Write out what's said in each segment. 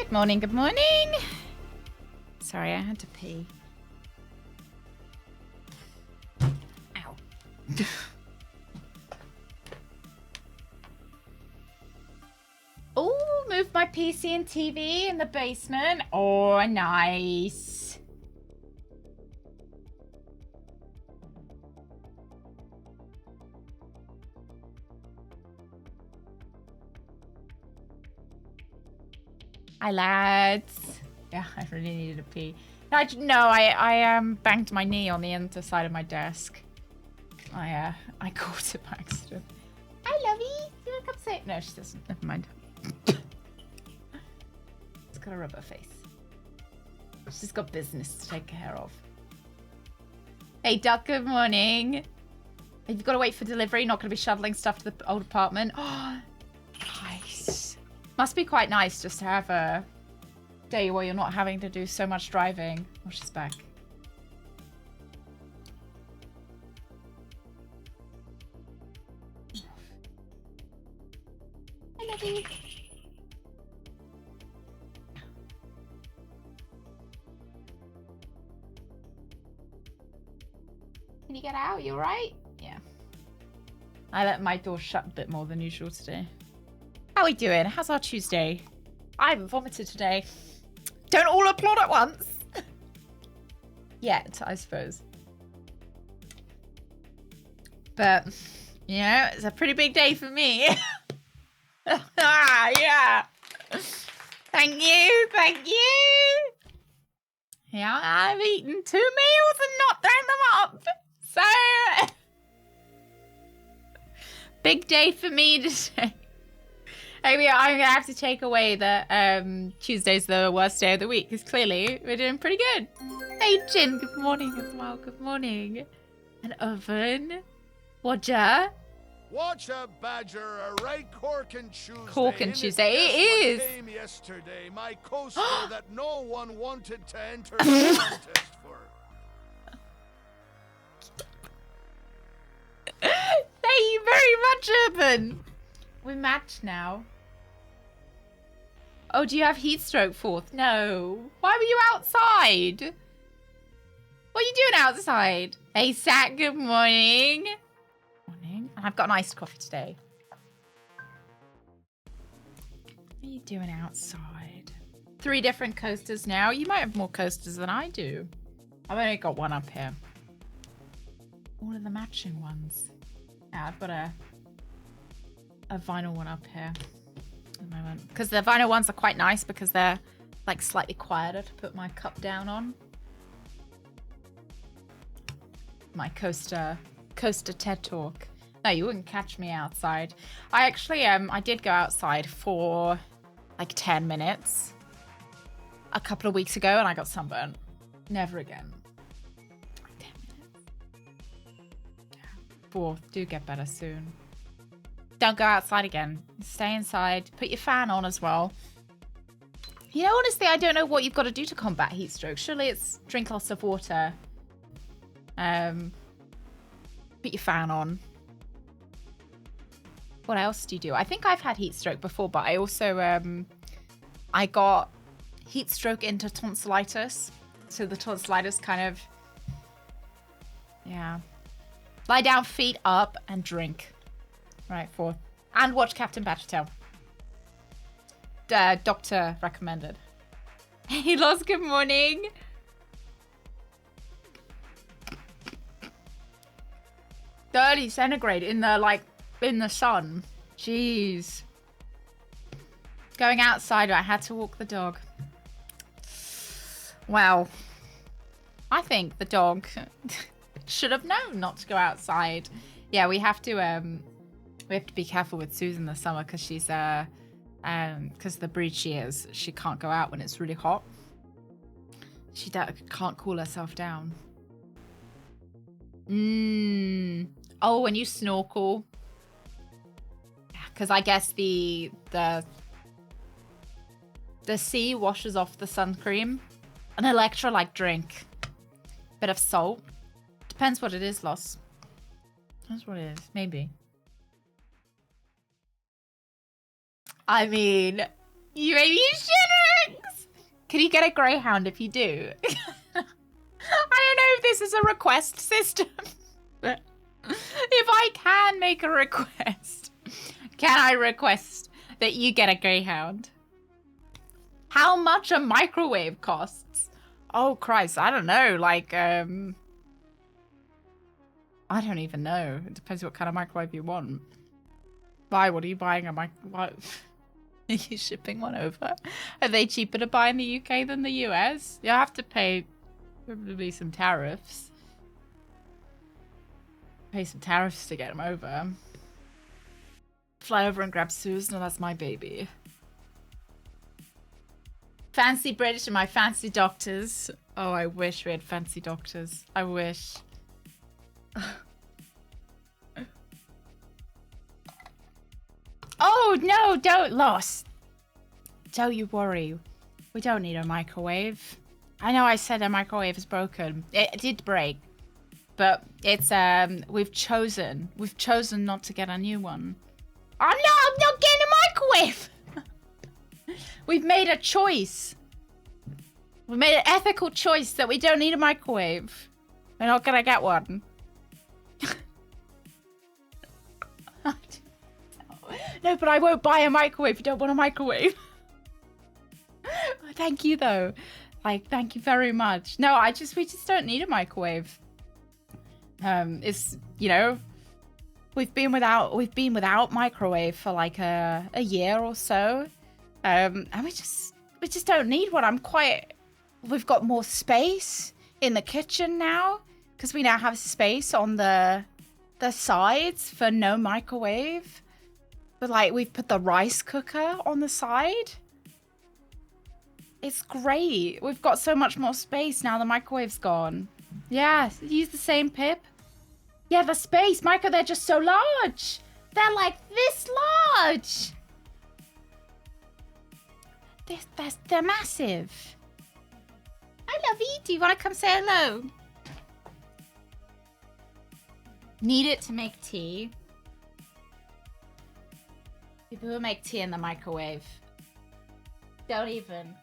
Good morning, good morning. Sorry, I had to pee. Ow. Oh, moved my PC and TV in the basement. Oh, nice. Hi, lads. Yeah, I really needed a pee. I banged my knee on the underside of my desk. I caught it by accident. Hi, Lovey. You wanna come sit? No, she doesn't. Never mind. It's got a rubber face. She's got business to take care of. Hey, Duck. Good morning. Have you got to wait for delivery? Not going to be shoveling stuff to the old apartment. Oh, nice. Must be quite nice just to have a day where you're not having to do so much driving. Oh, she's back. I love you. Can you get out? You alright? Yeah. I let my door shut a bit more than usual today. How are we doing? How's our Tuesday? I haven't vomited today. Don't all applaud at once. Yet, I suppose. But, you know, it's a pretty big day for me. Yeah. Thank you. Thank you. Yeah, I've eaten 2 meals and not thrown them up. So, big day for me today. Maybe I'm going to have to take away that Tuesday's the worst day of the week, because clearly we're doing pretty good. Hey, Jin, good morning as well. Good morning. And Oven. Wodja. Watch a Badger, a right corking Tuesday. Corking Tuesday, it is. Came yesterday, my coaster that no one wanted to enter the contest for. Thank you very much, Urban. We match now. Oh, do you have heat stroke, Fourth? No. Why were you outside? What are you doing outside? Hey, Sat, good morning. Morning. And I've got an iced coffee today. What are you doing outside? 3 different coasters now. You might have more coasters than I do. I've only got one up here. All of the matching ones. Yeah, I've got a vinyl one up here at the moment. Because the vinyl ones are quite nice because they're like slightly quieter to put my cup down on. My coaster TED Talk. No, you wouldn't catch me outside. I actually I did go outside for like 10 minutes a couple of weeks ago and I got sunburned. Never again. Like 10 minutes. Yeah. Fourth, do get better soon. Don't go outside again. Stay inside. Put your fan on as well. You know, honestly, I don't know what you've got to do to combat heat stroke. Surely it's drink lots of water. Put your fan on. What else do you do? I think I've had heat stroke before, but I also I got heat stroke into tonsillitis. So the tonsillitis kind of, yeah. Lie down, feet up, and drink. Right, 4. And watch Captain Badgertail. Doctor recommended. Hey, Loz, good morning. 30 centigrade in the sun. Jeez. Going outside, I had to walk the dog. Well, I think the dog should have known not to go outside. Yeah, we have to be careful with Susan this summer because she's because the breed she is, she can't go out when it's really hot. She can't cool herself down. Oh, when you snorkel. Because I guess the sea washes off the sun cream. An electrolyte drink. Bit of salt. Depends what it is, Loss. That's what it is. Maybe. I mean, You baby shitterings! Can you get a greyhound if you do? I don't know if this is a request system. But if I can make a request, can I request that you get a greyhound? How much a microwave costs? Oh Christ, I don't know. Like, I don't even know. It depends what kind of microwave you want. Why? What are you buying a what? Are you shipping one over? Are they cheaper to buy in the UK than the US? You have to pay probably some tariffs. Pay some tariffs to get them over. Fly over and grab Susan. No, that's my baby. Fancy British and my fancy doctors. Oh, I wish we had fancy doctors. I wish. Oh, no, don't, Lost. Don't you worry. We don't need a microwave. I know I said a microwave is broken. It did break. But it's, we've chosen not to get a new one. Oh, no, I'm not getting a microwave. We've made a choice. We made an ethical choice that we don't need a microwave. We're not gonna get one. No, but I won't buy a microwave if you don't want a microwave. Thank you, though. Like, thank you very much. No, we just don't need a microwave. It's, you know, we've been without microwave for like a year or so. And we just don't need one. We've got more space in the kitchen now because we now have space on the sides for no microwave. But like we've put the rice cooker on the side. It's great. We've got so much more space now the microwave's gone. Yeah, use the same Pip. Yeah, the space, Micro, they're just so large. They're like this large. They're massive. I love you. Do you want to come say hello? Need it to make tea. People who make tea in the microwave. Don't even.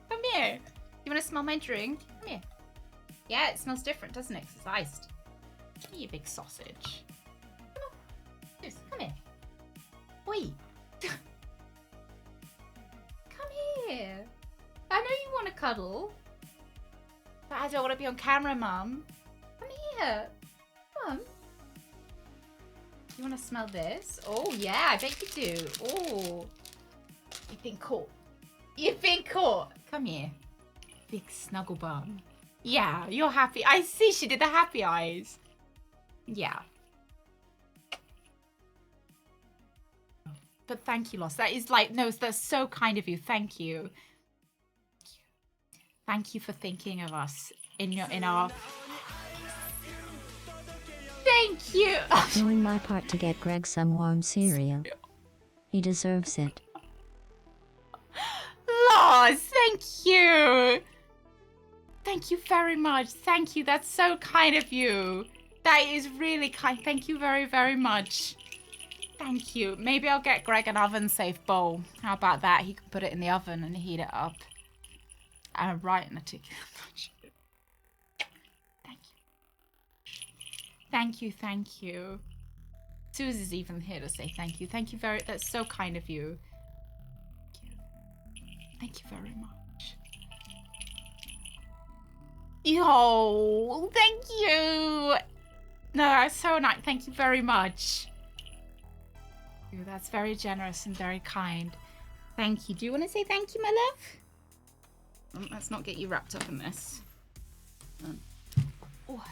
Come here. You want to smell my drink? Come here. Yeah, it smells different, doesn't it? 'Cause it's iced. Come here, you big sausage. Come on. Yes, come here. Oi. Come here. I know you want to cuddle. But I don't want to be on camera, Mum. Come here. Come on. You want to smell this? Oh, yeah, I bet you do. Oh. You've been caught. You've been caught. Come here. Big snuggle bum. Yeah, you're happy. I see she did the happy eyes. Yeah. But thank you, Lost. That is like, no, that's so kind of you. Thank you. Thank you for thinking of us in our... Thank you. Doing my part to get Greg some warm cereal. He deserves it. Lost, thank you. Thank you very much. Thank you. That's so kind of you. That is really kind. Thank you very, very much. Thank you. Maybe I'll get Greg an oven-safe bowl. How about that? He can put it in the oven and heat it up. Right in the ticket. Thank you. Thank you, thank you. Susie's even here to say thank you. Thank you very... That's so kind of you. Thank you very much. Yo, thank you. No, that's so nice. Thank you very much. That's very generous and very kind. Thank you. Do you want to say thank you, my love? Let's not get you wrapped up in this. Oh.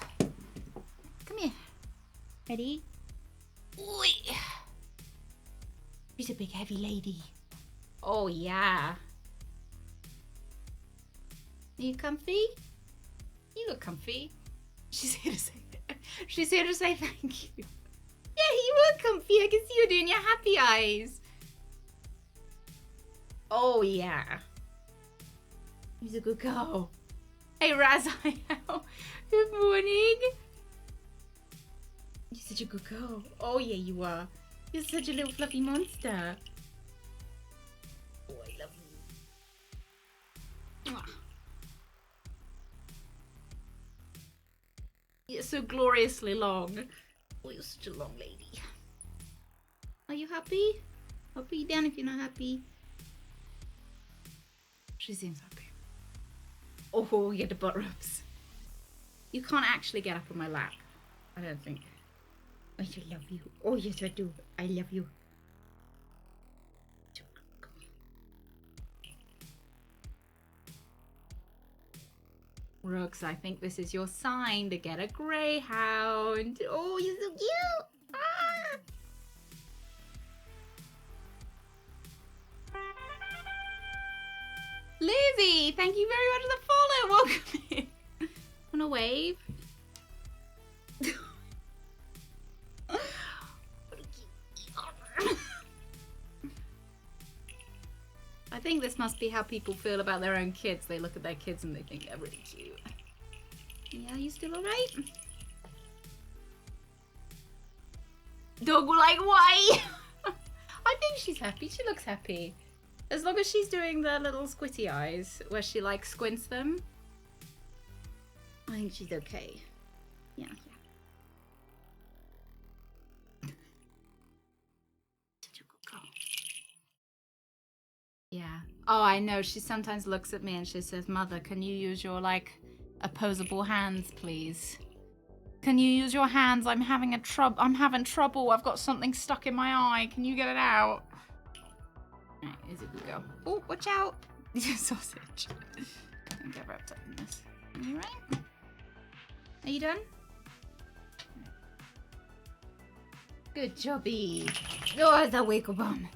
Come here. Ready? Oi. She's a big heavy lady. Oh, yeah. Are you comfy? You look comfy. She's here to say thank you. Yeah, you were comfy. I can see you doing your happy eyes. Oh, yeah. He's a good girl. Hey, Raziel. Good morning. You're such a good girl. Oh, yeah, you are. You're such a little fluffy monster. Oh, I love you. You're so gloriously long. Oh, you're such a long lady. Are you happy? I'll put you down if you're not happy. She seems happy. Oh, you get the butt rubs. You can't actually get up on my lap. I don't think. I love you. Oh, yes, I do. I love you. Rooks, I think this is your sign to get a greyhound. Oh, you're so cute. Ah! Lizzie, thank you very much for the follow. Welcome in. Wanna wave? I think this must be how people feel about their own kids. They look at their kids and they think they're really cute. Yeah, you still alright? Dog will like, why? I think she's happy. She looks happy. As long as she's doing the little squinty eyes where she like squints them. I think she's okay. Yeah. Such a good girl. Yeah. Oh, I know. She sometimes looks at me and she says, Mother, can you use your, like, opposable hands, please? Can you use your hands? I'm having trouble. I've got something stuck in my eye. Can you get it out? Right, here's a good go. Oh, watch out. Sausage. Don't get wrapped up in this. Are you right? Are you done? Good jobby. Oh, it's a wiggle bum.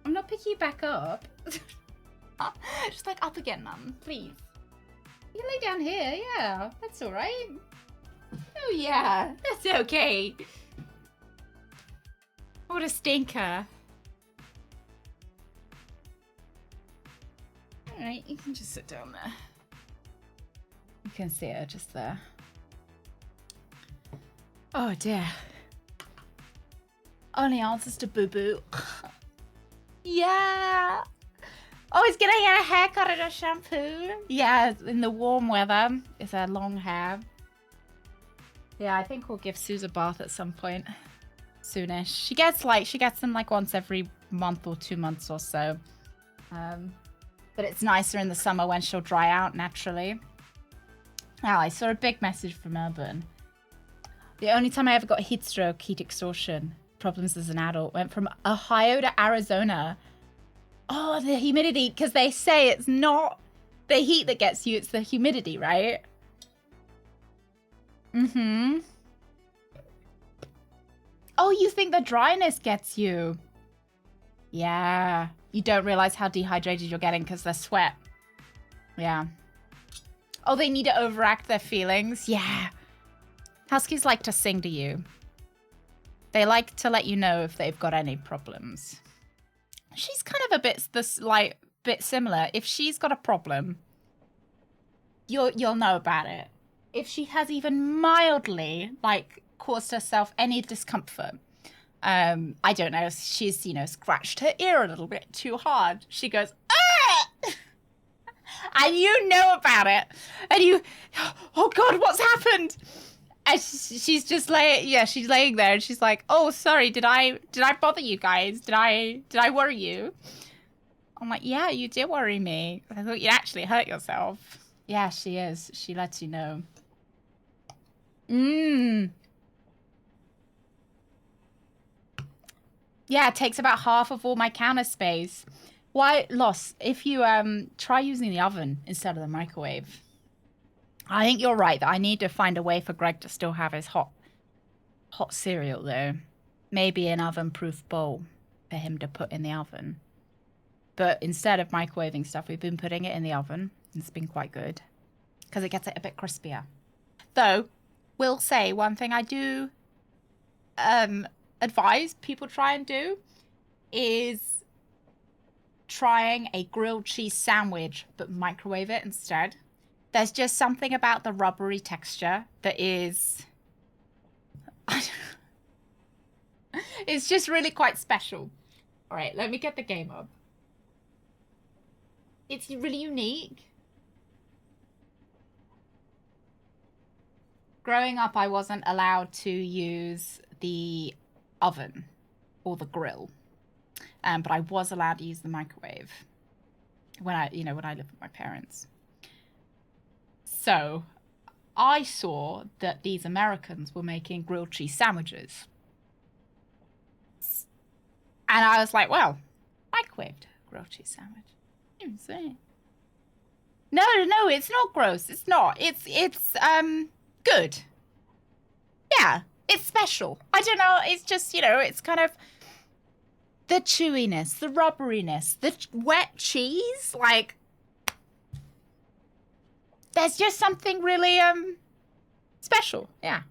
I'm not picking you back up. Just like up again, Mum, please. You can lay down here, yeah. That's alright. Oh yeah, that's okay. What a stinker. Alright, you can just sit down there. You can see her just there. Oh dear. Only answers to boo-boo. Yeah. Oh, he's gonna get a haircut and a shampoo. Yeah, in the warm weather. It's her long hair. Yeah, I think we'll give Suze a bath at some point. Soonish. She gets them like once every month or 2 months or so. But it's nicer in the summer when she'll dry out naturally. Oh, I saw a big message from Urban. The only time I ever got heat stroke, heat exhaustion problems as an adult went from Ohio to Arizona. Oh, the humidity, because they say it's not the heat that gets you, it's the humidity, right? Mm-hmm. Oh, you think the dryness gets you? Yeah. You don't realize how dehydrated you're getting because they're sweat. Yeah. Oh, they need to overact their feelings? Yeah. Huskies like to sing to you. They like to let you know if they've got any problems. She's kind of a bit similar. If she's got a problem, you'll know about it. If she has even mildly caused herself any discomfort, I don't know, she's scratched her ear a little bit too hard, she goes, ah! And you know about it, and you, oh God, what's happened? And she's just she's laying there and she's like, oh, sorry, did I bother you guys? Did I worry you? I'm like, yeah, you did worry me. I thought you'd actually hurt yourself. Yeah, she is. She lets you know. Yeah, it takes about half of all my counter space. Why, Loss, if you try using the oven instead of the microwave. I think you're right that I need to find a way for Greg to still have his hot cereal though. Maybe an oven-proof bowl for him to put in the oven. But instead of microwaving stuff, we've been putting it in the oven. It's been quite good because it gets it a bit crispier. Though, will say one thing I do advise people try and do is trying a grilled cheese sandwich, but microwave it instead. There's just something about the rubbery texture that is... it's just really quite special. All right, let me get the game up. It's really unique. Growing up, I wasn't allowed to use the oven or the grill, but I was allowed to use the microwave when I lived with my parents. So I saw that these Americans were making grilled cheese sandwiches, and I was like, "Well, microwaved grilled cheese sandwich." No, it's not gross. It's not. It's good. Yeah, it's special. I don't know. It's just, it's kind of the chewiness, the rubberiness, the wet cheese. Like, there's just something really special. Yeah.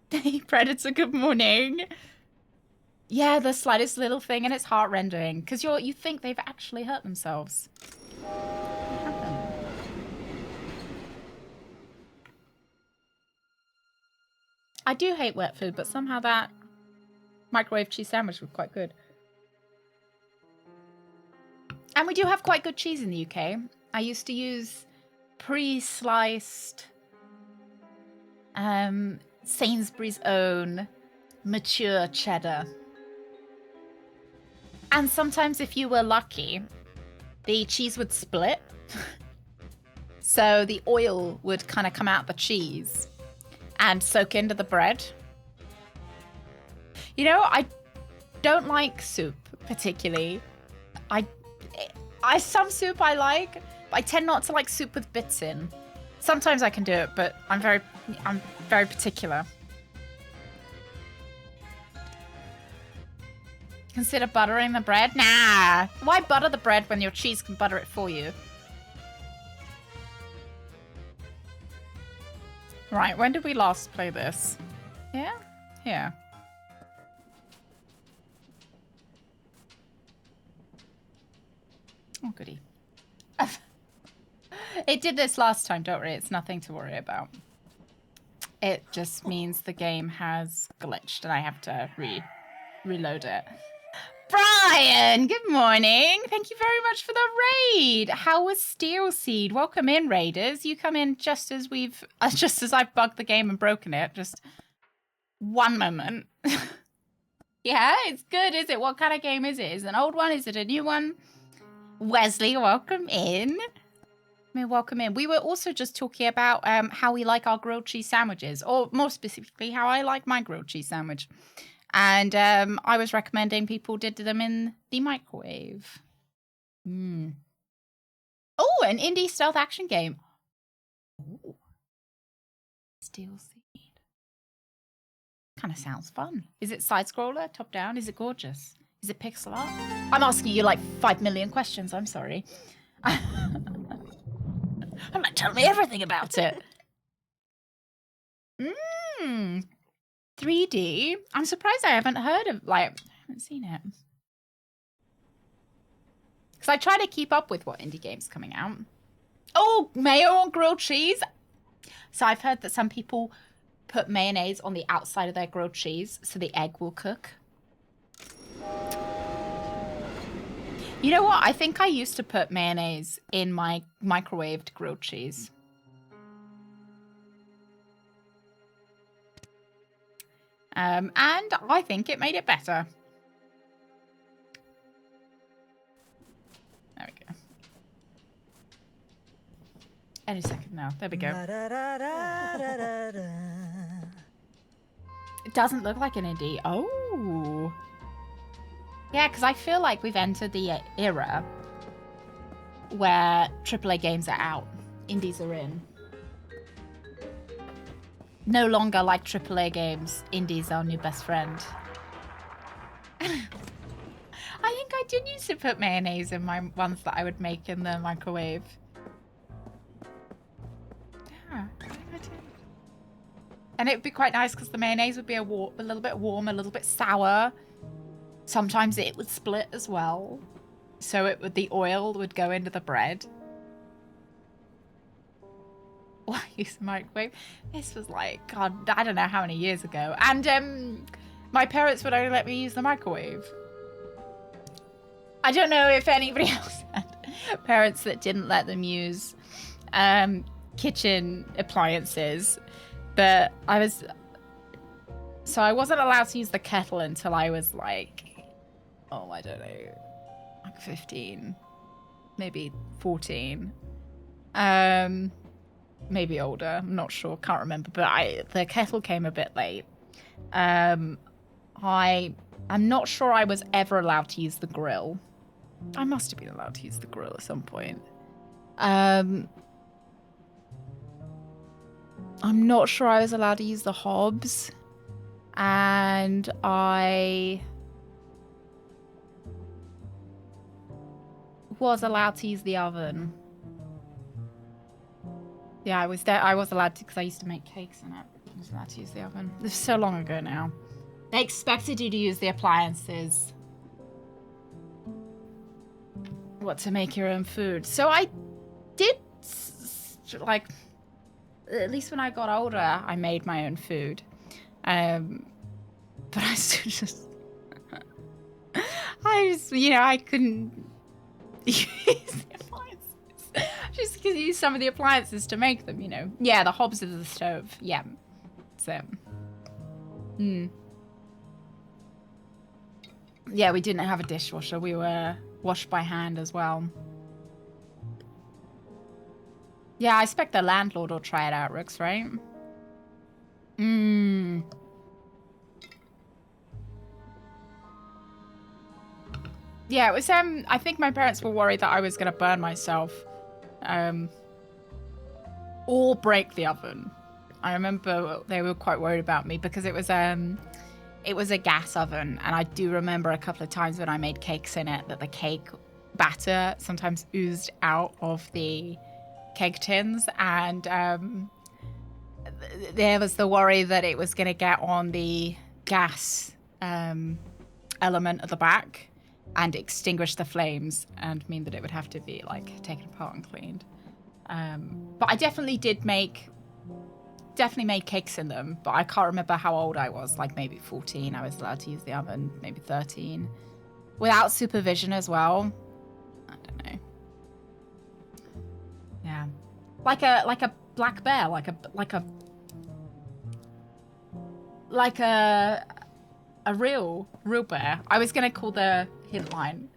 Hey, Predator, good morning. Yeah, the slightest little thing, and it's heart-rending because you think they've actually hurt themselves. What happened? I do hate wet food, but somehow that microwave cheese sandwich was quite good. And we do have quite good cheese in the UK. I used to use pre-sliced Sainsbury's own mature cheddar. And sometimes if you were lucky, the cheese would split. So the oil would kind of come out the cheese and soak into the bread. I don't like soup particularly. Some soup I like, but I tend not to like soup with bits in. Sometimes I can do it, but I'm very particular. Consider buttering the bread? Nah. Why butter the bread when your cheese can butter it for you? Right, when did we last play this? Yeah? Yeah. Oh, goody. It did this last time, don't worry. It's nothing to worry about. It just means the game has glitched and I have to reload it. Brian, good morning. Thank you very much for the raid. How was Steel Seed? Welcome in, raiders. You come in just as I've bugged the game and broken it. Just one moment. Yeah, it's good, is it? What kind of game is it? Is it an old one? Is it a new one? Wesley, welcome in. Welcome in. We were also just talking about how we like our grilled cheese sandwiches, or more specifically, how I like my grilled cheese sandwich. And I was recommending people did them in the microwave. Oh, an indie stealth action game. Ooh. Steel Seed. Kind of sounds fun. Is it side-scroller, top-down? Is it gorgeous? Is it pixel art? I'm asking you like 5 million questions. I'm sorry. I'm like, tell me everything about it. 3D. I'm surprised I haven't seen it. Because I try to keep up with what indie games are coming out. Oh, mayo on grilled cheese. So I've heard that some people put mayonnaise on the outside of their grilled cheese so the egg will cook. You know what? I think I used to put mayonnaise in my microwaved grilled cheese. And I think it made it better. There we go. Any second now. There we go. It doesn't look like an indie. Oh. Yeah, because I feel like we've entered the era where AAA games are out. Indies are in. No longer like AAA games. Indies are our new best friend. I think I did used to put mayonnaise in my ones that I would make in the microwave. Yeah, I think I did. And it would be quite nice because the mayonnaise would be a little bit warm, a little bit sour. Sometimes it would split as well. So the oil would go into the bread. Why use the microwave? This was like, God, I don't know how many years ago. And my parents would only let me use the microwave. I don't know if anybody else had. parents that didn't let them use kitchen appliances. But I wasn't allowed to use the kettle until I was like, I don't know, like 15, maybe 14. Maybe older, I'm not sure, can't remember, but the kettle came a bit late. I'm not sure I was ever allowed to use the grill. I must have been allowed to use the grill at some point. I'm not sure I was allowed to use the hobs. And I was allowed to use the oven. Yeah, I was allowed to because I used to make cakes in it. I was allowed to use the oven. This is so long ago now. They expected you to use the appliances. To make your own food. So I did, like, at least when I got older, I made my own food. But I still just, I couldn't use the appliances. Just because you use some of the appliances to make them, Yeah, the hobs of the stove. Yeah. So. Yeah, we didn't have a dishwasher. We were washed by hand as well. Yeah, I expect the landlord will try it out, Rooks, right? Yeah, it was, I think my parents were worried that I was going to burn myself. Or break the oven. I remember they were quite worried about me because it was a gas oven, and I do remember a couple of times when I made cakes in it that the cake batter sometimes oozed out of the cake tins, and there was the worry that it was going to get on the gas element at the back and extinguish the flames and mean that it would have to be like taken apart and cleaned. But I definitely made cakes in them, but I can't remember how old I was, like maybe 14 I was allowed to use the oven, maybe 13. Without supervision as well. I don't know. Yeah. Like a black bear, like a real bear. I was gonna call the hint line,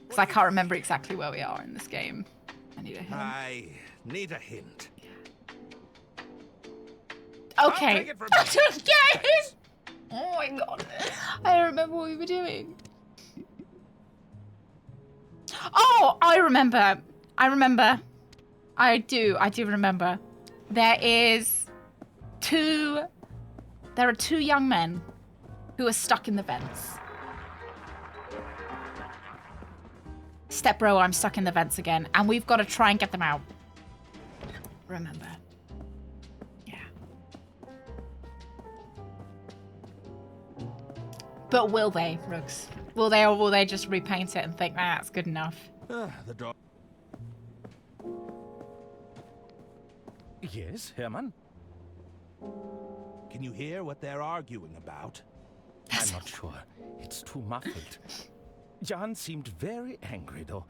because I can't remember exactly where we are in this game. I need a hint. I need a hint. Okay. Yes! Oh my god. I don't remember what we were doing. Oh, I remember. I do remember. There are two young men who are stuck in the vents. Step bro, I'm stuck in the vents again, and we've got to try and get them out. Remember. But will they, Rooks? Will they, or will they just repaint it and think, that's good enough? The dog. Yes, Hermann? Can you hear what they're arguing about? I'm not sure. It's too muffled. Jan seemed very angry, though.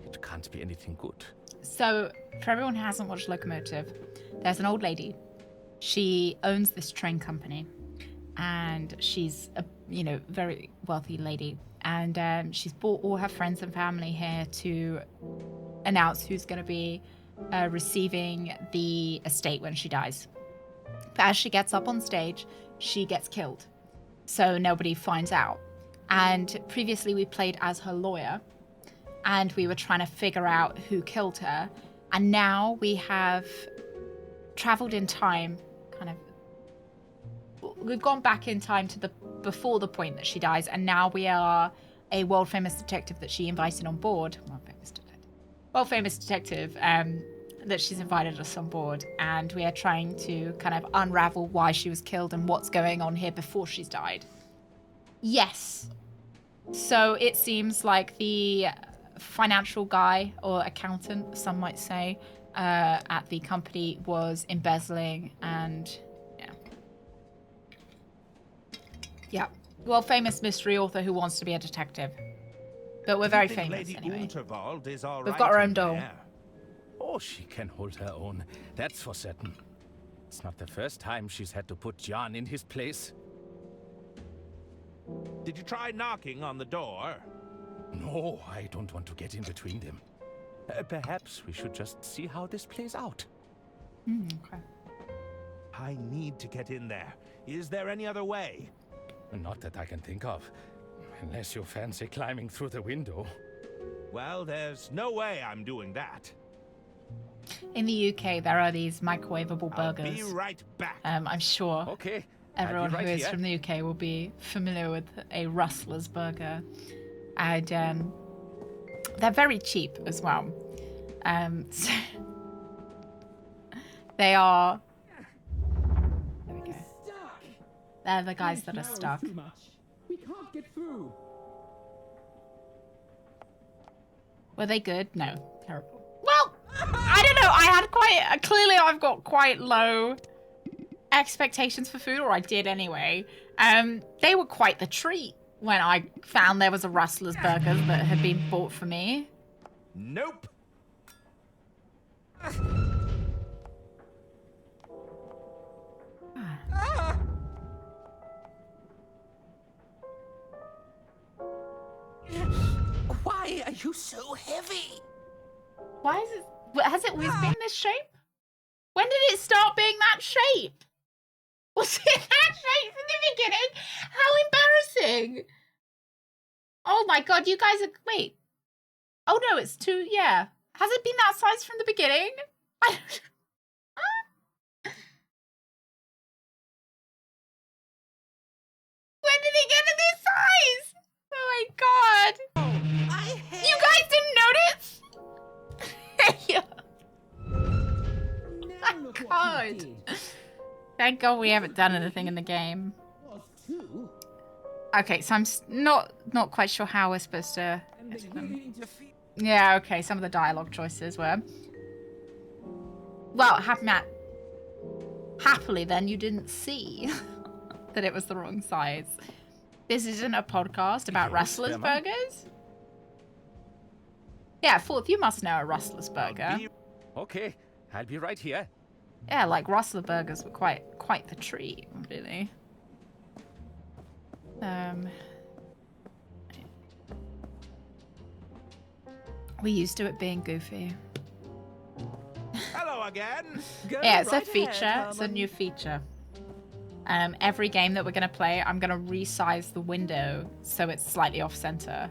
It can't be anything good. So, for everyone who hasn't watched Loco Motive, there's an old lady. She owns this train company. And she's a very wealthy lady, and she's brought all her friends and family here to announce who's going to be receiving the estate when she dies. But as she gets up on stage, she gets killed, so nobody finds out. And previously we played as her lawyer, and we were trying to figure out who killed her, and now we have traveled in time, we've gone back in time to before the point that she dies, and now we are a world famous detective that she invited on board. World famous detective that she's invited us on board, and we are trying to kind of unravel why she was killed and what's going on here before she's died. Yes. So it seems like the financial guy or accountant, some might say, at the company was embezzling and yeah. Well, famous mystery author who wants to be a detective. But we're Do very you think famous Lady anyway. Unterwald is all We've right got our own in doll. there? Oh, she can hold her own. That's for certain. It's not the first time she's had to put John in his place. Did you try knocking on the door? No, I don't want to get in between them. Perhaps we should just see how this plays out. Okay. I need to get in there. Is there any other way? Not that I can think of. Unless you fancy climbing through the window. Well, there's no way I'm doing that. In the UK, there are these microwavable I'll burgers. be right back. I'm sure Okay. everyone right who is here. from the UK will be familiar with a Rustler's burger. And they're very cheap as well. So they are... There we go. They're the guys that are stuck. We can't get through. Were they good? No. Terrible. Well, I don't know. I had quite... clearly, I've got quite low expectations for food, or I did anyway. They were quite the treat when I found there was a Rustler's burger that had been bought for me. Nope. Why are you so heavy? Why is it... Has it always been this shape? When did it start being that shape? Was it that shape from the beginning? How embarrassing. Oh my god, you guys are... Wait. Oh no, it's too... Yeah. Has it been that size from the beginning? I don't... When did it get to this size? Oh my god. You guys didn't notice? Now look what God. you did. Thank God we haven't done anything in the game. Was two, Okay, so I'm not quite sure how we're supposed to... and they really interfere. Yeah, okay, some of the dialogue choices were... Well, happily then you didn't see that it was the wrong size. This isn't a podcast about Yes, Rustler's Emma? burgers? Yeah, Fourth, you must know a Rustler's burger. Okay, I'll be right here. Yeah, like Rustler burgers were quite the treat, really. We used to it being goofy. Hello again. Yeah, it's a feature. It's a new feature. Every game that we're going to play, I'm going to resize the window so it's slightly off-center.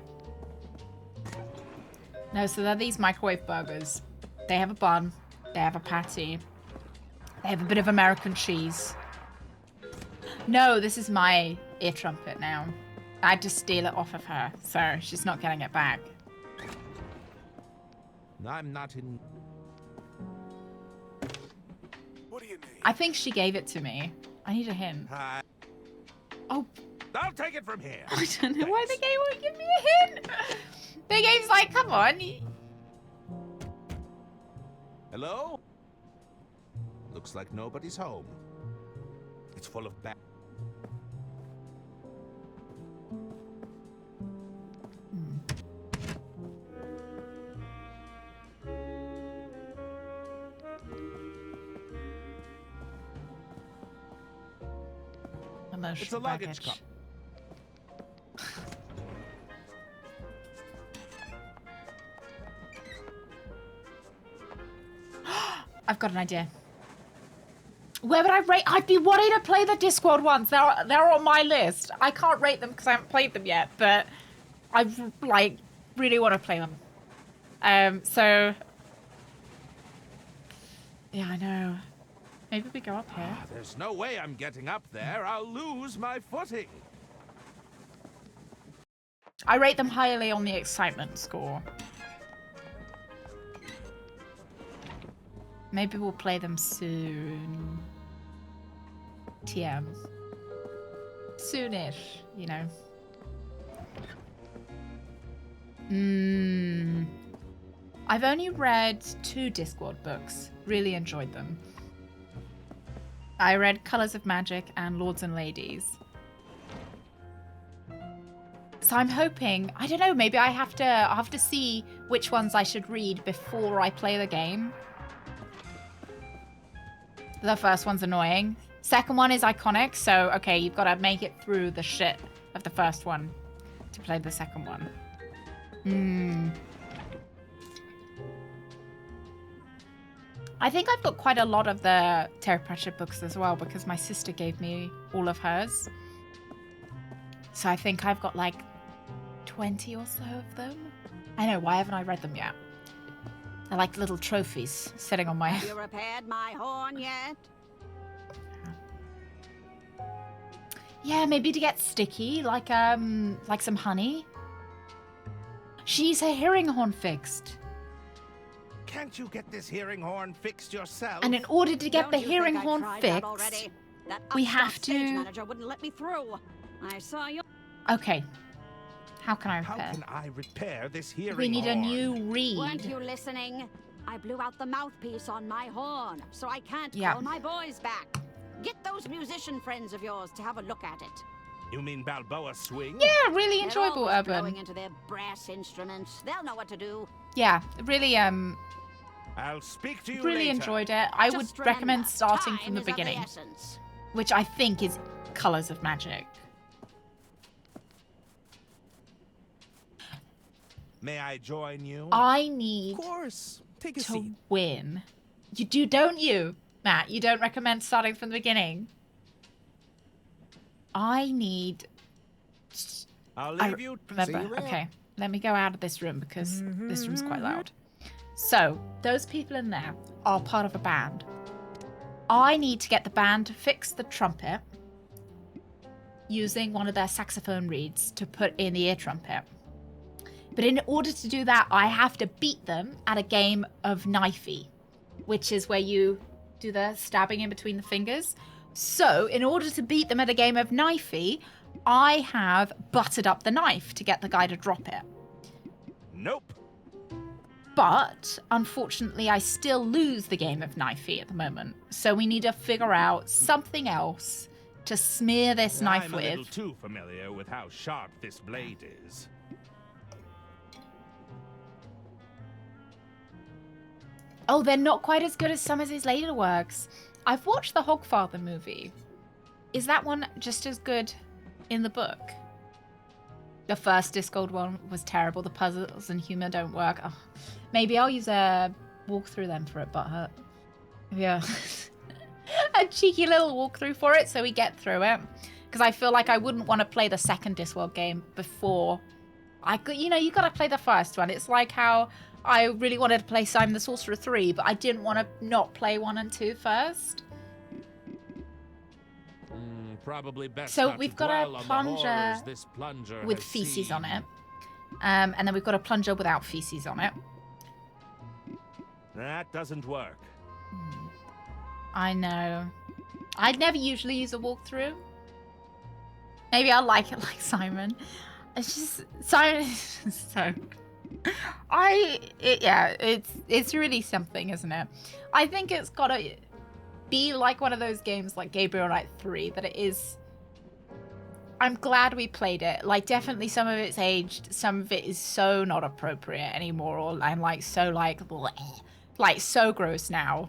No, so they're these microwave burgers. They have a bun. They have a patty. They have a bit of American cheese. No, this is my ear trumpet now. I had to steal it off of her, so she's not getting it back. I'm not in. What do you need? I think she gave it to me. I need a hint. Hi. Oh, I'll take it from here. I don't know why the game won't give me a hint. The game's like, come on. Hello? Looks like nobody's home. It's full of bad. It's a luggage car. I've got an idea. Where would I rate? I'd be wanting to play the Discord ones. They're on my list. I can't rate them because I haven't played them yet, but I like really want to play them. So yeah, I know. Maybe we go up here. There's no way I'm getting up there. I'll lose my footing. I rate them highly on the excitement score. Maybe we'll play them soon. TM. Soonish, you know. I've only read 2 Discord books. Really enjoyed them. I read Colors of Magic and Lords and Ladies. So I'm hoping, I don't know, maybe I'll have to see which ones I should read before I play the game. The first one's annoying. Second one is iconic, so okay, you've got to make it through the shit of the first one to play the second one. I think I've got quite a lot of the Terry Pratchett books as well because my sister gave me all of hers. So I think I've got like 20 or so of them. I know, why haven't I read them yet? They're like little trophies sitting on my... Have you repaired my horn yet? Yeah, maybe to get sticky, like some honey. She needs her hearing horn fixed. Can't you get this hearing horn fixed yourself? And in order to get Don't the you hearing think I horn tried that fixed, already? That we upstart have stage to... manager wouldn't let me through. I saw you. Okay. How can I How repair? can I repair this hearing We need a horn? new Weren't reed. you listening? I blew out the mouthpiece on my horn, so I can't Yeah. call my boys back. Get those musician friends of yours to have a look at it. You mean Balboa Swing? Yeah, really They're enjoyable always Urban. blowing into their brass instruments. They'll know what to do. Yeah, really I'll speak to you really later. enjoyed it. I would Just recommend remember, starting time from the is of beginning, essence. which I think is Colors of Magic. May I join you? I need Of course. Take a to seat. win. You do, don't you, Matt? You don't recommend starting from the beginning? I need... I'll I leave you. remember. Okay, let me go out of this room because this room's quite loud. So, those people in there are part of a band. I need to get the band to fix the trumpet using one of their saxophone reeds to put in the ear trumpet. But in order to do that, I have to beat them at a game of knifey, which is where you do the stabbing in between the fingers. So, in order to beat them at a game of knifey, I have buttered up the knife to get the guy to drop it. Nope. But, unfortunately, I still lose the game of knifey at the moment. So we need to figure out something else to smear this knife I'm a little with. too familiar with how sharp this blade is. Oh, they're not quite as good as some of his later works. I've watched the Hogfather movie. Is that one just as good in the book? The first Discworld one was terrible. The puzzles and humor don't work. Oh, maybe I'll use a walkthrough then for it, Butthurt. Yeah. A cheeky little walkthrough for it so we get through it. Because I feel like I wouldn't want to play the second Discworld game before I could, you know, you got to play the first one. It's like how I really wanted to play Simon the Sorcerer 3, but I didn't want to not play 1 and 2 first. Probably best So not we've to got a dwell on the plunger horrors this plunger with has feces seen. on it. And then we've got a plunger without feces on it. That doesn't work. I know. I'd never usually use a walkthrough. Maybe I like it like Simon. It's just Simon is so it's really something, isn't it? I think it's gotta be like one of those games like Gabriel Knight 3 that it is. I'm glad we played it. Like, definitely some of it's aged, some of it is so not appropriate anymore, or and like so like bleh, like so gross now.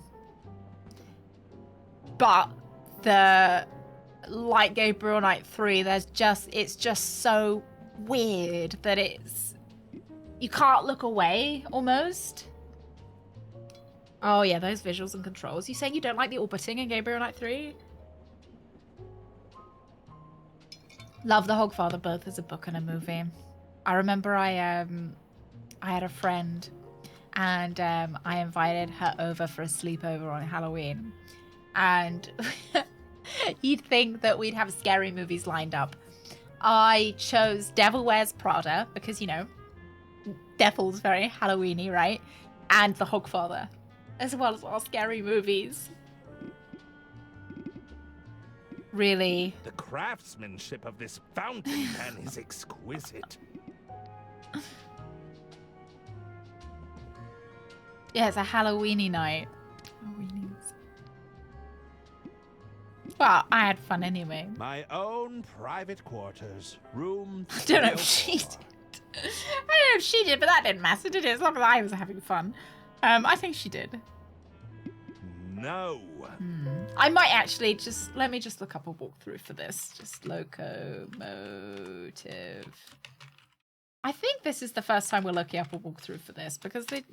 But the like Gabriel Knight 3, it's just so weird that you can't look away almost. Oh yeah, those visuals and controls. You saying you don't like the orbiting in Gabriel Knight 3? Love the Hogfather both as a book and a movie. I remember I had a friend and I invited her over for a sleepover on Halloween. And you'd think that we'd have scary movies lined up. I chose Devil Wears Prada because, you know, Devil's very Halloween-y, right? And The Hogfather, as well as all scary movies. Really? The craftsmanship of this fountain pen is exquisite. Yeah, it's a Halloween-y night. Halloweenies. Well, I had fun anyway. My own private quarters. Room I don't know if 304. she did. I don't know if she did, but that didn't matter, did it? As long as I was having fun. I think she did. No. I might actually let me just look up a walkthrough for this. Just Loco Motive. I think this is the first time we're looking up a walkthrough for this because they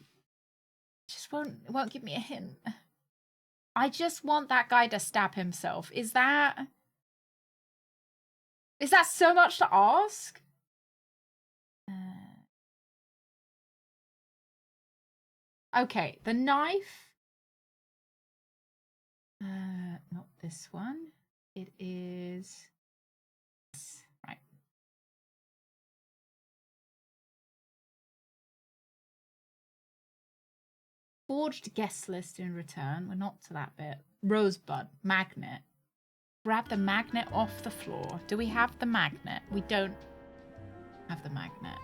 just won't give me a hint. I just want that guy to stab himself. Is that so much to ask? Okay, the knife. Not this one. It is this. Right. Forged guest list in return. We're not to that bit. Rosebud. Magnet. Grab the magnet off the floor. Do we have the magnet? We don't have the magnet.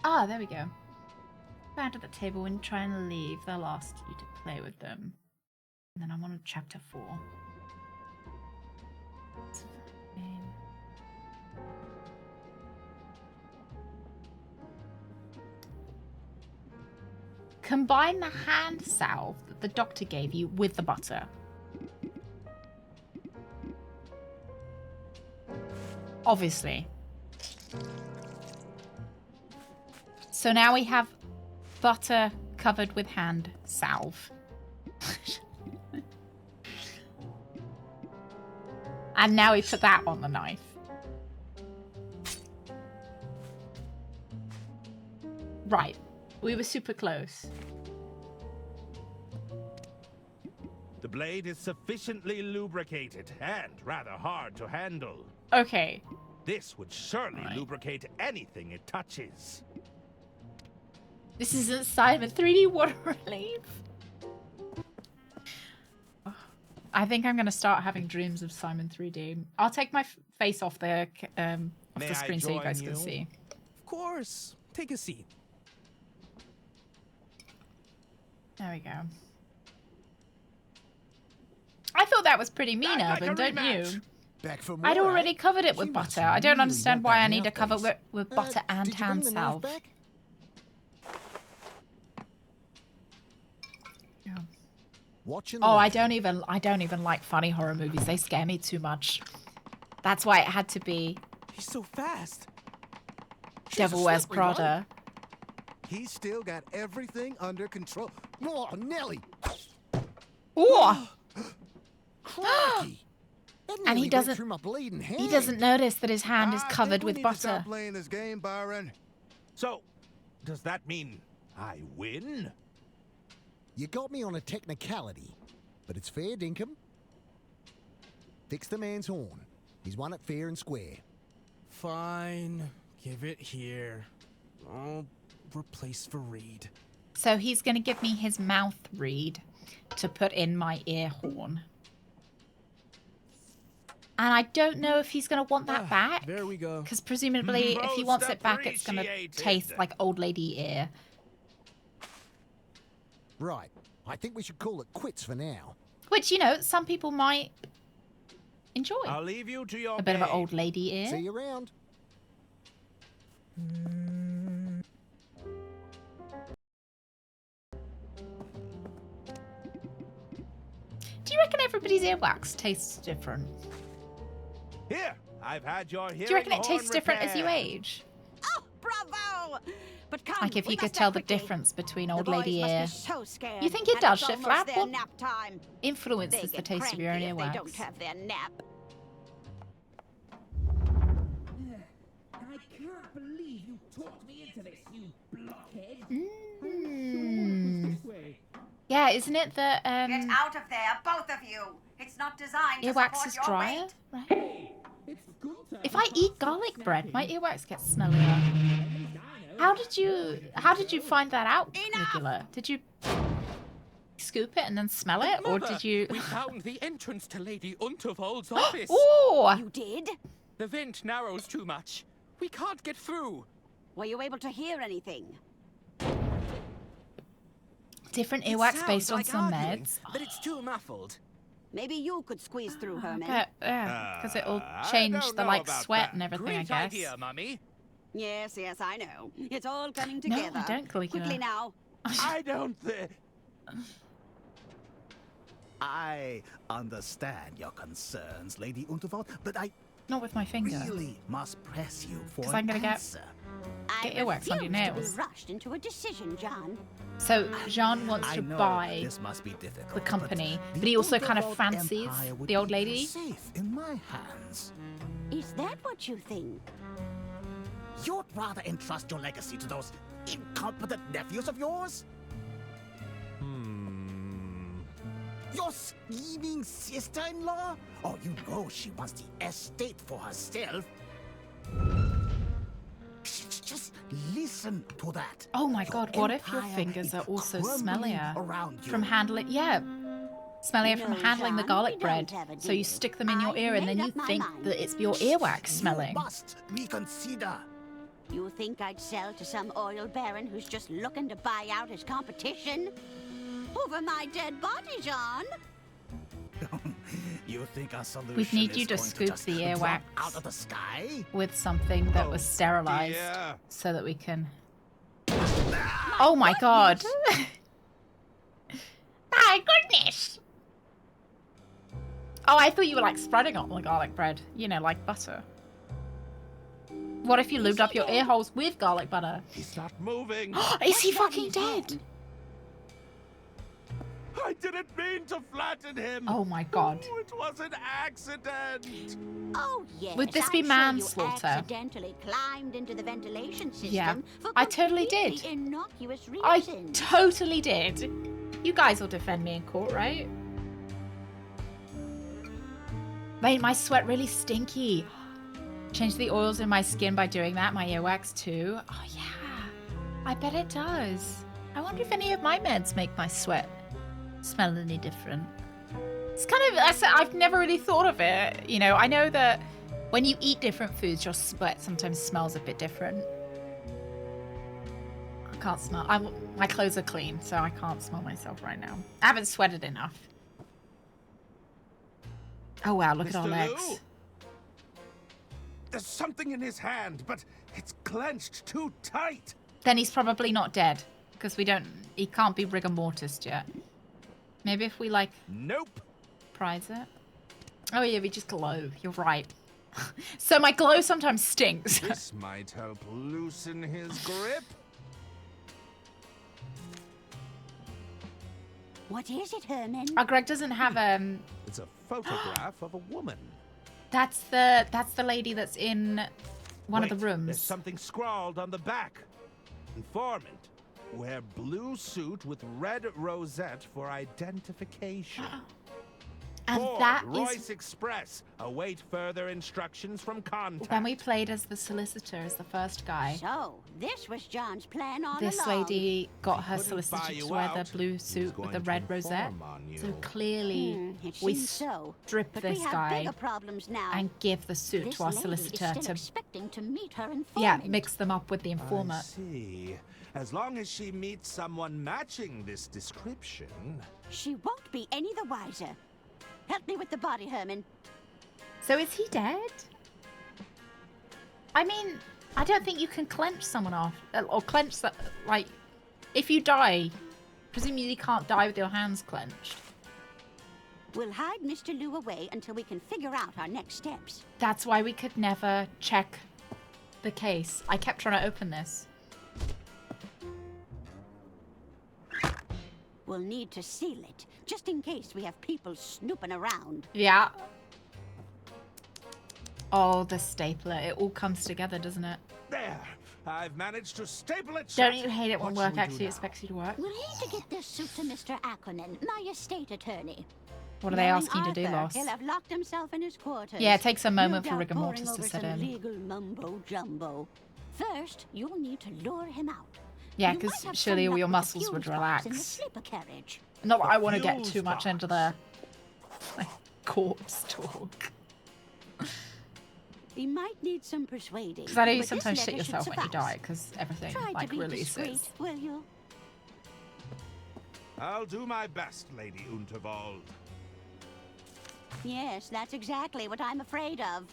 Ah, there we go. Found at the table when trying to leave. They'll ask you to play with them. And then I'm on chapter 4. Combine the hand salve that the doctor gave you with the butter. Obviously. So now we have butter covered with hand salve. And now we put that on the knife. Right. We were super close. The blade is sufficiently lubricated and rather hard to handle. Okay. This would surely lubricate anything it touches. This isn't Simon 3D water relief. I think I'm going to start having dreams of Simon 3D. I'll take my face off the screen so you guys can see. Of course. Take a seat. There we go. I thought that was pretty mean, Like Urban, a don't rematch. you? Back for more, I'd already eh? covered it with You must butter. I don't really understand want why that I need to mouth cover base. it with butter and did you bring hand the knife salve. back? Yeah. Watching Oh, I left. don't even like funny horror movies. They scare me too much. That's why it had to be He's so fast. Devil Wears slippery one. Prada. He's still got everything under control. Oh, Nelly! Ooh! Crikey! That And he nearly went doesn't- through my bleeding hand. He doesn't notice that his hand is I covered think we with need to butter. stop playing this game, Byron. So, does that mean I win? You got me on a technicality, but it's fair dinkum. Fix the man's horn. He's won it fair and square. Fine. Give it here. I'll replace for Reed. So he's going to give me his mouth reed to put in my ear horn. And I don't know if he's going to want that back. There we go. Because presumably if he wants it back, it's going to appreciated. taste like old lady ear. Right. I think we should call it quits for now. Which, you know, some people might enjoy. I'll leave you to your A bit of an game. old lady See ear. you around. Do you reckon everybody's earwax tastes different? Here, I've had your hearing Do you reckon it horn tastes different as you repaired. age? Oh, bravo! But come, Like if we you could must tell act the quickly. difference between The old boys lady must ear be so scared. You think it and does, it's Shift almost Lab? their What nap time. They influences the get taste of your own cranky if they don't earwax? have their nap. I can't believe you talked me into this, you blockhead. Mm. This way. Yeah, isn't it that Get out of there, both of you! It's not designed to earwax support is your drier? weight. Right? It's Gunther. If I eat garlic bread, my earwax gets smellier. How did you find that out, Caligula? Did you scoop it and then smell it, or did you? We found the entrance to Lady Unterwald's office. Oh! You did? The vent narrows too much. We can't get through. Were you able to hear anything? Different It earwax sounds based on like some arguing, meds. but it's too muffled. Maybe you could squeeze through, Herman. Yeah, because it'll I change don't the know like about sweat that. and everything. Great I guess. idea, Mummy. Yes, I know. It's all coming No, together. I don't, Caligula. Quickly now. I don't think. I understand your concerns, Lady Unterwald, but I Not with my finger. really must press you for 'Cause an I'm gonna get- answer. Get I earwax on your refuse to nails. be rushed into a decision, John. So Jean wants I to know buy this must be difficult, the company, the but he also kind of Unterwald fancies Empire would the old be lady. Safe in my hands. Is that what you think? You'd rather entrust your legacy to those incompetent nephews of yours? Your scheming sister-in-law? Oh, you know she wants the estate for herself. Just listen to that. Oh my Your god, what if your empire fingers is are also crumbling smellier around you. from handling? Yeah, smellier from No, handling the Jean, garlic we bread. don't have a So you deal. stick them in your I've ear and then made you up my think mind. that it's your earwax You smelling. must reconsider. You think I'd sell to some oil baron who's just looking to buy out his competition? Over my dead body, John. You think our solution We'd need is you to going scoop just the drop earwax out of the sky? with something that was sterilized dear. so that we can. Oh my god! My goodness! Oh, I thought you were like spreading on the garlic bread. You know, like butter. What if you lubed up your ear holes with garlic butter? He's not moving. Is he What's that fucking in his dead? hand? I didn't mean to flatten him. Oh my god. Oh, it was an accident. Oh, yes. Would this I'm be sure manslaughter? You accidentally climbed into the ventilation system Yeah, for I totally completely did. innocuous I reasons. totally did. You guys will defend me in court, right? Made my sweat really stinky. Change the oils in my skin by doing that. My earwax too. Oh yeah, I bet it does. I wonder if any of my meds make my sweat smell any different. It's kind of, I've never really thought of it. You know, I know that when you eat different foods, your sweat sometimes smells a bit different. I can't smell. My clothes are clean, so I can't smell myself right now. I haven't sweated enough. Oh wow, look at our Mr. legs. Liu? There's something in his hand, but it's clenched too tight. Then he's probably not dead, because he can't be rigor mortis yet. Maybe if we like Nope. prise it. Oh yeah, we just glow. You're right. So my glow sometimes stinks. This might help loosen his grip. What is it, Herman? Greg doesn't have It's a photograph of a woman. That's the lady that's in one of Wait, the There's rooms. something scrawled on the back. Informant. Wear blue suit with red rosette for identification. And Ford, that Royce is Express. Await further instructions from contact. when we played as the solicitor, as the first guy. So, this was John's plan all This along. lady got her couldn't buy solicitor you to wear out. the blue He's suit with going the to red rosette. inform on you. So clearly, It we seems so. strip But this we have guy bigger problems now. and give the suit This to our lady solicitor is still to, expecting to meet her yeah, informant. mix them up with the I informant. see. As long as she meets someone matching this description. She won't be any the wiser. Help me with the body, Herman. So is he dead? I mean, I don't think you can clench someone off. Or clench that, like, if you die, presumably you can't die with your hands clenched. We'll hide Mr. Liu away until we can figure out our next steps. That's why we could never check the case. I kept trying to open this. We'll need to seal it, just in case we have people snooping around. Yeah. Oh, the stapler. It all comes together, doesn't it? There! I've managed to staple it Don't shut. you hate it when What work shall we do actually now? expects you to work? We'll need to get this suit to Mr. Ackerman, my estate attorney. What are they Knowing asking you to do, Arthur, Loss? He'll have locked himself in his quarters. Yeah, it takes a moment no for doubt rigor poring mortis to over set some in. legal mumbo jumbo. First, you'll need to lure him out. Yeah, You might because have surely some all your luck with the muscles would fuse box in the relax. sleeper carriage. Not that The I want to get fuse too much box. into the like, corpse talk. He might need some persuading. Because I know you but this sometimes shit letter should yourself when you suffice. die, because everything Try like to be releases. discreet, will you? I'll do my best, Lady Unterwald. Yes, that's exactly what I'm afraid of.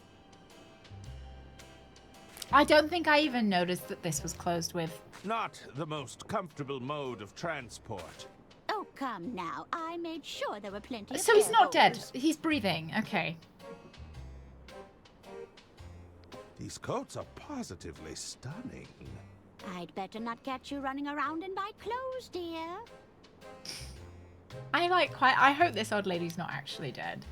I don't think I even noticed that this was closed with. Not the most comfortable mode of transport. Oh, come now. I made sure there were plenty of So he's air not dead. holes. He's breathing. Okay. These coats are positively stunning. I'd better not catch you running around in my clothes, dear. I hope this old lady's not actually dead.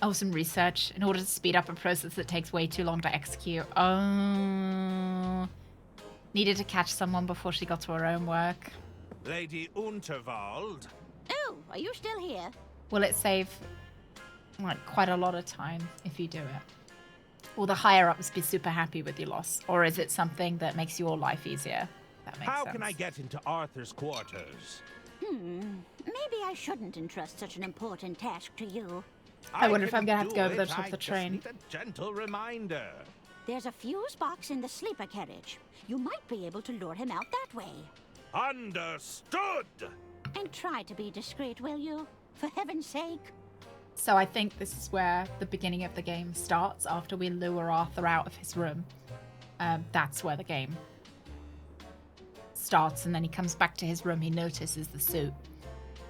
Oh, some research in order to speed up a process that takes way too long to execute. Oh. Needed to catch someone before she got to her own work. Lady Unterwald. Oh, are you still here? Will it save like quite a lot of time if you do it? Will the higher ups be super happy with your loss? Or is it something that makes your life easier? That makes How sense. can I get into Arthur's quarters? Maybe I shouldn't entrust such an important task to you. I wonder if I'm can gonna have to go do over the it, top of the I just train. need a gentle reminder. There's a fuse box in the sleeper carriage. You might be able to lure him out that way. Understood! And try to be discreet, will you? For heaven's sake. So I think this is where the beginning of the game starts, after we lure Arthur out of his room. That's where the game starts, and then he comes back to his room, he notices the suit,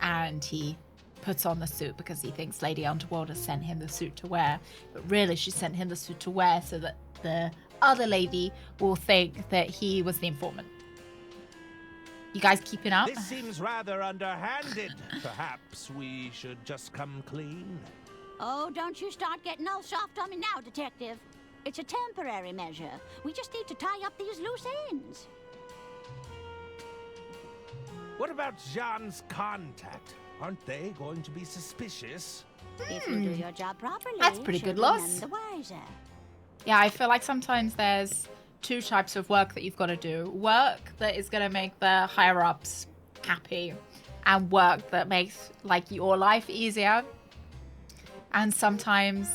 and he puts on the suit because he thinks Lady Underworld has sent him the suit to wear. But really, she sent him the suit to wear so that the other lady will think that he was the informant. You guys keeping up? This seems rather underhanded. Perhaps we should just come clean. Oh, don't you start getting all soft on me now, Detective. It's a temporary measure. We just need to tie up these loose ends. What about Jean's contact? Aren't they going to be suspicious? If you do your job properly, That's pretty she'll good be loss. none the wiser. Yeah, I feel like sometimes there's two types of work that you've got to do. Work that is going to make the higher ups happy, and work that makes like your life easier. And sometimes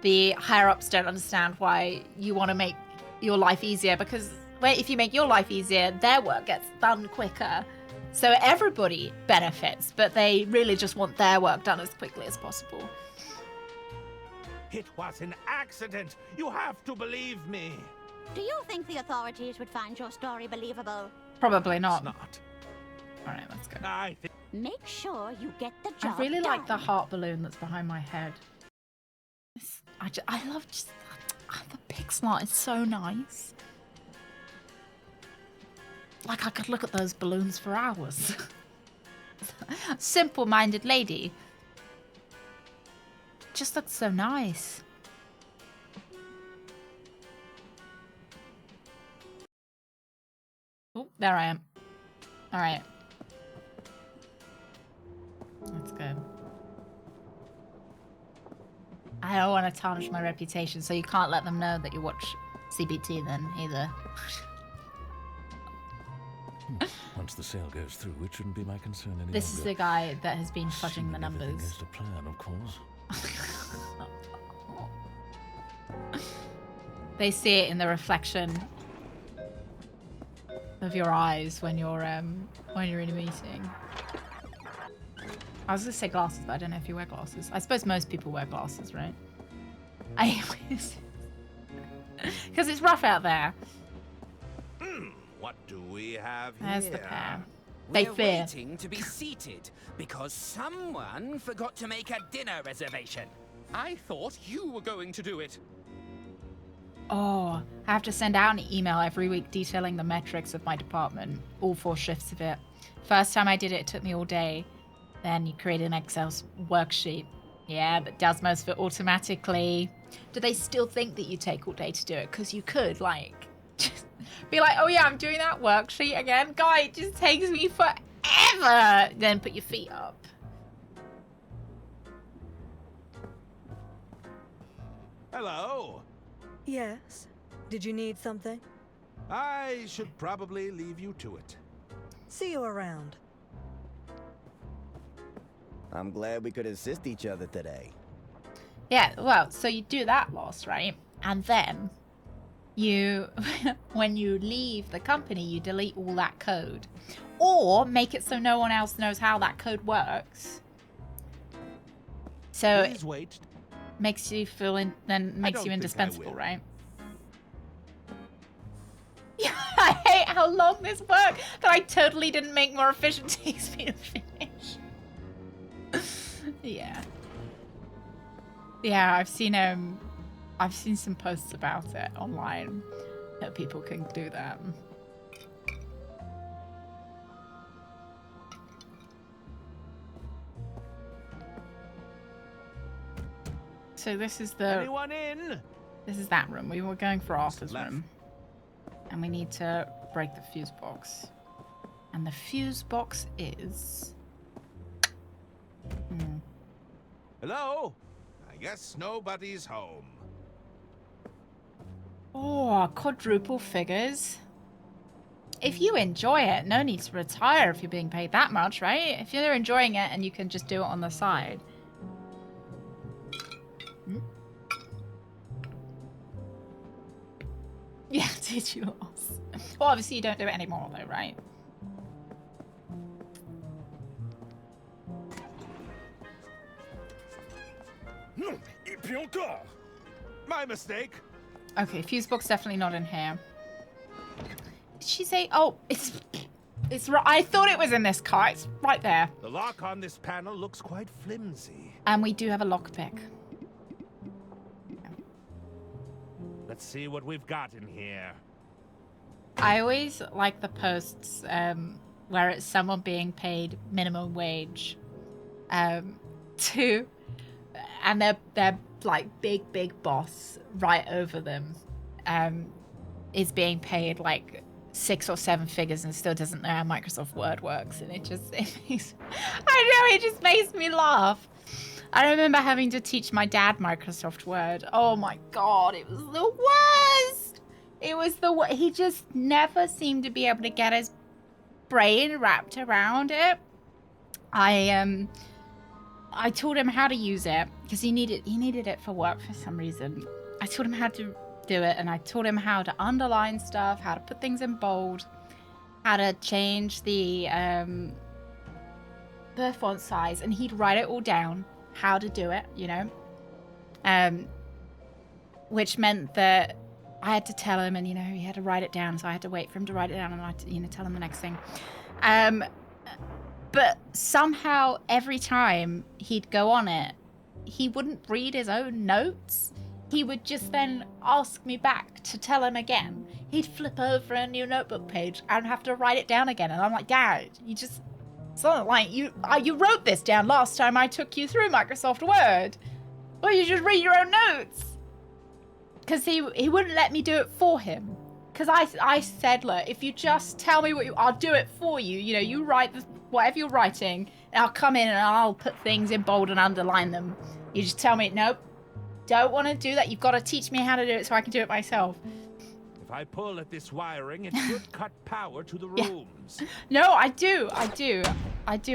the higher ups don't understand why you want to make your life easier, because if you make your life easier, their work gets done quicker. So everybody benefits, but they really just want their work done as quickly as possible. It was an accident. You have to believe me. Do you think the authorities would find your story believable? Probably It's not. not. All right, let's go. I think Make sure you get the I job really like the done. heart balloon that's behind my head. I love just the pixel art is so nice. Like I could look at those balloons for hours. Simple-minded lady. Just looks so nice. Oh, there I am. All right. Let's go. I don't want to tarnish my reputation, so you can't let them know that you watch CBT then, either. Once the sale goes through, it shouldn't be my concern any This is longer. the guy that has been fudging the Assuming everything numbers. goes to plan, of course. They see it in the reflection of your eyes when you're in a meeting. I was gonna say glasses, but I don't know if you wear glasses. I suppose most people wear glasses, right? Anyways, because it's rough out there. What do we have There's here? the pair. They We're fear. waiting to be seated because someone forgot to make a dinner reservation. I thought you were going to do it. Oh, I have to send out an email every week detailing the metrics of my department, all 4 shifts of it. First time I did it, it took me all day. Then you create an Excel worksheet. Yeah, but does most of it automatically. Do they still think that you take all day to do it? Because you could, like, just be like, oh yeah, I'm doing that worksheet again. Guy, it just takes me forever. Then put your feet up. Hello. Yes? Did you need something? I should probably leave you to it. See you around. I'm glad we could assist each other today. Yeah, well, so you do that loss, right? And then you, when you leave the company, you delete all that code. Or make it so no one else knows how that code works. So Please wait. makes you feel makes you think I indispensable, will. right? Yeah, I hate how long this worked, that I totally didn't make more efficient takes me to finish. Yeah. Yeah, I've seen some posts about it online that people can do that. So this is the Anyone in? This is that room. We were going for Arthur's room. And we need to break the fuse box. And the fuse box is... Hello? I guess nobody's home. Oh, quadruple figures. If you enjoy it, no need to retire if you're being paid that much, right? If you're enjoying it and you can just do it on the side. Yeah, did you loss? Well, obviously you don't do it anymore though, right? My mistake. Okay, fuse box definitely not in here. Did she say? Oh, it's right. I thought it was in this car. It's right there. The lock on this panel looks quite flimsy. And we do have a lockpick. Let's see what we've got in here. I always like the posts where it's someone being paid minimum wage, and their like big boss right over them is being paid like 6 or 7 figures and still doesn't know how Microsoft Word works, and it just makes me laugh. I remember having to teach my dad Microsoft Word. Oh my god, it was the worst. It was the worst. He just never seemed to be able to get his brain wrapped around it. I taught him how to use it because he needed it for work for some reason. I taught him how to do it, and I taught him how to underline stuff, how to put things in bold, how to change the font size, and he'd write it all down, how to do it, you know, which meant that I had to tell him, and, you know, he had to write it down, so I had to wait for him to write it down, and I had to, you know, tell him the next thing. But somehow every time he'd go on it, he wouldn't read his own notes. He would just then ask me back to tell him again. He'd flip over a new notebook page and have to write it down again. And I'm like, Dad, it's not like you wrote this down last time I took you through Microsoft Word. Well, you just read your own notes. Because he wouldn't let me do it for him. Because I said, look, if you just tell me I'll do it for you. You know, you write whatever you're writing, and I'll come in and I'll put things in bold and underline them. You just tell me, nope, don't want to do that. You've got to teach me how to do it so I can do it myself. If I pull at this wiring, it should cut power to the rooms. No, I do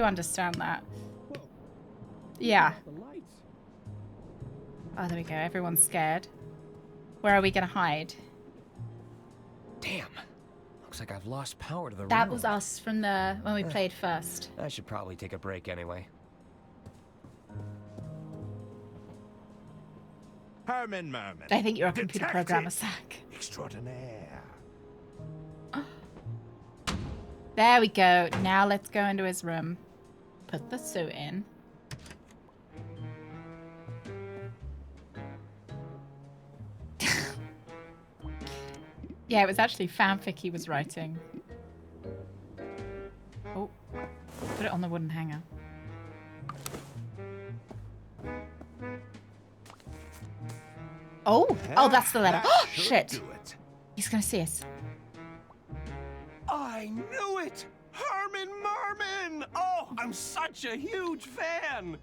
understand that. Yeah. Oh, there we go. Everyone's scared. Where are we gonna hide? Damn. Looks like I've lost power to the room. That was us from when we played first. I should probably take a break anyway. Herman Merman. I think you're a computer Detective programmer, Zach. Extraordinaire. There we go. Now let's go into his room. Put the suit in. Yeah, it was actually fanfic he was writing. Oh, put it on the wooden hanger. Oh, that's the letter. Oh, shit. He's gonna see us. I knew it! Herman Merman! Oh, I'm such a huge fan!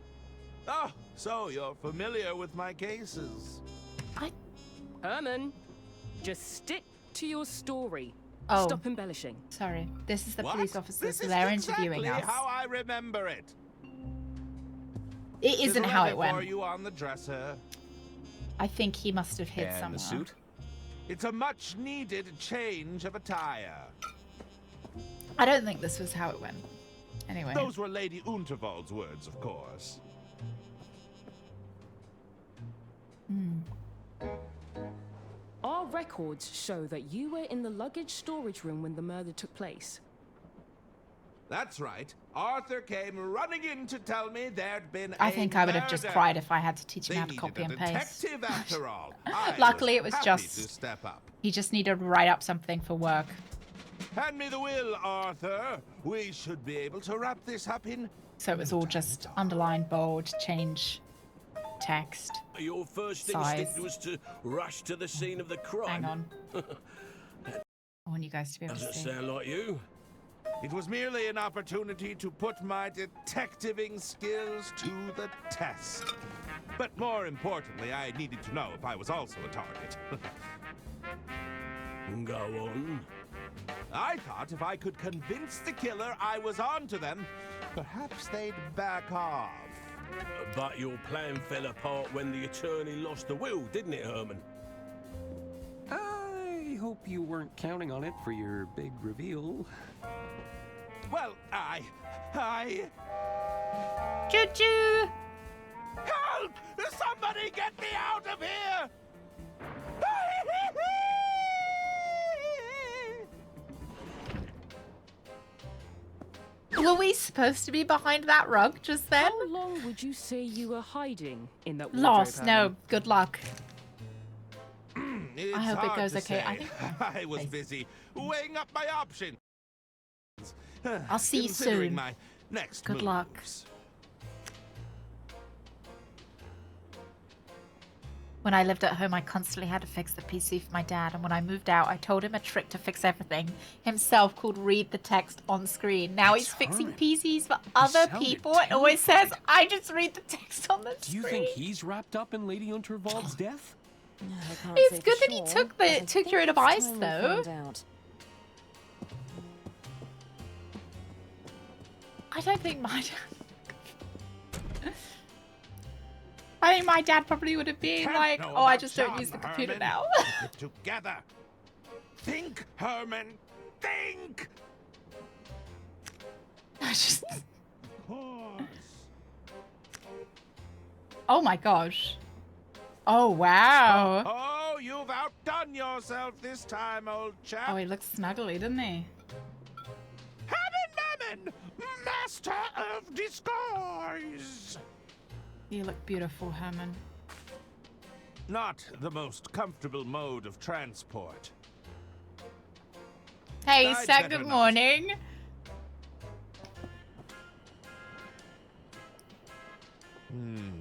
Oh, so you're familiar with my cases. Herman, just stick to your story. Oh. Stop embellishing. Sorry, this is the What? police officers. This is They're exactly interviewing us. how I remember it. It isn't how it There's a letter went. for you on the dresser. I think he must have hid And somewhere. the suit? It's a much-needed change of attire. I don't think this was how it went. Anyway. Those were Lady Unterwald's words, of course. Our records show that you were in the luggage storage room when the murder took place. That's right. Arthur came running in to tell me there'd been I think I would have just cried if I had to teach him how to copy and paste. Detective after all. Luckily, it was happy just to step up. he just needed to write up something for work. Hand me the will, Arthur. We should be able to wrap this up in. So it was all just underline, bold, change text. Your first size. instinct was to rush to the scene of the crime. Hang on. I want you guys to be able Does to it see. sound like you? It was merely an opportunity to put my detectiving skills to the test. But more importantly, I needed to know if I was also a target. Go on. I thought if I could convince the killer I was onto them, perhaps they'd back off. But your plan fell apart when the attorney lost the will, didn't it, Herman? I hope you weren't counting on it for your big reveal. Well, I... Choo-choo! Help! Somebody get me out of here! Were we supposed to be behind that rug just then? How long would you say you were hiding in that wardrobe? Lost. No. Good luck. It's I hope it hard goes to okay. I say. think I was busy weighing up my options. I'll see you Considering soon. my next Good luck. moves. When I lived at home, I constantly had to fix the PC for my dad, and when I moved out, I told him a trick to fix everything himself called read the text on screen. Now he's fixing PCs for other people and always says, I just read the text on the Do you screen. think he's wrapped up in Lady Unterwald's death? It's good that he took your advice, though. I don't think my dad... I think my dad probably would have been like, oh, I just don't use the computer Herman. now. Get it together. Think, Herman. Think. I just... Of course. Oh my gosh. Oh, wow. Oh, you've outdone yourself this time, old chap. Oh, he looks snuggly, doesn't he? Herman, master of disguise. You look beautiful, Herman. Not the most comfortable mode of transport. Hey, I'd said better good not. morning.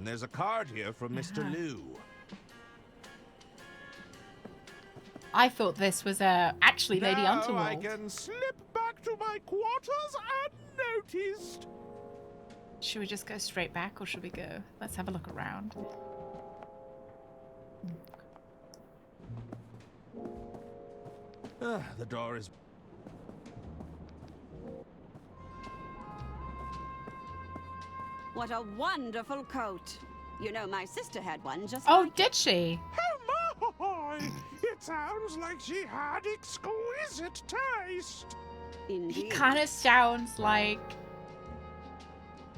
There's a card here from Mr. Liu. I thought this was actually Lady Now I Unterwald. can slip back to my quarters unnoticed. Should we just go straight back or should we go? Let's have a look around. The door is... What a wonderful coat. You know, my sister had one just Oh, like did she? Oh my! It sounds like she had exquisite taste. Indeed. He kind of sounds like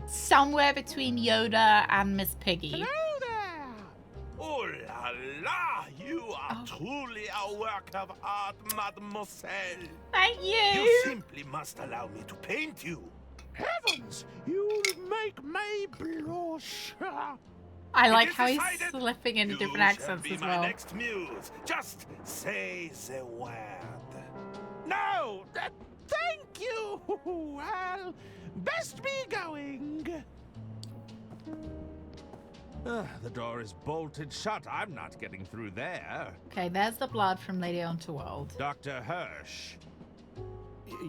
somewhere between Yoda and Miss Piggy. Hello there! Oh la la! You are truly a work of art, mademoiselle. Thank you. You simply must allow me to paint you. Heavens! You'll make me blush. I like It is how he's decided. slipping into You different shall accents be as my well. next muse. Just say the word. No! Thank you! Well, best be going. The door is bolted shut. I'm not getting through there. Okay, there's the blood from Lady Unterwald. Dr. Hirsch.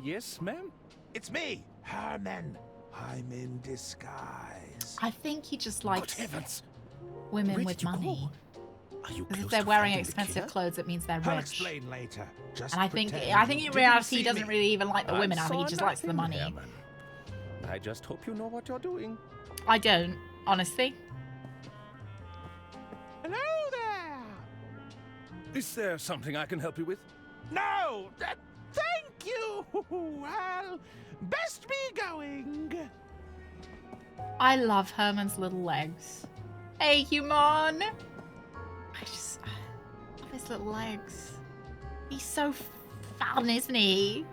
Yes, ma'am? It's me, Herman. I'm in disguise. I think he just likes heavens. women Where with did you money. Are you Because if close they're to wearing finding the expensive killer? clothes, it means they're I'll rich. explain later. Just And I think pretend in you reality he didn't doesn't see really even like the women. I think he saw just likes the nothing, money. Herman. I just hope you know what you're doing. I don't, honestly. Hello there. Is there something I can help you with? No! Thank you! Well, best be going. I love Herman's little legs. Hey, human! I love his little legs. He's so fun, isn't he?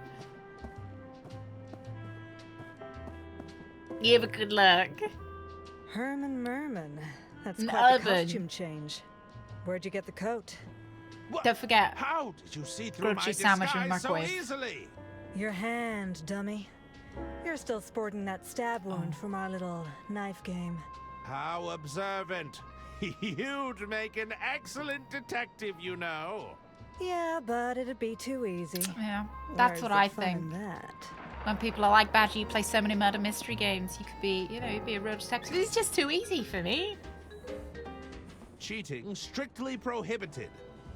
Give a good look. Herman Merman. That's An quite the urban. costume change. Where'd you get the coat? What? Don't forget. How did you see through my Grilled cheese sandwich in the disguise so microwave. easily? Your hand, dummy. You're still sporting that stab wound from our little knife game. How observant. You'd make an excellent detective, you know. Yeah, but it'd be too easy. Yeah, that's Where's what the I fun think. in that? When people are like, Badger, you play so many murder mystery games, you could be, you know, you'd be a real detective. It's just too easy for me. Cheating strictly prohibited.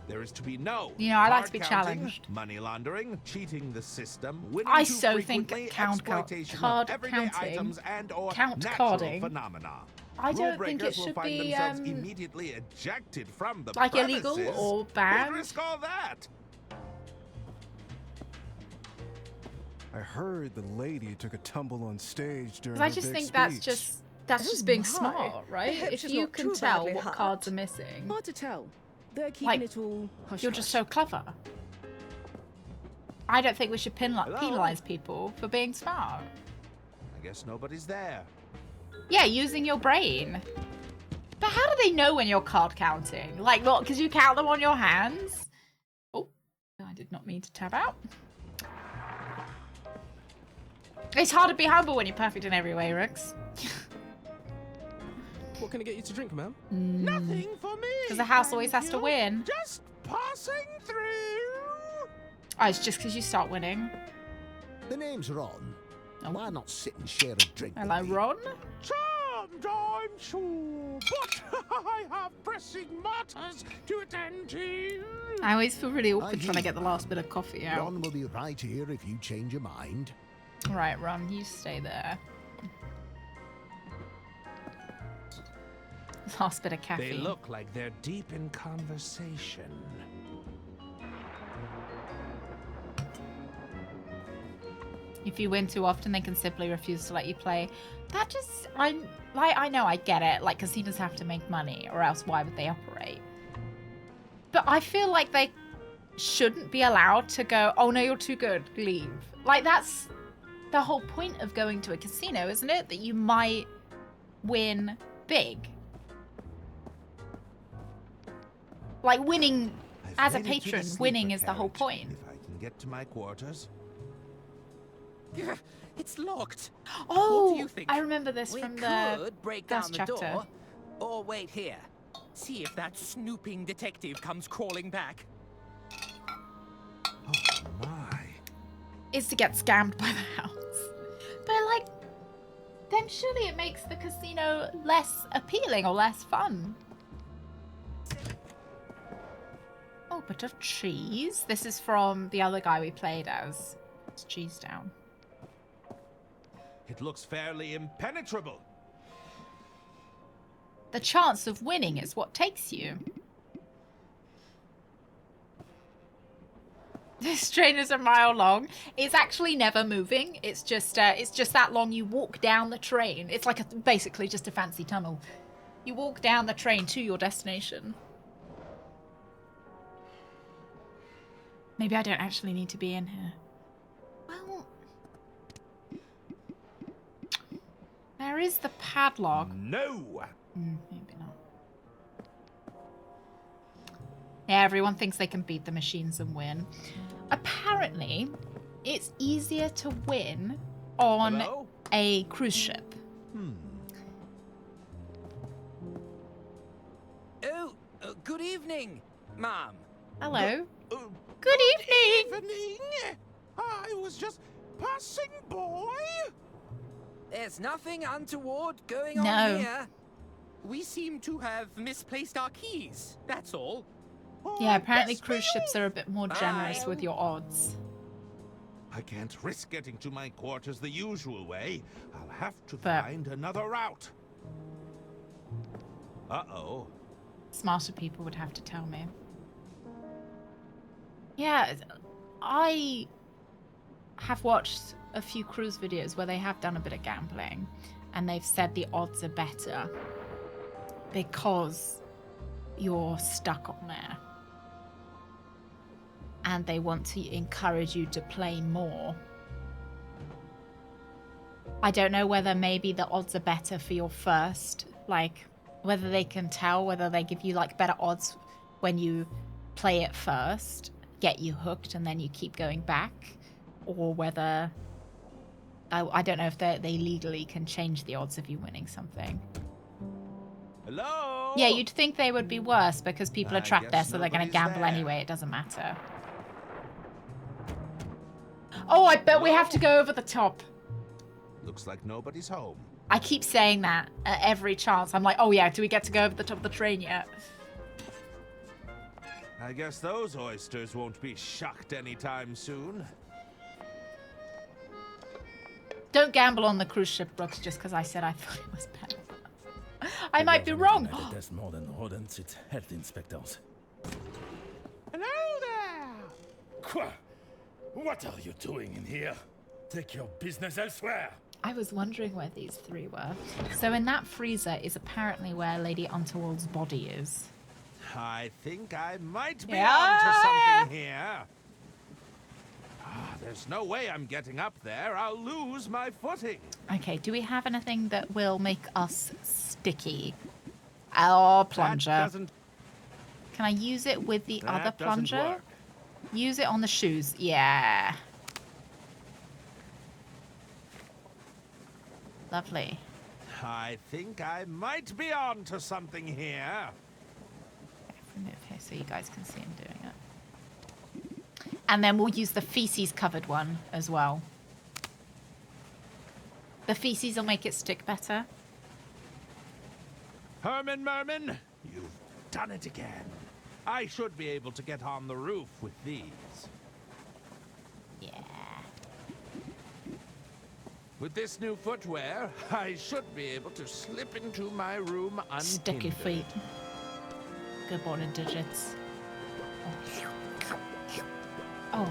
There is to be no You know, I like card to be counting, challenged. money laundering, cheating the system, winning I too so think frequently, card everyday counting, items and/or count natural carding. phenomena. I Rule don't think breakers it will should find be themselves immediately ejected from the like premises. illegal or Who'd banned. risk all that? I heard the lady took a tumble on stage during 'Cause her I just big think speech. that's just being my. smart, right? I hope If she's you not can too tell badly what hurt. cards are missing, Hard to tell. They're keeping like, it all hush you're just hush. so clever. I don't think we should penalize people for being smart. I guess nobody's there. Yeah, using your brain. But how do they know when you're card counting? Like, what? Because you count them on your hands? Oh, I did not mean to tab out. It's hard to be humble when you're perfect in every way, Rix. What can I get you to drink, ma'am? Nothing for me. Because the house always thank has to you. win. Just passing through. Oh, it's just because you start winning. The name's Ron. Why not sit and share a drink with Hello, me? Ron. Charmed, I'm sure, but I have pressing matters to attend to. I always feel really I awkward trying to hear get the last bit of coffee out. Ron will be right here if you change your mind. Right, Ron, you stay there. Last bit of caffeine. They look like they're deep in conversation. If you win too often, they can simply refuse to let you play. That just, I know, I get it. Like, casinos have to make money, or else why would they operate? But I feel like they shouldn't be allowed to go, oh no, you're too good, leave. Like, that's the whole point of going to a casino, isn't it? That you might win big. Like, winning, as a I've made it to the patron, sleeper winning is the whole carriage. point. If I can get to my quarters. It's locked. Oh, What do you think? I remember this We from the could break down first the chapter. door, or wait here. See if that snooping detective comes crawling back. Oh my. Is to get scammed by the house. But like, then surely it makes the casino less appealing or less fun. Oh, bit of cheese. This is from the other guy we played as. It's cheese down. It looks fairly impenetrable. The chance of winning is what takes you. This train is a mile long. It's actually never moving. It's just that long. You walk down the train. It's like basically just a fancy tunnel. You walk down the train to your destination. Maybe I don't actually need to be in here. Well, there is the padlock. No. Maybe not. Yeah, everyone thinks they can beat the machines and win. Apparently, it's easier to win on Hello? a cruise ship. Oh, good evening, Mom. Hello. Good evening. Evening. I was just passing by. There's nothing untoward going No. on here. We seem to have misplaced our keys, that's all. Yeah, apparently cruise ships are a bit more generous with your odds. I can't risk getting to my quarters the usual way. I'll have to But- find another route. Uh-oh. Smarter people would have to tell me. Yeah, I have watched a few cruise videos where they have done a bit of gambling, and they've said the odds are better because you're stuck on there. And they want to encourage you to play more. I don't know whether maybe the odds are better for your first, like, whether they can tell, whether they give you, like, better odds when you play it first, get you hooked, and then you keep going back, or whether... I don't know if they legally can change the odds of you winning something. Hello? Yeah, you'd think they would be worse because people are trapped there, guess so they're going to nobody's gamble there. anyway. It doesn't matter. Oh, I bet we have to go over the top. Looks like nobody's home. I keep saying that at every chance. I'm like, oh yeah, do we get to go over the top of the train yet? I guess those oysters won't be shucked anytime soon. Don't gamble on the cruise ship, Brooks, just because I said I thought it was better. I might be wrong. There's more than rodents, it's health inspectors. Hello there! Quoi? What are you doing in here? Take your business elsewhere. I was wondering where these three were. So in that freezer is apparently where Lady Unterwald's body is. I think I might be onto something here. There's no way I'm getting up there. I'll lose my footing. Okay, do we have anything that will make us sticky? Oh, plunger. Can I use it with the other plunger? Work. Use it on the shoes. Yeah. Lovely. I think I might be onto something here. Move here so you guys can see him doing it. And then we'll use the feces covered one as well. The feces will make it stick better. Herman Merman, you've done it again. I should be able to get on the roof with these. Yeah. With this new footwear, I should be able to slip into my room unhindered. Sticky feet. Good morning, digits. Oh.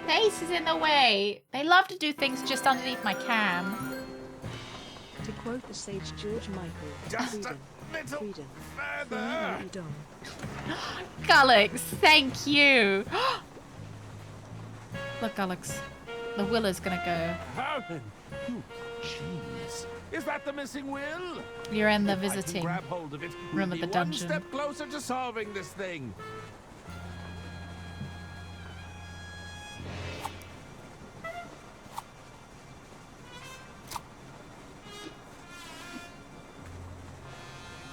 Face is in the way. They love to do things just underneath my cam. To quote the sage George Michael, just freedom, a little freedom, further. freedom. Gullix, thank you. Look, Gullix. The will is gonna go. Herman, you jeez. Is that the missing will? You're in the If I can visiting grab hold of it, room we'll of the be dungeon. One step closer to solving this thing.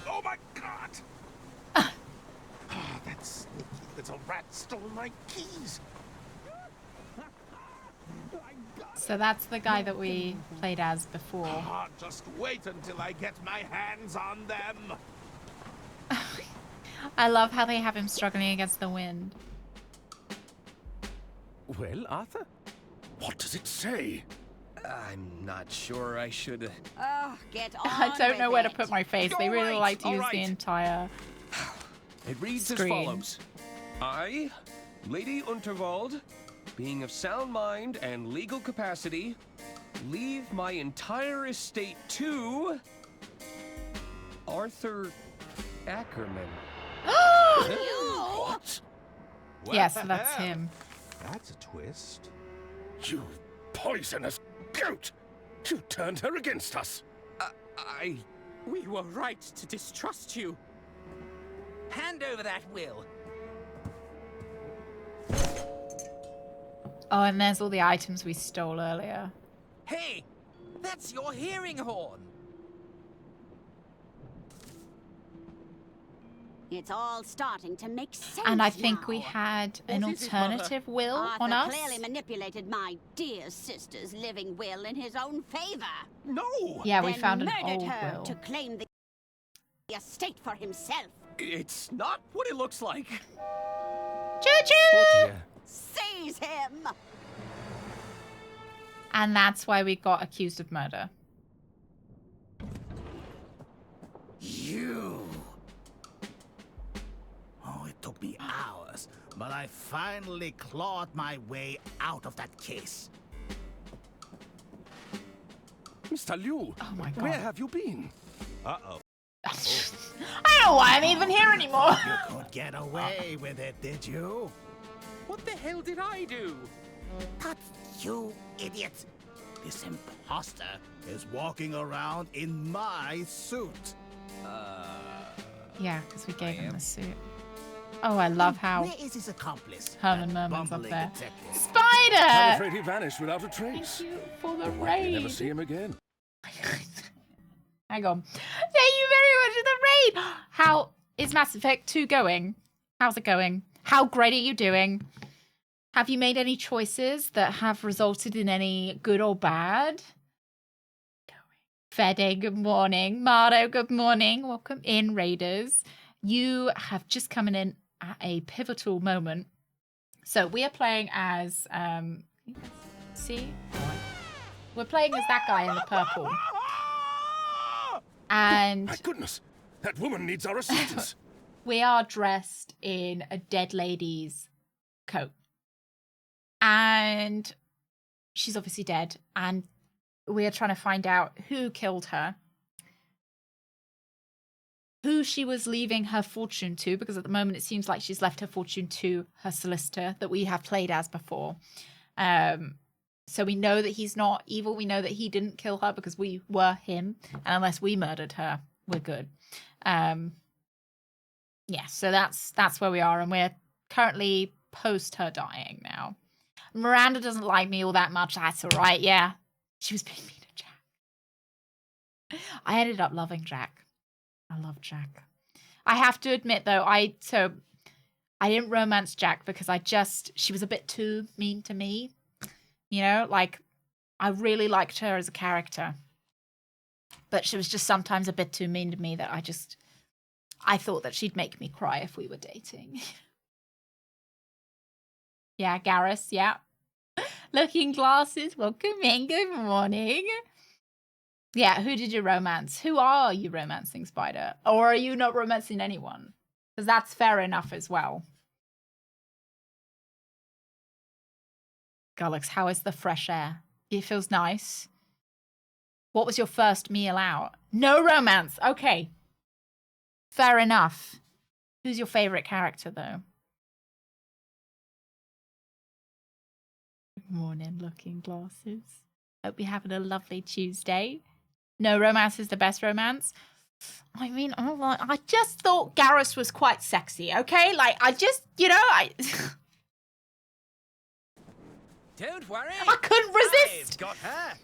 Oh my God! That sneaky little rat stole my keys. So that's the guy that we played as before. Just wait until I get my hands on them. I love how they have him struggling against the wind. Well, Arthur? What does it say? I'm not sure I should... Oh, get on I don't know where to with put my face. You're They really right, like to all use the right. entire It reads screen. as follows. I, Lady Unterwald, being of sound mind and legal capacity, leave my entire estate to... Arthur Ackerman. What? Yes, that's him. That's a twist. You poisonous goat! You turned her against us. We were right to distrust you. Hand over that will. Oh, and there's all the items we stole earlier. Hey, that's your hearing horn. It's all starting to make sense And I think now. we had an What is it, alternative will Arthur on us. clearly manipulated my dear sister's living will in his own favor. No! Yeah, we Then found an murdered old her will. to claim the estate for himself. It's not what it looks like. Choo-choo! Seize him! And that's why we got accused of murder. You. Oh, it took me hours, but I finally clawed my way out of that case. Mr. Liu, Oh my God. where have you been? Uh-oh. I don't know why I'm even here anymore. You could get away with it, did you? What the hell did I do? But you idiot! This imposter is walking around in my suit. Yeah, because we gave him the suit. Oh, I love how Where is his accomplice? Herman that Merman's up bumbling there. detective? I'm Spider! afraid he vanished without a trace. Thank you for the I may raid. never see him again. Hang on. Thank you very much for the raid. How is Mass Effect 2 going? How's it going? How great are you doing? Have you made any choices that have resulted in any good or bad? Fede, good morning. Mardo, good morning. Welcome in, Raiders. You have just come in at a pivotal moment. So we are playing as, see? We're playing as that guy in the purple. And My goodness, that woman needs our assistance. we are dressed in a dead lady's coat. And she's obviously dead. And we are trying to find out who killed her, who she was leaving her fortune to, because at the moment it seems like she's left her fortune to her solicitor that we have played as before. So we know that he's not evil. We know that he didn't kill her because we were him. And unless we murdered her, we're good. Yeah, so that's where we are. And we're currently post her dying now. Miranda doesn't like me all that much. That's all right. Yeah. She was being mean to Jack. I ended up loving Jack. I love Jack. I have to admit, though, I didn't romance Jack because she was a bit too mean to me. You know, like, I really liked her as a character. But she was just sometimes a bit too mean to me that I thought that she'd make me cry if we were dating. Yeah, Garrus, yeah. Looking glasses, welcome in, good morning. Yeah, who did you romance? Who are you romancing, Spider? Or are you not romancing anyone? Because that's fair enough as well. Gullux, how is the fresh air? It feels nice. What was your first meal out? No romance. Okay. Fair enough. Who's your favorite character, though? Good morning, looking glasses. Hope you're having a lovely Tuesday. No romance is the best romance. I mean, I just thought Garrus was quite sexy, okay? Like, I just, Don't worry. I couldn't resist. I've got her.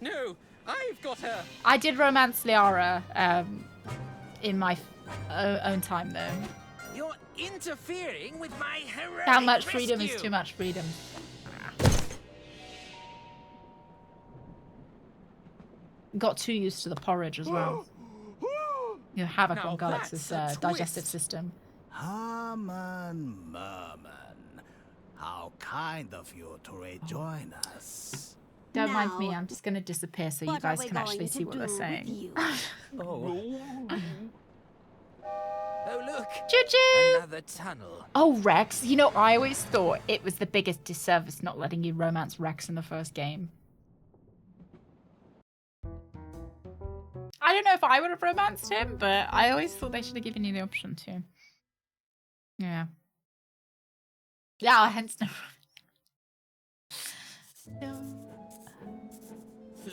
No, I've got her. I did romance Liara in my own time, though. You're interfering with my heroic How much freedom rescue. is too much freedom? Got too used to the porridge as well. You have havoc on Gullux's digestive system. Herman Merman, how kind of you to rejoin us. Don't mind me, I'm just going to disappear so you guys can actually see what they're saying. Oh, look. Choo-choo! Another tunnel. Oh, Rex. You know, I always thought it was the biggest disservice not letting you romance Rex in the first game. I don't know if I would have romanced him, but I always thought they should have given you the option to. Yeah. Yeah, hence no.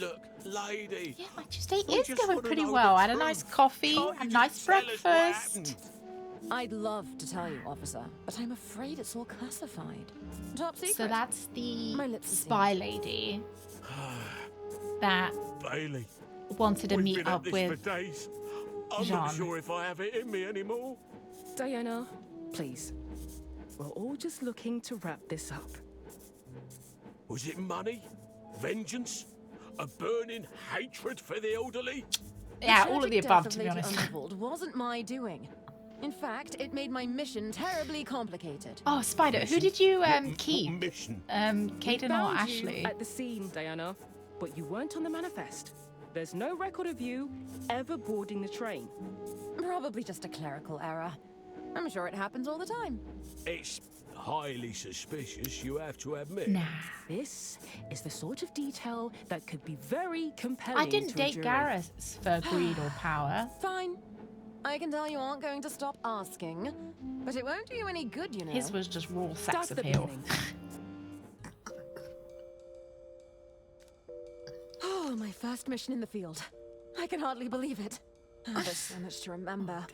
Look, lady. Yeah, my Tuesday I is just going wanna pretty know well. the I had a nice truth. coffee, Can't a you nice just tell us what breakfast. happened? I'd love to tell you, officer, but I'm afraid it's all classified. Top secret. So that's the My lips are spy lady that Bailey. wanted to We've meet been at up this with for days. I'm Jean. not sure if I have it in me anymore. Diana, please. We're all just looking to wrap this up. Was it money? Vengeance? A burning hatred for the elderly? Yeah, The all of the tragic above, death to be of Lady honest. Undervold wasn't my doing. In fact, it made my mission terribly complicated. Oh, Spider, who did you keep? Mission. Caden or Found Ashley? you at the scene, Diana, but you weren't on the manifest. There's no record of you ever boarding the train. Probably just a clerical error. I'm sure it happens all the time. It's highly suspicious, you have to admit. Nah. This is the sort of detail that could be very compelling. I didn't to a date jury. Garrus for greed or power. Fine. I can tell you aren't going to stop asking, but it won't do you any good, you know. His was just raw Start sex at the appeal. beginning. Oh, my first mission in the field. I can hardly believe it. There's so much to remember.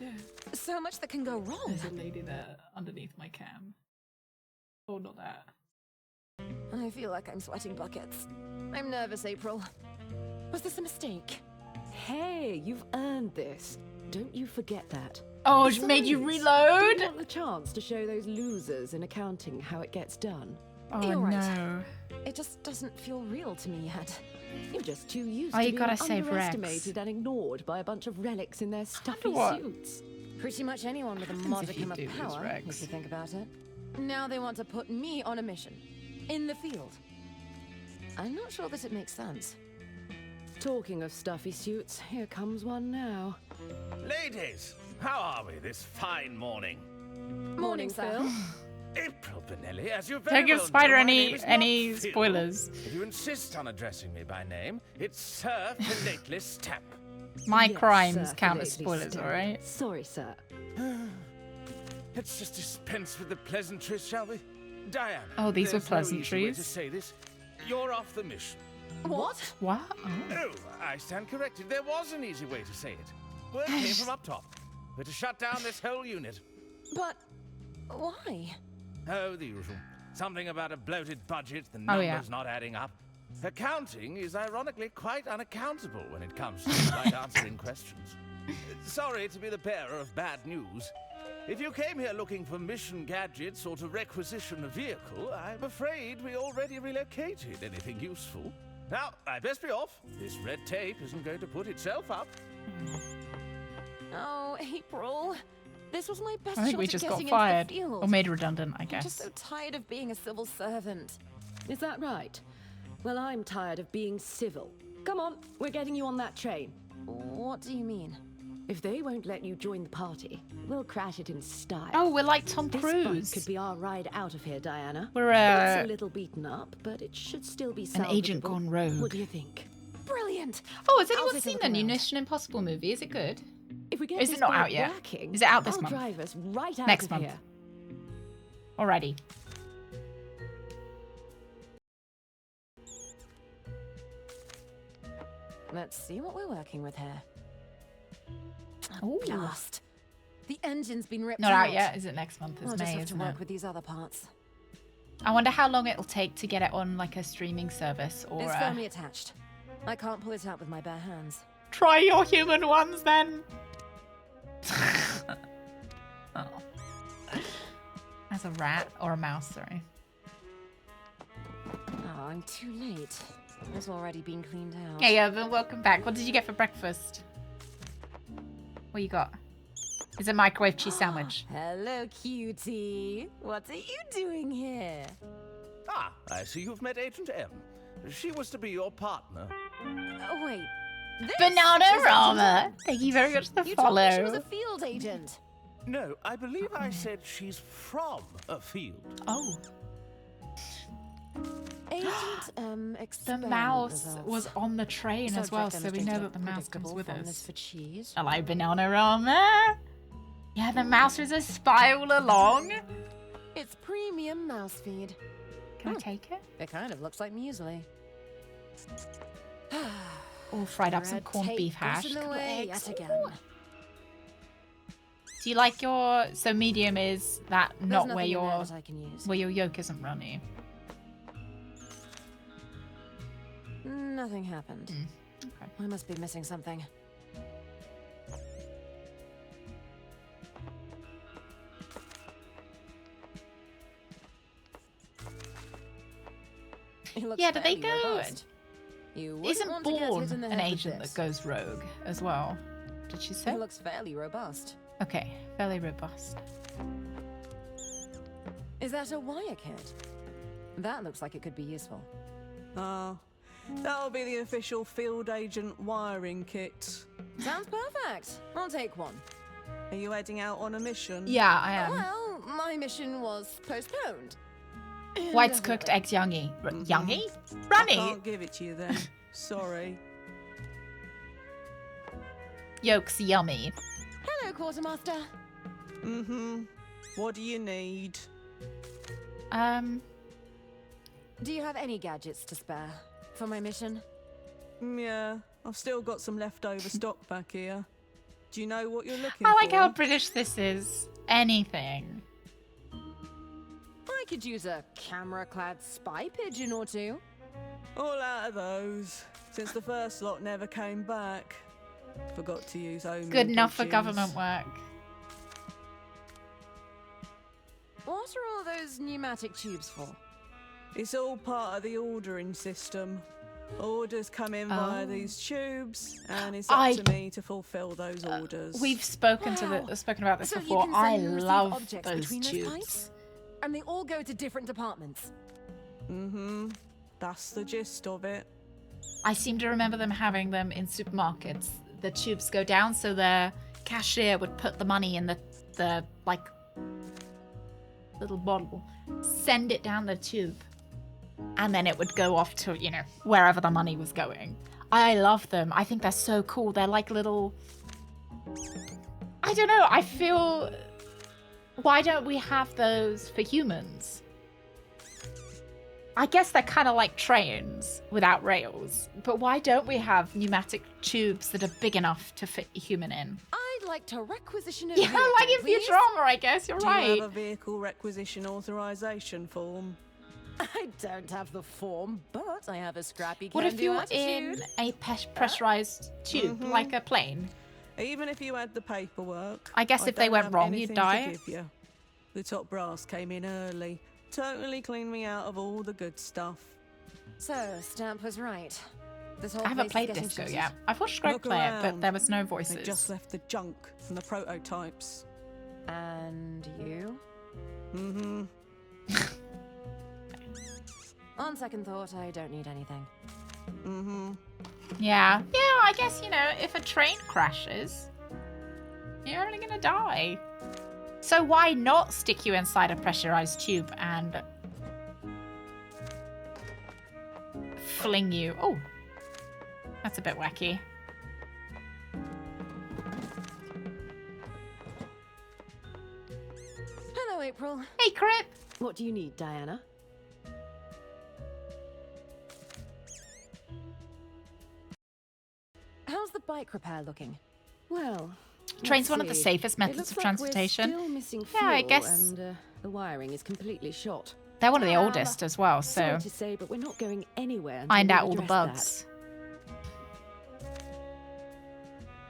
So much that can go wrong. There's a lady there underneath my cam. Oh, not that. I feel like I'm sweating buckets. I'm nervous, April. Was this a mistake? Hey, you've earned this. Don't you forget that. Oh, it made you Besides, reload? do you want the chance to show those losers in accounting how it gets done? Oh, You're right. no. It just doesn't feel real to me yet. You're just too used Oh, to you being gotta save Rex. underestimated and ignored by a bunch of relics in their stuffy what- suits. Pretty much anyone with a happens if modicum you of do lose power, Rex? if you think about it. Now they want to put me on a mission. In the field. I'm not sure that it makes sense. Talking of stuffy suits, here comes one now. Ladies, how are we this fine morning? Morning, Phil. April Benelli, as you very Don't give well Spider know, my name is any not Phil. spoilers. If you insist on addressing me by name, it's Sir Philately Stamp. My Yes, crimes sir, count as Philately spoilers, Stamp. alright? Sorry, sir. Let's just dispense with the pleasantries, shall we? Diana. Oh, these were there's no easy way to pleasantries. say this. You're off the mission. What? What? Oh. Oh, I stand corrected. There was an easy way to say it. Word came from up top. We're to shut down this whole unit. But why? Oh, the usual. Something about a bloated budget, the Oh, numbers yeah. not adding up. Accounting is ironically quite unaccountable when it comes to right answering questions. Sorry to be the bearer of bad news. If you came here looking for mission gadgets or to requisition a vehicle, I'm afraid we already relocated anything useful. Now, I best be off. This red tape isn't going to put itself up. Oh, April. This was my best I think shot we at just got getting into fired. the field. Or made redundant, I I'm just guess. so tired of being a civil servant. Is that right? Well, I'm tired of being civil. Come on, we're getting you on that train. What do you mean? If they won't let you join the party, we'll crash it in style. Oh, we're like Tom This Cruise. bike could be our ride out of here, Diana. We're, It's a little beaten up, but it should still be an agent salvageable. gone rogue. What do you think? Brilliant! Oh, has I'll anyone take a seen look the new around. Mission Impossible movie? Is it good? If we get Is this it not bike out yet? working, Is it out this I'll month? drive us right out Next of month. here. Alrighty. Let's see what we're working with here. Ooh. Blast. The engine's been ripped Not out. out yet. Is it next month? I'll It's just May, have to isn't work it? with these other parts. I wonder how long it'll take to get it on like a streaming service or It's firmly attached. I can't pull it out with my bare hands. try your human ones then. Oh. As a rat or a mouse, sorry. Oh, I'm too late. It's already been cleaned out. Yeah, yeah, but welcome back. What did you get for breakfast? What you got? Is it a microwave cheese sandwich? Hello, cutie. What are you doing here? Ah, I see you've met Agent M. She was to be your partner. Oh, wait. This Banana is Rama! Agent M. Thank you very much for the You told me she was follow. a field agent. No, I believe I said she's from a field. Oh. Agent The experiment mouse results. was on the train as Subject well, so we know demonstrated that the mouse comes predictable with fondness us. for cheese. Hello, Banana Rama! Yeah, the mouse was a spiral along. It's premium mouse feed. Can I take it? It kind of looks like muesli. Or fried up some Red corned tape beef hash. goes in the Couple way eggs. yet again. Ooh. Do you like your... So medium is that There's not where nothing in there your... that I can use. Where your yolk isn't runny. Nothing happened. Okay. I must be missing something. It looks Yeah, did they fairly go... robust. You wouldn't Isn't want to get hit Bourne in the an head with agent this. that goes rogue as well? Did she say? It looks fairly robust. Okay, fairly robust. Is that a wire kit? That looks like it could be useful. That'll be the official field agent wiring kit. Sounds perfect. I'll take one. Are you heading out on a mission? Yeah, I am. Well, my mission was postponed. White's cooked eggs youngie. Youngie? I Runny! can't give it to you then. Sorry. Yolk's yummy. Hello, Quartermaster. What do you need? Do you have any gadgets to spare for my mission? Yeah, I've still got some leftover stock back here. Do you know what you're looking for? I like how British this is. Anything. I could use a camera-clad spy pigeon or two. All out of those, since the first lot never came back. Forgot to use homing Good enough for pigeons. government work. What are all those pneumatic tubes for? It's all part of the ordering system. Orders come in via these tubes, and it's up to me to fulfill those orders. We've spoken spoken about this before. I love objects those between tubes. Those pipes, and they all go to different departments. That's the gist of it. I seem to remember them having them in supermarkets. The tubes go down, so the cashier would put the money in the like little bottle, send it down the tube, and then it would go off to, you know, wherever the money was going. I love them. I think they're so cool. They're like little... I don't know. I feel... Why don't we have those for humans? I guess they're kind of like trains without rails. But why don't we have pneumatic tubes that are big enough to fit a human in? I'd like to requisition a Yeah, vehicle, like in please. Futurama, I guess. You're Do right. you have a vehicle requisition authorization form? I don't have the form, but I have a scrappy What if can-do you're attitude. in a pressurized tube, like a plane? Even if you had the paperwork. I guess if they don't went have wrong, you'd anything to die. give you. The top brass came in early. Totally cleaned me out of all the good stuff. So, Stamp was right. This whole I haven't place played is Disco getting yet. shitty. I've watched Greg Look play it, but around. there was no They voices. just left the junk from the prototypes. And you? On second thought, I don't need anything. Yeah. Yeah, I guess, you know, if a train crashes, you're only gonna die. So why not stick you inside a pressurized tube and fling you? Oh, that's a bit wacky. Hello, April. Hey, Crip. What do you need, Diana? How's the bike repair looking? Well, Train's let's one of the see. safest It methods looks of like transportation. We're still missing Yeah, I fuel, guess- and the wiring is completely shot. They're one of the oldest as well, so Sorry to say, but we're not going anywhere. until find we've out all the addressed bugs.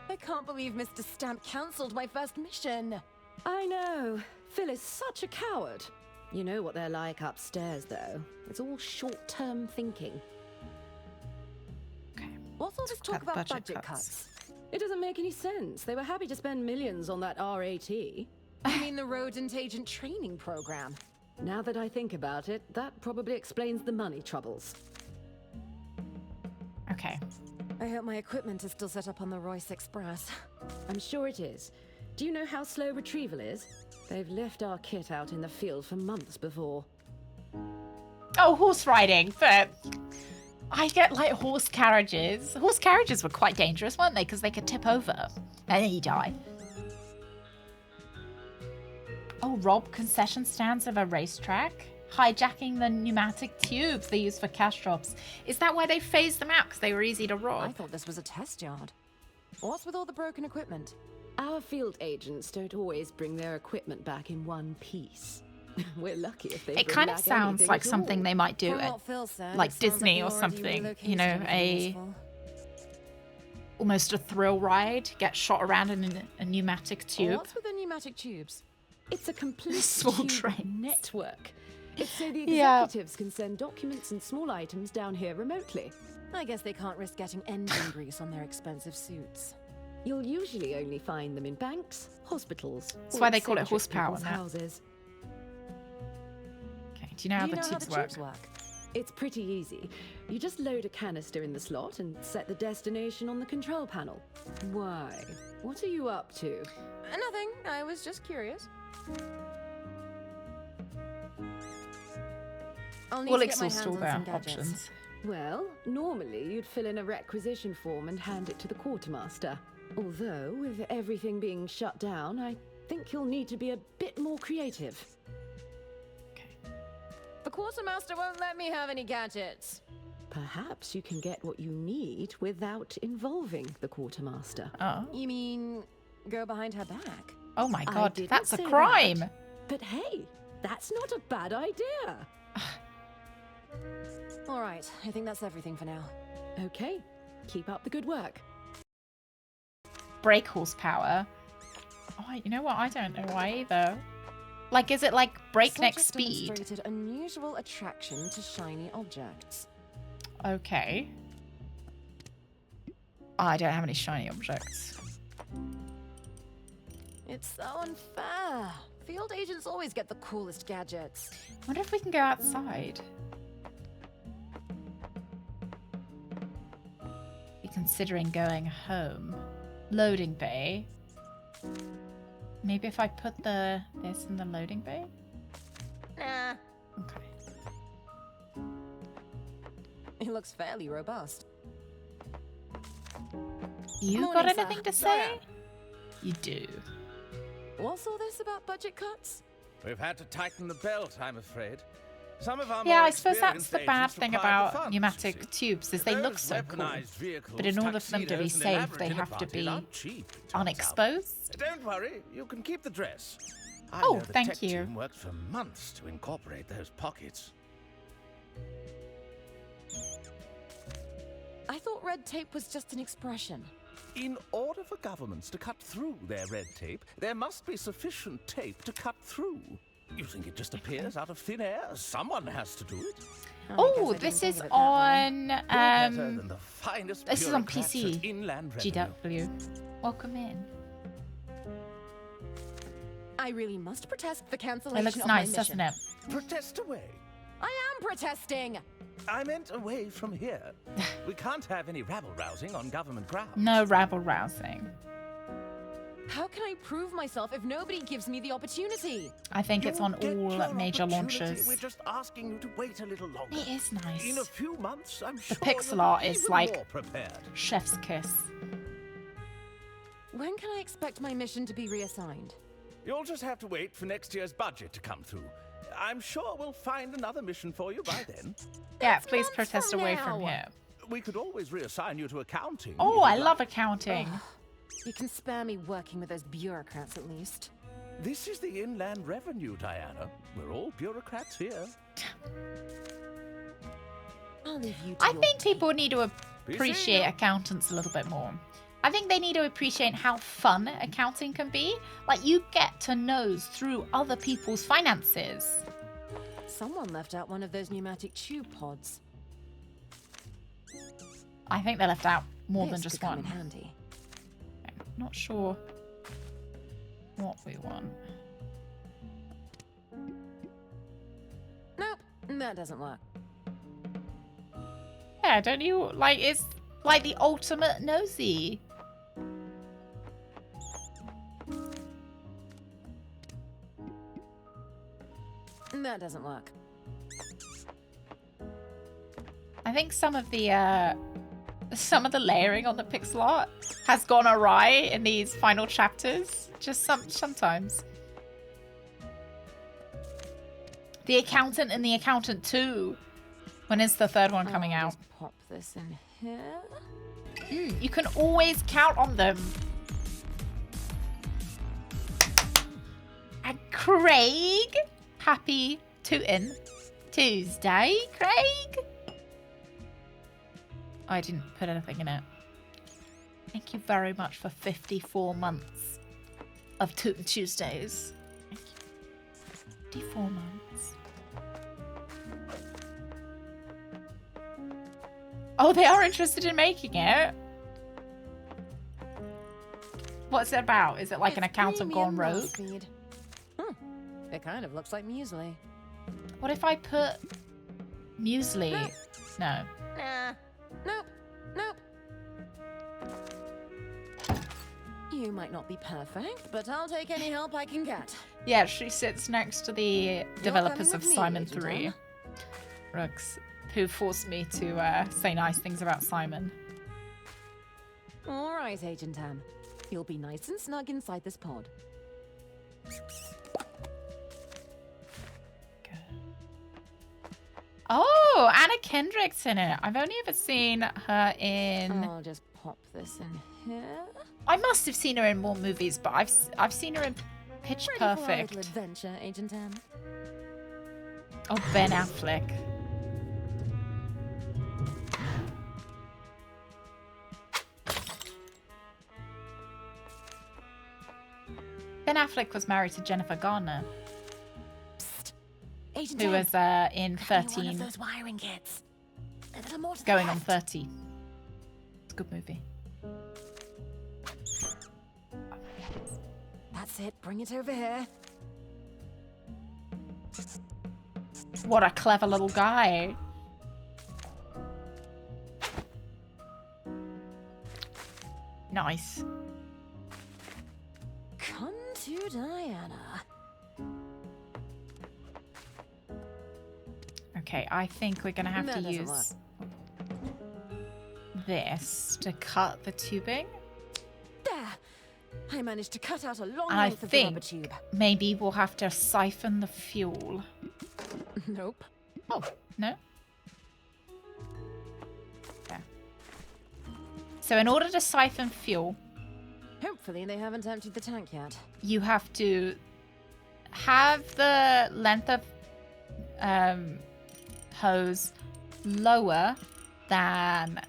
I can't believe Mr. Stamp cancelled my first mission. that. I know. Phil is such a coward. You know what they're like upstairs, though. It's all short-term thinking. What's all this talk about budget cuts? It doesn't make any sense. They were happy to spend millions on that RAT. You mean the rodent agent training program? Now that I think about it, that probably explains the money troubles. Okay. I hope my equipment is still set up on the Royce Express. I'm sure it is. Do you know how slow retrieval is? They've left our kit out in the field for months before. Oh, horse riding, but I get like horse carriages. Horse carriages were quite dangerous, weren't they? Because they could tip over and then you die. Oh, rob concession stands of a racetrack? Hijacking the pneumatic tubes they use for cash drops. Is that why they phased them out? Because they were easy to rob? I thought this was a test yard. What's with all the broken equipment? Our field agents don't always bring their equipment back in one piece. We're lucky if they It bring kind of back sounds anything like at something all. they might do From at what Phil said, like it sounds like Disney you or already something. You know, relocated everything a useful. almost a thrill ride. Get shot around in a pneumatic tube. What's with the pneumatic tubes? It's a complete Small tube trains. network. It's so the Yeah. executives can send documents and small items down here remotely. I guess they can't risk getting engine grease on their expensive suits. You'll usually only find them in banks, hospitals. That's or why they call it eccentric horsepower people's now. houses. Okay, do you know how the tubes work? It's pretty easy. You just load a canister in the slot and set the destination on the control panel. Why? What are you up to? Nothing. I was just curious. I'll need We'll to get my exhaust all hands on their some gadgets. options. Well, normally you'd fill in a requisition form and hand it to the quartermaster. Although, with everything being shut down, I think you'll need to be a bit more creative. The quartermaster won't let me have any gadgets. Perhaps you can get what you need without involving the quartermaster. Oh. You mean go behind her back? Oh my I god, didn't that's a say crime. that. But hey, that's not a bad idea. All right, I think that's everything for now. Okay, keep up the good work. Brake horsepower. Oh, you know what? I don't know why either. Like, is it like breakneck Subject speed? demonstrated unusual attraction to shiny objects. Okay. I don't have any shiny objects. It's so unfair. Field agents always get the coolest gadgets. I wonder if we can go outside. Be considering going home. Loading bay. Maybe if I put this in the loading bay? Nah. Okay. It looks fairly robust. You Morning, got sir. anything to say? You do. What's all this about budget cuts? We've had to tighten the belt, I'm afraid. Some of our Yeah, more I suppose that's experienced the bad agents thing require the about funds, pneumatic you see. tubes is they look Those so cool. weaponized vehicles, But in order for them to be tuxedos, and safe, elaborate they have to innovative be aren't cheap, it turns out. unexposed. Don't worry, you can keep the dress. I Oh, know the thank tech you. team worked for months to incorporate those pockets. I thought red tape was just an expression. In order for governments to cut through their red tape, there must be sufficient tape to cut through. You think it just appears out of thin air? Someone has to do it. Oh, this is on Better than the finest this is on bureaucrats PC. at Inland Revenue. GW. Welcome in. I really must protest the It cancellation looks of nice, my mission. doesn't it? Protest away. I am protesting. I meant away from here. We can't have any rabble-rousing on government ground. No rabble rousing. How can I prove myself if nobody gives me the opportunity? I think it's on You'll all get your major opportunity. launches. We're just asking you to wait a little longer. It is nice. In a few months, I'm The sure pixel you'll art be is even like more prepared. chef's kiss. When can I expect my mission to be reassigned? You'll just have to wait for next year's budget to come through. I'm sure we'll find another mission for you by then. Yeah, please protest away from here. We could always reassign you to accounting. Oh, if I you'd love like. accounting. You can spare me working with those bureaucrats at least. This is the Inland Revenue, Diana. We're all bureaucrats here. I'll leave you to I your think people need to Be appreciate seeing ya. accountants a little bit more. I think they need to appreciate how fun accounting can be. Like, you get to nose through other people's finances. Someone left out one of those pneumatic tube pods. I think they left out more This than just could come one. in handy. I'm not sure what we want. Nope, that doesn't work. Yeah, don't you like? It's like the ultimate nosy. That doesn't work. I think some of the layering on the pixel art has gone awry in these final chapters. Just sometimes. The Accountant and The Accountant 2. When is the third one coming out? Just pop this in here. You can always count on them. And Craig, happy Tootin' Tuesday, Craig. I didn't put anything in it. Thank you very much for 54 months of Tootin' Tuesdays. Thank you. 54 months. Oh, they are interested in making it. What's it about? Is it like an accountant gone rogue? It kind of looks like muesli. What if I put muesli? No. Nah. Nope. Nope. You might not be perfect, but I'll take any help I can get. Yeah, she sits next to the developers of coming with me, Simon Agent 3. Anne. Rooks, who forced me to say nice things about Simon. All right, Agent Anne. You'll be nice and snug inside this pod. Oh, Anna Kendrick's in it. I've only ever seen her in... I'll just pop this in here. I must have seen her in more movies, but I've seen her in Pitch Ready for our Perfect. little adventure, Agent Anne? Oh, Ben Affleck. Ben Affleck was married to Jennifer Garner, Agent who Anne, was in grab me one of 13, those wiring kits. A little more to the going on left. 30. It's a good movie. That's it. Bring it over here. What a clever little guy. Nice. Come to Diana. Okay, I think we're gonna have That to doesn't use this to cut the tubing. There. I managed to cut out a long And I length of the rubber think tube. maybe we'll have to siphon the fuel. Nope. Oh, no? Okay. So in order to siphon fuel, Hopefully they haven't emptied the tank yet. you have to have the length of hose lower than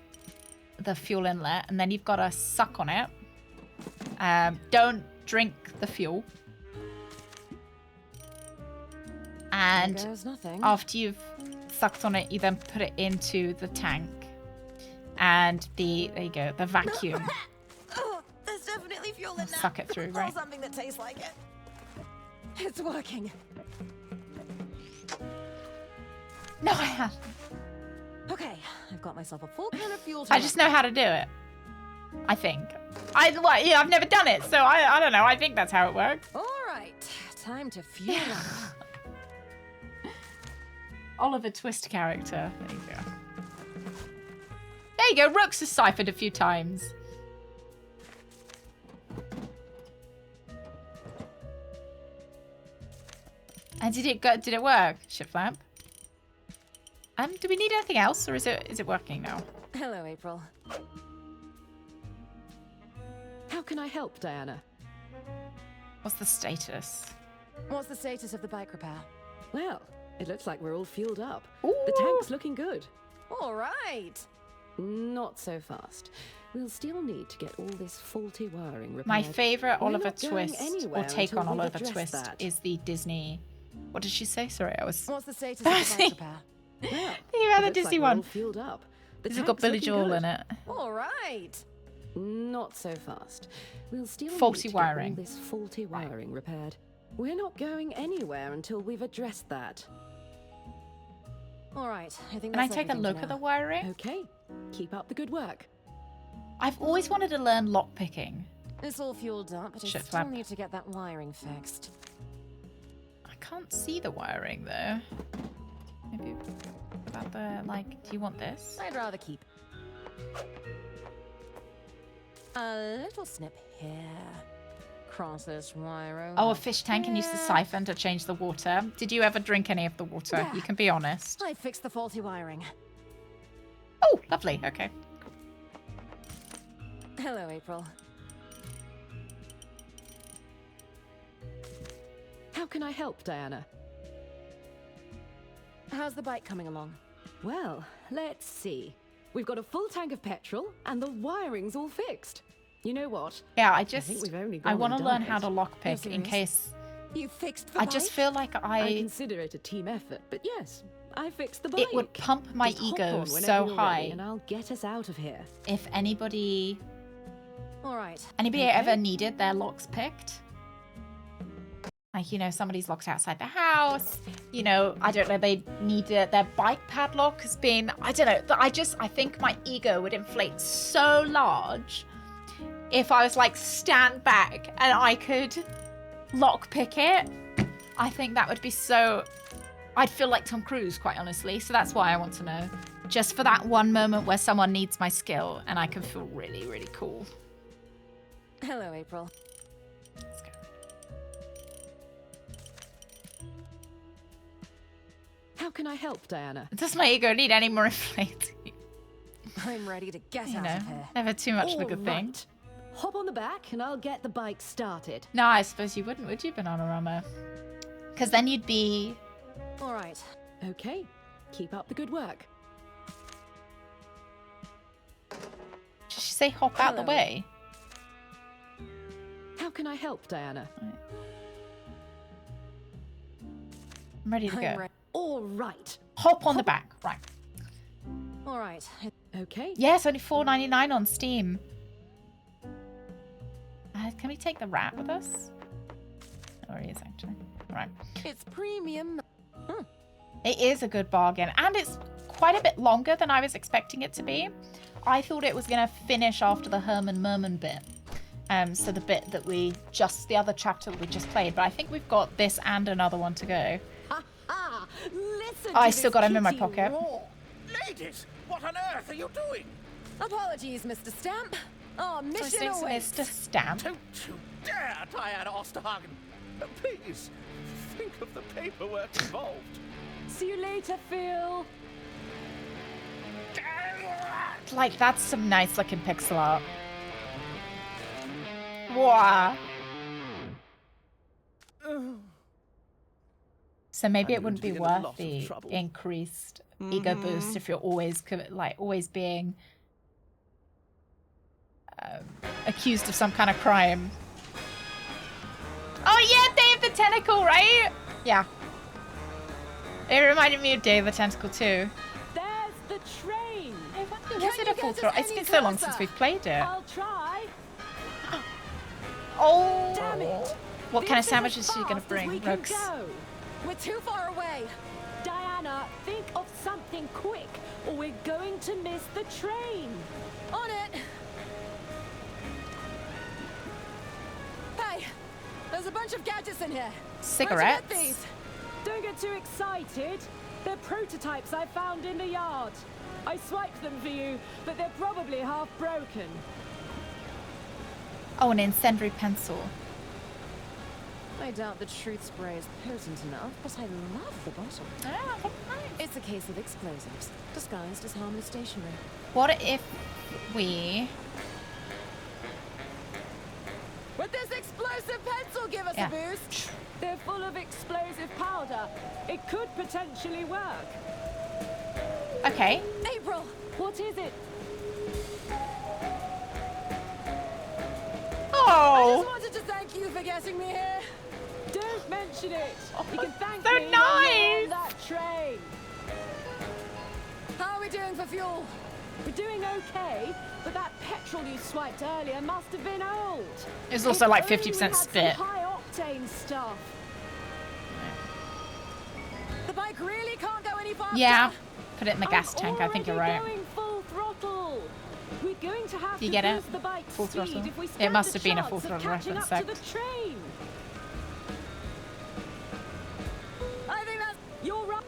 the fuel inlet, and then you've got to suck on it. Don't drink the fuel. And There goes nothing. after you've sucked on it, you then put it into the tank. And there you go, the vacuum. Oh, there's definitely fuel in there. Suck it through, Or right? something that tastes like it. It's working. No, I haven't. Okay, I've got myself a full can of fuel. I just know how to do it. I think. I've never done it, so I don't know. I think that's how it works. All right, time to fuel up. Oliver Twist character. There you go. There you go. Rooks has siphoned a few times. And did it work? Shift lamp. Do we need anything else, or is it working now? Hello, April. How can I help, Diana? What's the status? What's the status of the bike repair? Well, it looks like we're all fueled up. The tank's looking good. All right. Not so fast. We'll still need to get all this faulty wiring repaired. My favorite We're Oliver not going Twist, anywhere or take on until we've Oliver addressed Twist, that. is the Disney. What did she say? Sorry, I was. What's the status of the bike repair? Well, Think about the it looks Disney like we're all one. fueled up. The This has got tank's Billy looking Joel good. in it. All right. Not so fast. We'll still Faulty need to wiring. get all this faulty wiring repaired. We're not going anywhere until we've addressed that. All right. I think. Can I that's take a everything look for at the now. wiring? Okay. Keep up the good work. I've always wanted to learn lockpicking. It's all fueled up, but I Shit, still flap. need to get that wiring fixed. I can't see the wiring though. Maybe about the do you want this? I'd rather keep. A little snip here. Cross this wire over. Oh, a fish tank can use the siphon to change the water. Did you ever drink any of the water? Yeah. You can be honest. I fixed the faulty wiring. Oh, lovely. Okay. Hello, April. How can I help, Diana? How's the bike coming along? Well, let's see. We've got a full tank of petrol, and the wiring's all fixed. You know what? Yeah, I think we've only I gone want to and learn done how it. to lockpick in case. You fixed the I bike? just feel like I consider it a team effort, but yes, I fixed the bike. it would pump my Just hop ego on whenever so you're ready, high and I'll get us out of here. if anybody All right. ever needed their locks picked. Like, somebody's locked outside the house, you know, I don't know, they need their bike padlock has been, I don't know, I think my ego would inflate so large if I was like, stand back and I could lockpick it. I think that would be so, I'd feel like Tom Cruise, quite honestly. So that's why I want to know. Just for that one moment where someone needs my skill and I can feel really, really cool. Hello, April. Let's go. How can I help, Diana? Does my ego need any more inflating? I'm ready to get You out know, of here. never too much of a good thing. Hop on the back and I'll get the bike started. No, I suppose you wouldn't, would you, Bananarama? Because then you'd be... All right. Okay, keep up the good work. Did she say hop out the way? How can I help, Diana? I'm ready to go. All right. Hop on the back. Right. All right. Okay. Yes, only $4.99 on Steam. Can we take the rat with us? Oh, he is actually. Right. It's premium. It is a good bargain, and it's quite a bit longer than I was expecting it to be. I thought it was going to finish after the Herman Merman bit. So the bit that the other chapter we just played, but I think we've got this and another one to go. Listen I still got him in my pocket. Ladies, what on earth are you doing? Apologies, Mr. Stamp. Our mission Thanks, awaits. Mr. Stamp. Don't you dare, Diana Osterhagen. Please, think of the paperwork involved. See you later, Phil. Like, that's some nice looking pixel art. Wow. So maybe it wouldn't be worth the increased ego boost if you're always being accused of some kind of crime. Oh yeah, Day of the Tentacle, right? Yeah. It reminded me of Day of the Tentacle too. There's the train. Was it a full throttle? It's been so long since we've played it. I'll try. Oh. Damn it. What kind of sandwiches are you going to bring, Rox? We're too far away. Diana, think of something quick, or we're going to miss the train. On it. Hey, there's a bunch of gadgets in here. Cigarettes? Where'd you get these? Don't get too excited. They're prototypes I found in the yard. I swiped them for you, but they're probably half broken. Oh, an incendiary pencil. I doubt the truth spray is potent enough, but I love the bottle. Oh, it's a case of explosives, disguised as harmless stationery. What if we... Would this explosive pencil give us a boost? They're full of explosive powder. It could potentially work. Okay. April! What is it? Oh! I just wanted to thank you for getting me here. Don't mention it. You can thank so me when you're on that train. How are we doing for fuel? We're doing okay, but that petrol you swiped earlier must have been old. It's also like 50% spit. High-octane stuff. The bike really can't go any faster. Yeah, put it in the gas tank. I think you're right. Going full throttle. We're going to have Do you to get boost it? the bike's Full speed throttle. if we It stand must the have been a chance full of throttle catching reference. up to the train. I think that's... You're right.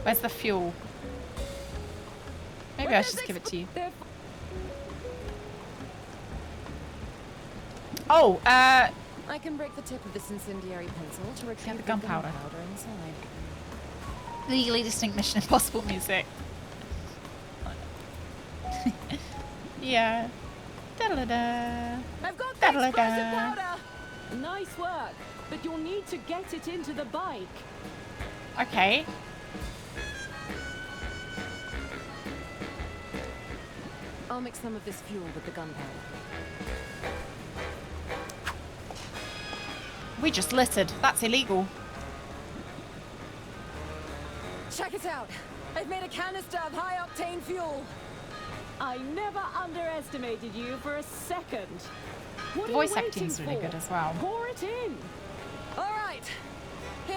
Where's the fuel? Maybe I should just give it to you. Oh, I can break the tip of this incendiary pencil to retrieve the gunpowder inside. Legally distinct Mission Impossible music. Yeah. Da-da-da. I've got the explosive powder. Nice work, but you'll need to get it into the bike. Okay. I'll mix some of this fuel with the gunpowder. We just littered. That's illegal. Check it out. I've made a canister of high-octane fuel. I never underestimated you for a second. What The are you voice acting's waiting really for? good as well. Pour it in.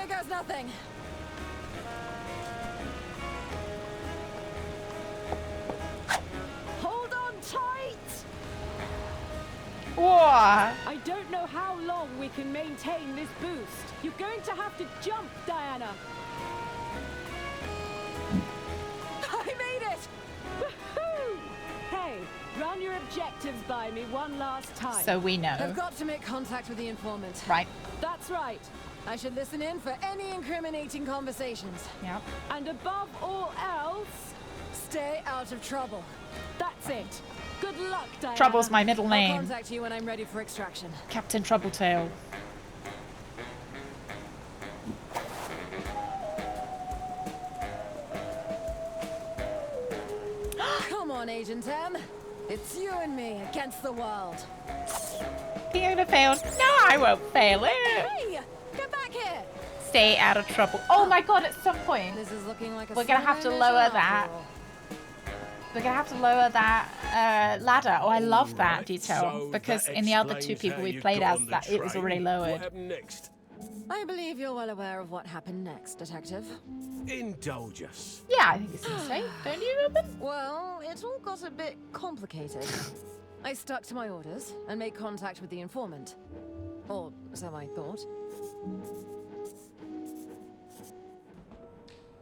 goes nothing. Hold on tight! Whoa! I don't know how long we can maintain this boost. You're going to have to jump, Diana. I made it! Woohoo! Hey, run your objectives by me one last time. So we know. I've got to make contact with the informant. Right. That's right. I should listen in for any incriminating conversations. Yep. And above all else, stay out of trouble. That's it. Good luck, Diana. Trouble's my middle I'll name. contact you when I'm ready for extraction. Captain Troubletail. Come on, Agent M. It's you and me against the world. You're gonna fail. No, I won't fail it. Hey! Get back here! Stay out of trouble. Oh my god, at some point, This is looking like a we're gonna have to lower that. We're gonna have to lower that ladder. Oh, I love that detail So because that in the other two explains people how we you played got as, on the that it was train. already What lowered. happened next? I believe you're well aware of what happened next, Detective. Indulge us. Yeah, I think it's insane. Don't you, Ruben? Well, it all got a bit complicated. I stuck to my orders and made contact with the informant. Or so I thought.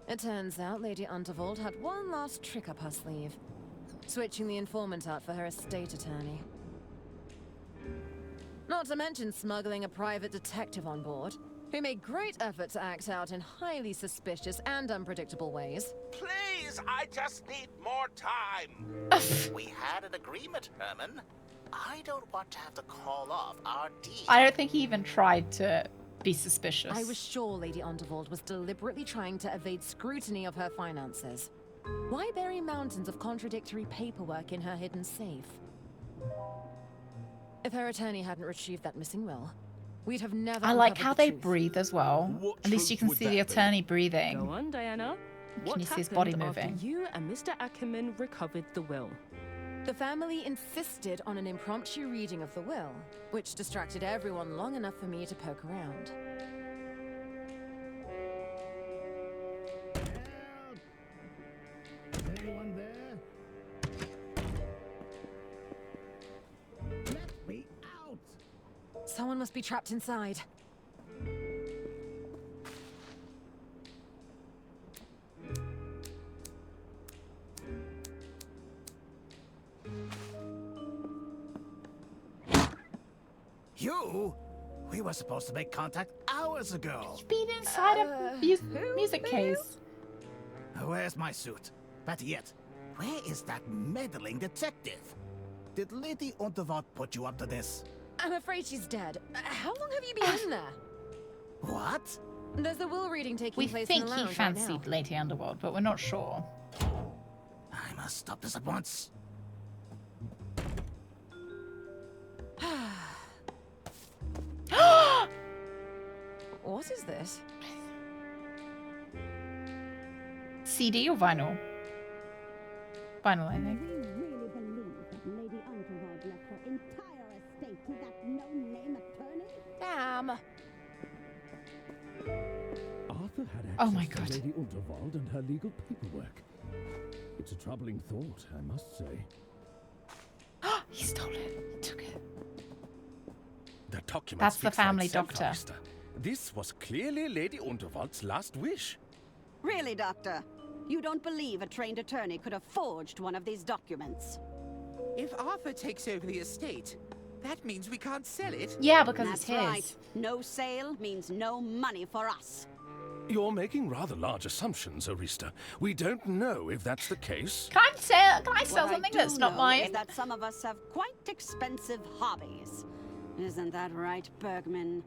It turns out Lady Unterwald had one last trick up her sleeve. Switching the informant out for her estate attorney. Not to mention smuggling a private detective on board, who made great effort to act out in highly suspicious and unpredictable ways. Please, I just need more time. We had an agreement, Herman. I don't want to have to call off our deal. I don't think he even tried to be suspicious. I was sure Lady Unterwald was deliberately trying to evade scrutiny of her finances. Why bury mountains of contradictory paperwork in her hidden safe? If her attorney hadn't retrieved that missing will, we'd have never. I like uncovered how the they truth. breathe as well. At least you can see the attorney breathing. Go on, Diana. Can you see his happened body after moving? you and Mr. Ackerman recovered the will? The family insisted on an impromptu reading of the will, which distracted everyone long enough for me to poke around. Anyone there? Let me out! Someone must be trapped inside. You? We were supposed to make contact hours ago. You've been inside a music case. Where's my suit? Better yet, where is that meddling detective? Did Lady Unterwald put you up to this? I'm afraid she's dead. How long have you been in there? What? There's the will reading taking We place think in the he lounge fancied right now. Lady Underworld, but we're not sure. I must stop this at once. What is this? CD or vinyl? Vinyl, I think. We really believe that Lady Unterwald left her entire estate to that no-name attorney? Damn! Arthur had access Oh my God. to Lady Unterwald and her legal paperwork. It's a troubling thought, I must say. He stole it. He took it. The document That's the speaks for family itself, doctor. Officer. This was clearly Lady Unterwald's last wish. Really, Doctor? You don't believe a trained attorney could have forged one of these documents? If Arthur takes over the estate, that means we can't sell it. Yeah, because That's it's his. right. No sale means no money for us. You're making rather large assumptions, Arista. We don't know if that's the case. Can I sell What something I do that's not know mine? is that some of us have quite expensive hobbies. Isn't that right, Bergman?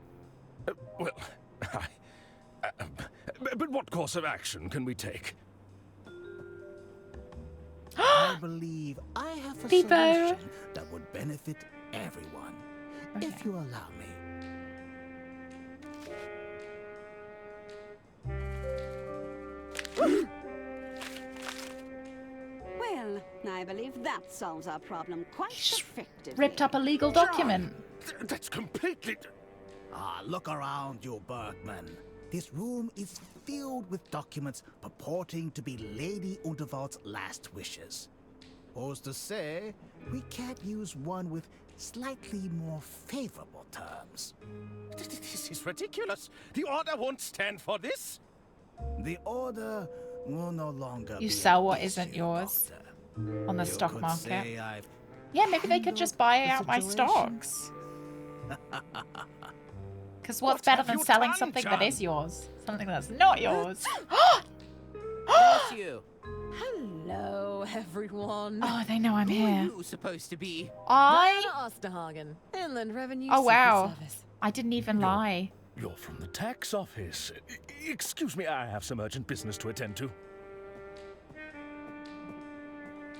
Well, but what course of action can we take? I believe I have a Beepo. solution that would benefit everyone. If you allow me. Well, I believe that solves our problem quite effectively. Ripped up a legal document. That's completely... Ah, look around you, Bergman. This room is filled with documents purporting to be Lady Unterwald's last wishes. Who's to say we can't use one with slightly more favorable terms? This is ridiculous. The Order won't stand for this. The Order will no longer You be sell an what issue, isn't yours on the You stock could market. say I've Yeah, maybe they could just buy out my situation. stocks. Because what's better than selling something that is yours? Something that's not yours. Bless you. Hello, everyone. Oh, they know I'm Who here. are you supposed to be? I... Diana Osterhagen, Inland Revenue Oh, wow. Secret Service. I didn't even lie. You're from the tax office. Excuse me, I have some urgent business to attend to.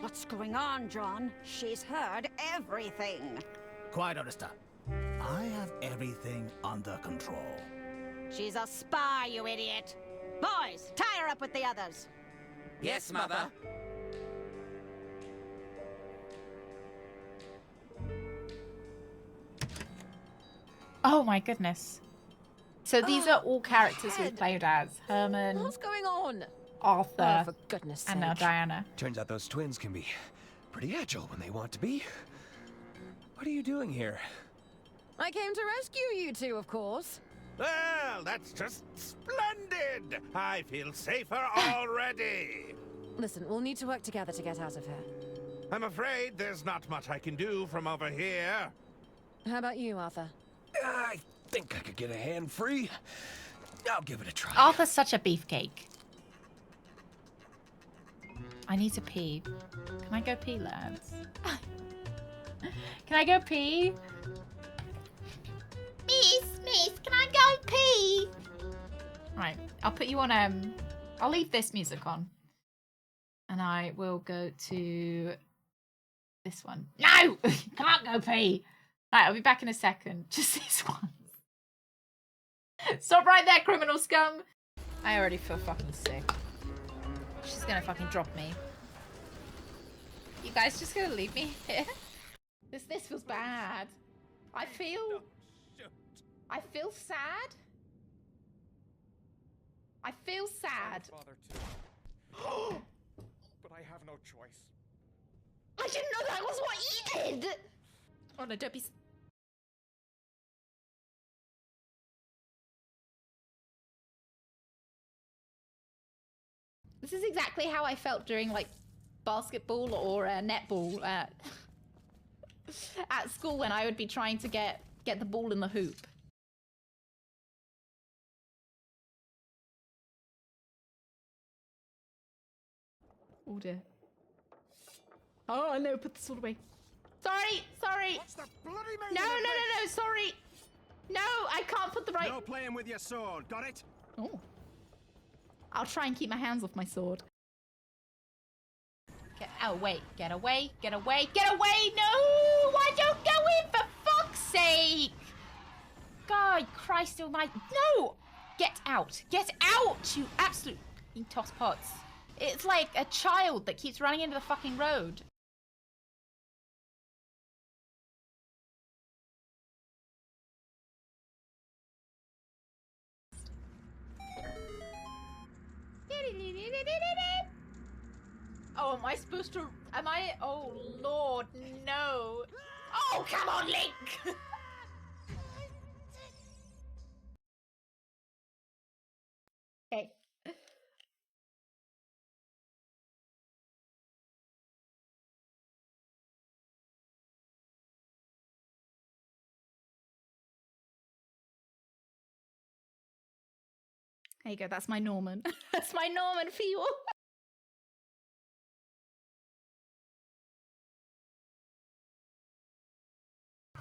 What's going on, John? She's heard everything. Quiet, Odessa. I have everything under control. She's a spy, you idiot. Boys, tie her up with the others. Yes, Mother. Oh my goodness. So these are all characters we've played as. Herman, What's going on? Arthur, Oh, for goodness and now sake. Diana. Turns out those twins can be pretty agile when they want to be. What are you doing here? I came to rescue you two, of course. Well, that's just splendid! I feel safer already! Listen, we'll need to work together to get out of here. I'm afraid there's not much I can do from over here. How about you, Arthur? I think I could get a hand free. I'll give it a try. Arthur's such a beefcake. I need to pee. Can I go pee, lads? Can I go pee? Miss, can I go pee? Right, I'll put you on, I'll leave this music on. And I will go to this one. No! Can't go pee! Right, I'll be back in a second. Just this one. Stop right there, criminal scum! I already feel fucking sick. She's gonna fucking drop me. You guys just gonna leave me here? This feels bad. I feel sad. I feel sad. But I have no choice. I didn't know that was what you did! Oh no, don't be... This is exactly how I felt during, like, basketball or netball at school when I would be trying to get the ball in the hoop. Oh dear. Oh no, put the sword away. Sorry! What's the bloody meaning No, of no, no, this? no, sorry! No, I can't put the right... No playing with your sword, got it? Oh. I'll try and keep my hands off my sword. Get away, get away, get away, get away! No! I don't go in, for fuck's sake! God, Christ almighty. No! Get out! Get out, you absolute tosspots. It's like a child that keeps running into the fucking road. Oh, am I supposed to... Am I... Oh, Lord, no. Oh, come on, Link! Okay. There you go, that's my Norman. That's my Norman for you.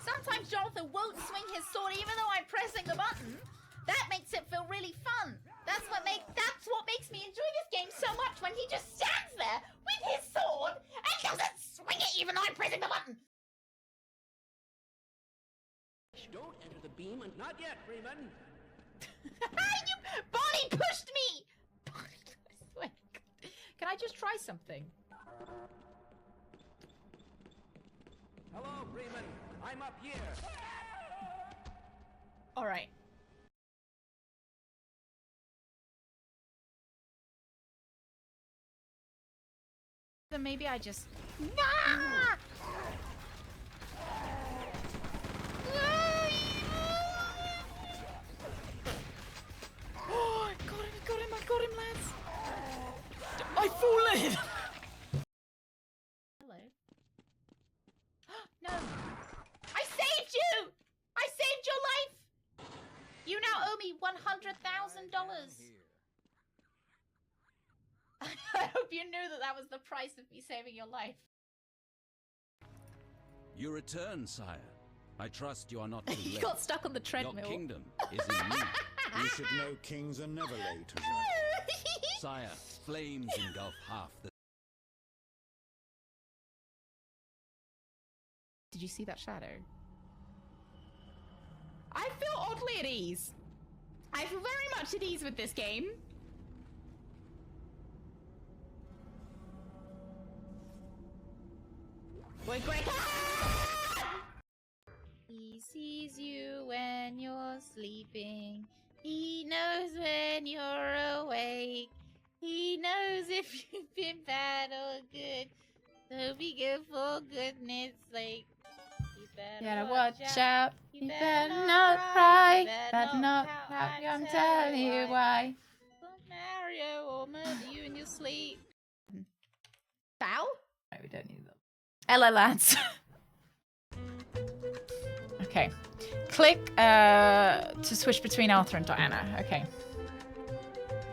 Sometimes Jonathan won't swing his sword even though I'm pressing the button. That makes it feel really fun. That's what makes me enjoy this game so much, when he just stands there with his sword and doesn't swing it even though I'm pressing the button. Don't enter the beam, and not yet, Freeman. Bonnie pushed me! I swear. Can I just try something? Hello, Freeman. I'm up here. Alright. So maybe I just... Nah! Oh, I got him, lads. I've fallen. Hello. No. I saved you! I saved your life! You now owe me $100,000. I hope you knew that was the price of me saving your life. You return, sire. I trust you are not too late. You got stuck on the treadmill. Your kingdom is in need. You should know kings are never late, Sire, flames engulf half the... Did you see that shadow? I feel oddly at ease. I feel very much at ease with this game. Wait, quick! He sees you when you're sleeping. He knows when you're awake. He knows if you've been bad or good. So be good for goodness sake. You better watch out. You better not cry. Better not cry. I'm telling you why. Mario will murder you in your sleep. Foul? No, we don't need them. Hello, lads. Okay. Click to switch between Arthur and Diana. Okay.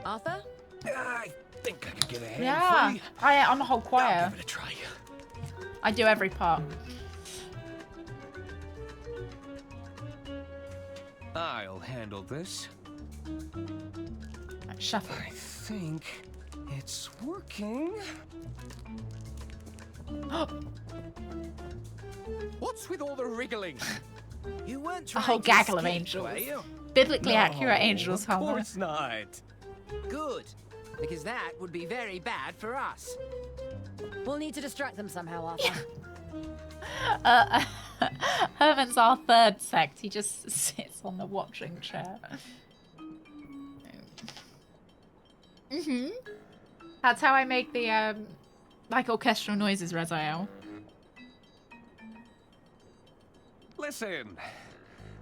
Arthur? I think I could get a hand Yeah, free. I'm a whole choir. I'll give it a try. I do every part. I'll handle this. Shuffle. I think it's working. What's with all the wriggling? You weren't A trying whole to gaggle of escape, angels. were you? Biblically accurate angels, Of Homer. course not. Good, because that would be very bad for us. We'll need to distract them somehow, Arthur. Herman's our third sect. He just sits on the watching chair. That's how I make the like orchestral noises, Raziel. Listen,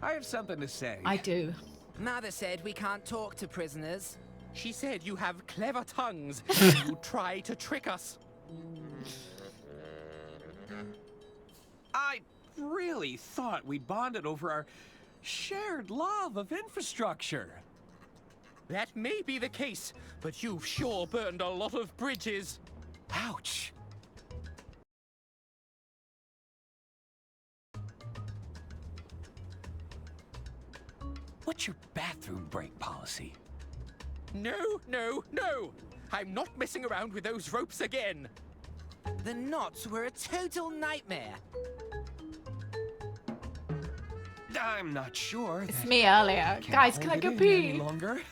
I have something to say. I do. Mother said we can't talk to prisoners. She said you have clever tongues. You try to trick us. I really thought we bonded over our shared love of infrastructure. That may be the case, but you've sure burned a lot of bridges. Ouch. What's your bathroom break policy? No, no, no! I'm not messing around with those ropes again. The knots were a total nightmare. I'm not sure. It's me earlier. Guys, can I go pee? Longer?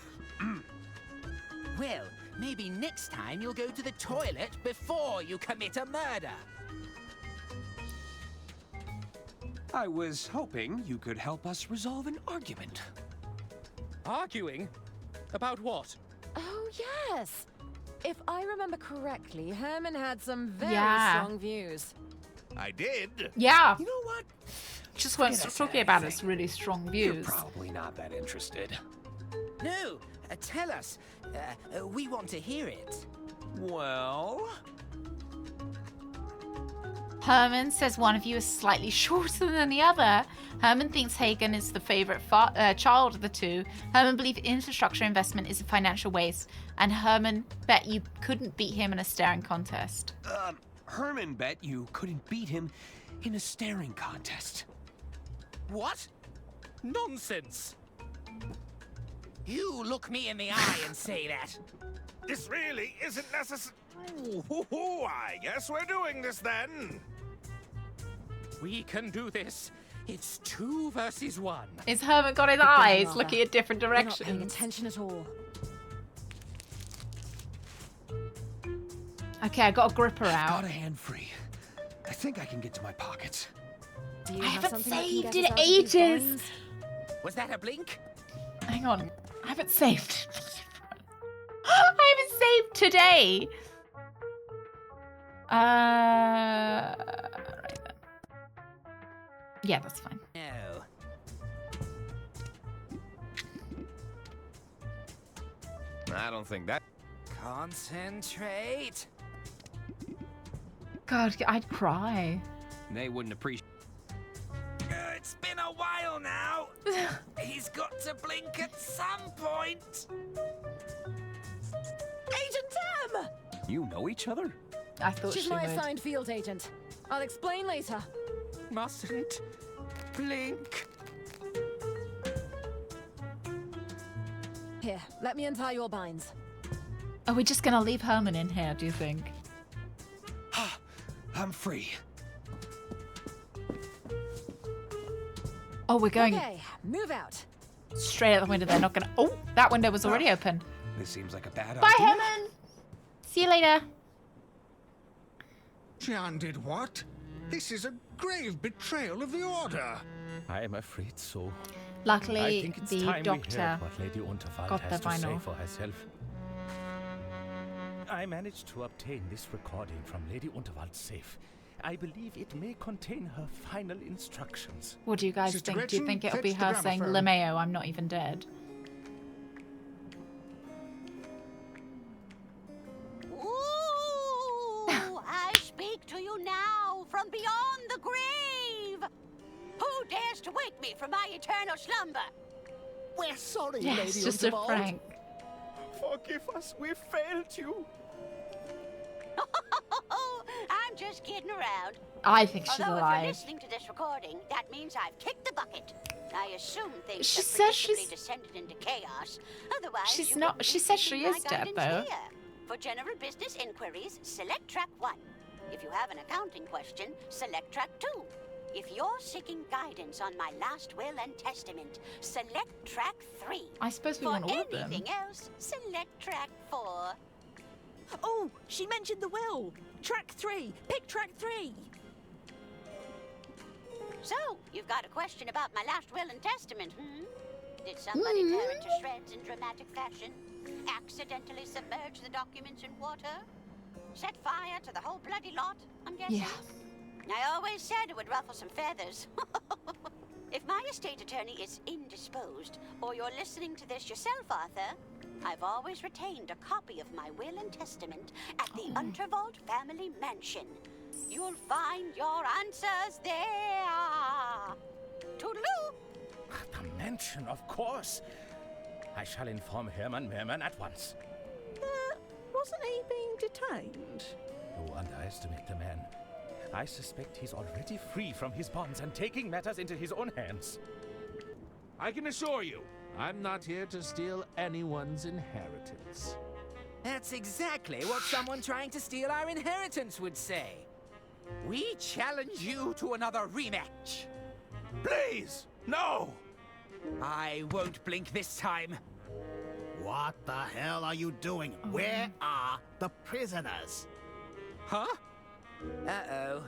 Well, maybe next time you'll go to the toilet before you commit a murder. I was hoping you could help us resolve an argument. Arguing? About what? Oh, yes. If I remember correctly, Herman had some very strong views. I did. Yeah. You know what? Just won't stop talking about his really strong You're views. probably not that interested. No, tell us. We want to hear it. Well... Herman says one of you is slightly shorter than the other. Herman thinks Hagen is the favorite child of the two. Herman believes infrastructure investment is a financial waste. And Herman bet you couldn't beat him in a staring contest. Herman bet you couldn't beat him in a staring contest. What? Nonsense! You look me in the eye and say that. This really isn't necessary. I guess we're doing this then. We can do this. It's 2 versus 1. Is Herman got his eyes looking at different directions? You're not paying attention at all. Okay, I got a gripper out. Got a hand free. I think I can get to my pockets. Do you I have haven't something that can saved get in us out of these ages. binds? Was that a blink? Hang on. I haven't saved. I haven't saved today. Right then. Yeah, that's fine. No. I don't think that. Concentrate. God, I'd cry. They wouldn't appreciate. It's been a while now. He's got to blink at some point. Agent Tam! You know each other? I thought She's she my would. assigned field agent. I'll explain later. Mustn't blink. Here, let me untie your binds. Are we just gonna leave Herman in here, do you think? I'm free. Oh, we're going Okay, move out. straight out the window. They're not gonna. Oh, that window was already open. This seems like a bad Bye, idea. Herman. See you later. She undid what? This is a grave betrayal of the Order. I am afraid so. Luckily, I think it's the time we doctor heard what Lady Unterwald got has the to say vinyl. for herself. I managed to obtain this recording from Lady Unterwald's safe. I believe it may contain her final instructions. What do you guys Sister think? Do you Gretchen, think it'll be fetch the her saying, gramophone. LeMayo, I'm not even dead? Ooh, I speak to you now from beyond the grave. Who dares to wake me from my eternal slumber? We're sorry, Yeah, Lady it's just a Unterwald. prank. Forgive us, we failed you. I'm just kidding around. I think she's Although if alive. you're listening to this recording, that means I've kicked the bucket. I assume things She have says predictably she's- descended into chaos. Otherwise, She's you not- wouldn't she be says she seeking my is dead, guidance though. here. For general business inquiries, select track 1. If you have an accounting question, select track 2. If you're seeking guidance on my last will and testament, select track 3. I suppose we For want all of them. anything else, select track 4. Oh, she mentioned the will. Track 3. Pick track 3. So, you've got a question about my last will and testament, Did somebody tear it to shreds in dramatic fashion? Accidentally submerge the documents in water? Set fire to the whole bloody lot, I'm guessing? Yeah. I always said it would ruffle some feathers. If my estate attorney is indisposed, or you're listening to this yourself, Arthur, I've always retained a copy of my will and testament at the Unterwald family mansion. You'll find your answers there. Toodaloo! The mansion, of course. I shall inform Hermann Merman at once. Wasn't he being detained? You underestimate the man. I suspect he's already free from his bonds and taking matters into his own hands. I can assure you, I'm not here to steal anyone's inheritance. That's exactly what someone trying to steal our inheritance would say. We challenge you to another rematch. Please, no! I won't blink this time. What the hell are you doing? Where are the prisoners? Huh? Uh-oh.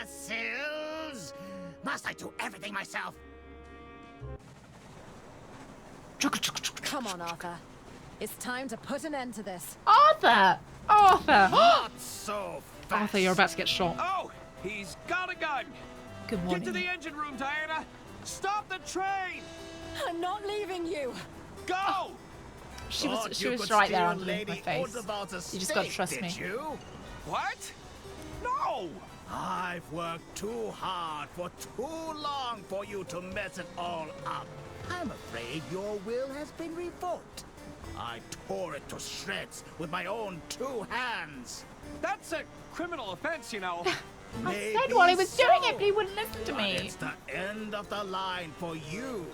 Imbeciles! Must I do everything myself? Come on, Arthur. It's time to put an end to this. Arthur! Arthur! Not so fast. Arthur, you're about to get shot. Oh, he's got a gun. Good morning. Get to the engine room, Diana. Stop the train. I'm not leaving you. Go! She Thought was you right could there steal underneath my Lady face. Unterwald's You just gotta estate, trust me. did you? What? No! I've worked too hard for too long for you to mess it all up. I'm afraid your will has been revoked. I tore it to shreds with my own 2 hands. That's a criminal offense, you know. I said while he was doing it, but he wouldn't listen to But me. it's the end of the line for you,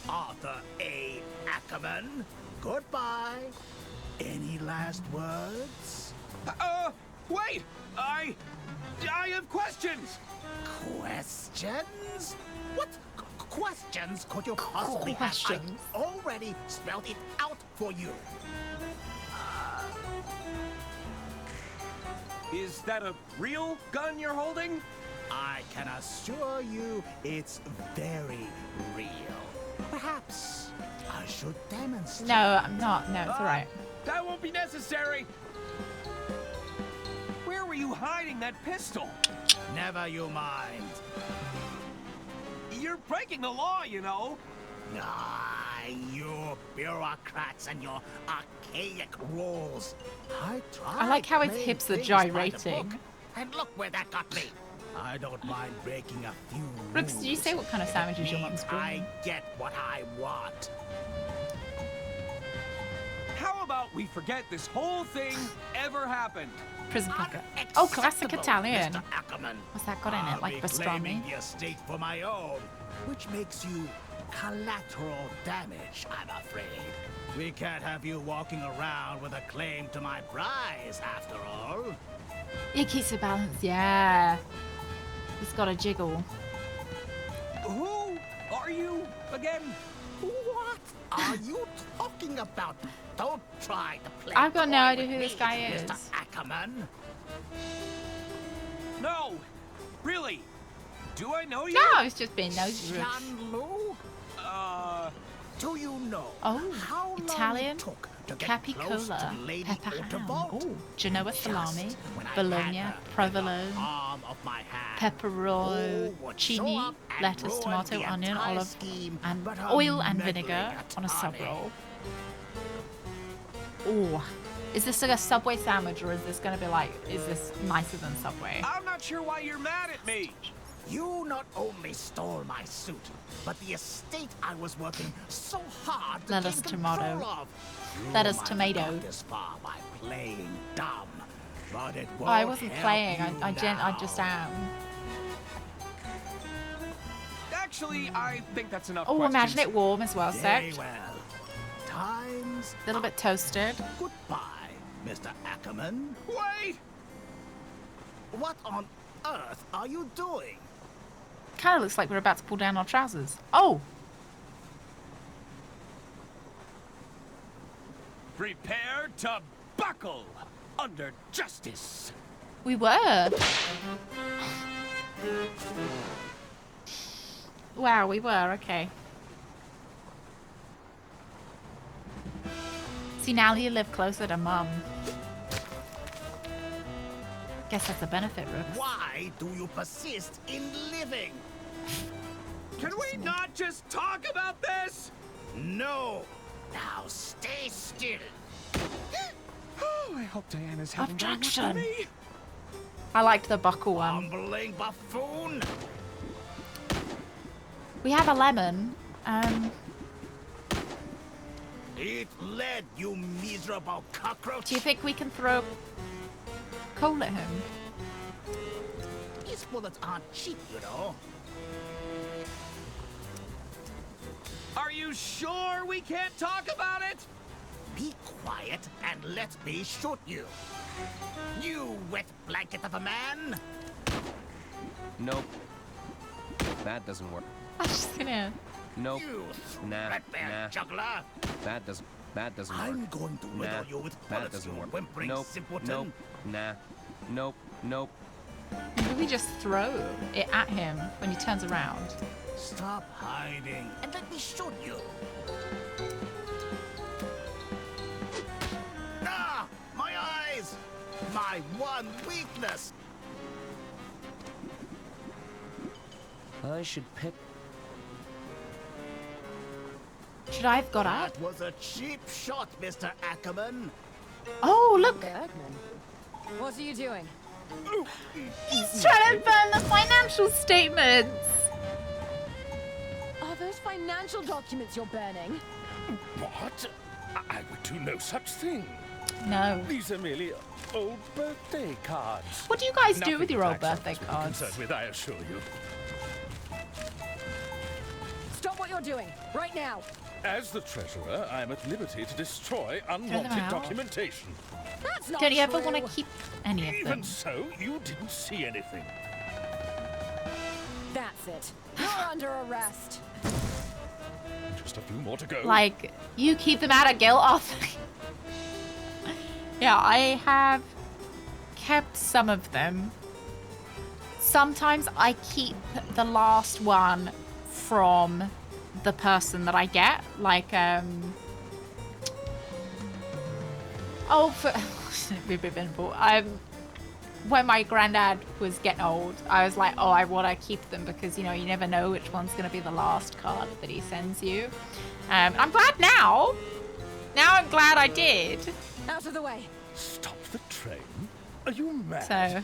Arthur A. Ackerman. Goodbye. Any last words? Wait! I have questions! Questions? What questions could you possibly have? I already spelled it out for you. Is that a real gun you're holding? I can assure you it's very real. Perhaps I should demonstrate. No, I'm not. No, it's alright. That won't be necessary. We're you hiding that pistol? Never you mind. You're breaking the law, you know. Ah, you bureaucrats and your archaic rules. I like how his hips are gyrating. And look where that got me. I don't mind breaking a few Brooks, did you say what kind of sandwiches your mum's doing? I get what I want. How about we forget this whole thing ever happened? Prison pocket. Oh, classic Italian. Mr. Ackerman. What's that got in it? Like I'll be claiming pastrami? the estate for my own, which makes you collateral damage, I'm afraid. We can't have you walking around with a claim to my prize, after all. He keeps the balance, yeah. He's got a jiggle. Who are you again? What are you talking about? Don't try to play I've got no coy idea with who this me, guy is. Mr. Ackerman. No, really. Do I know you? No, it's just being nosy. Shanlu? Do you know how long Italian, it took to get close to capicola, Lady pepper ham, Otterbolt? ooh, Genoa salami, Just when I bologna, had her in the provolone, palm of my hand, would show pepperoncini, up and lettuce, ruin tomato, the onion, entire olive, scheme, and but her oil and meddling vinegar on a sub attorney. roll. Ooh. Is this like a Subway sandwich, or is this going to be like, is this nicer than Subway? I'm not sure why you're mad at me. You not only stole my suit, but the estate I was working so hard to Lettuce, gain tomato. control of. You Lettuce, might tomato. have got this far by playing dumb, but it Oh, I won't wasn't help playing. you I just am. Actually, I think that's enough. Oh, questions. imagine it warm as well, Very Sec. well. Time's A little bit toasted. Goodbye, Mr. Ackerman. Wait! What on earth are you doing? Kind of looks like we're about to pull down our trousers. Oh! Prepare to buckle under justice. We were. Wow, we were. Okay. See, now you live closer to Mum. Guess that's a benefit, Rooks. Why do you persist in living? Can we not just talk about this? No. Now stay still. Oh, I hope Diana's having very much Objection. of me. I liked the buckle one. Bumbling buffoon. We have a lemon. Eat lead, you miserable cockroach. Do you think we can throw coal at him? These bullets aren't cheap, you know. Are you sure we can't talk about it? Be quiet and let me shoot you. You wet blanket of a man. Nope. That doesn't work. I'm just gonna. Nope. You Nah. threadbare Nah. juggler. That doesn't work. I'm going to riddle Nah. you with That bullets, doesn't you work. whimpering Nope. simpleton. Nope. Nah. Nope. Nope. Maybe we just throw it at him when he turns around. Stop hiding and let me shoot you. Ah, my eyes! My one weakness! I should pick. Should I have got up? That was a cheap shot, Mr. Ackerman. Oh, look! Bergman. What are you doing? He's trying to burn the financial statements! Are those financial documents you're burning? What? I would do no such thing. No. These are merely old birthday cards. What do you guys do Nothing with your old tax birthday office would be cards? concerned with, I assure you. Stop what you're doing, right now. As the treasurer, I am at liberty to destroy them unwanted out. documentation. That's not Don't you ever true. want to keep any of them? Even so, you didn't see anything. That's it. You're under arrest. Just a few more to go. Like, you keep them out of guilt, Arthur. Yeah, I have kept some of them. Sometimes I keep the last one from the person that I get. Like, oh, for... when my granddad was getting old, I was like, oh, I want to keep them because, you know, you never know which one's going to be the last card that he sends you. I'm glad now. Now I'm glad I did. Out of the way. Stop the train? Are you mad? So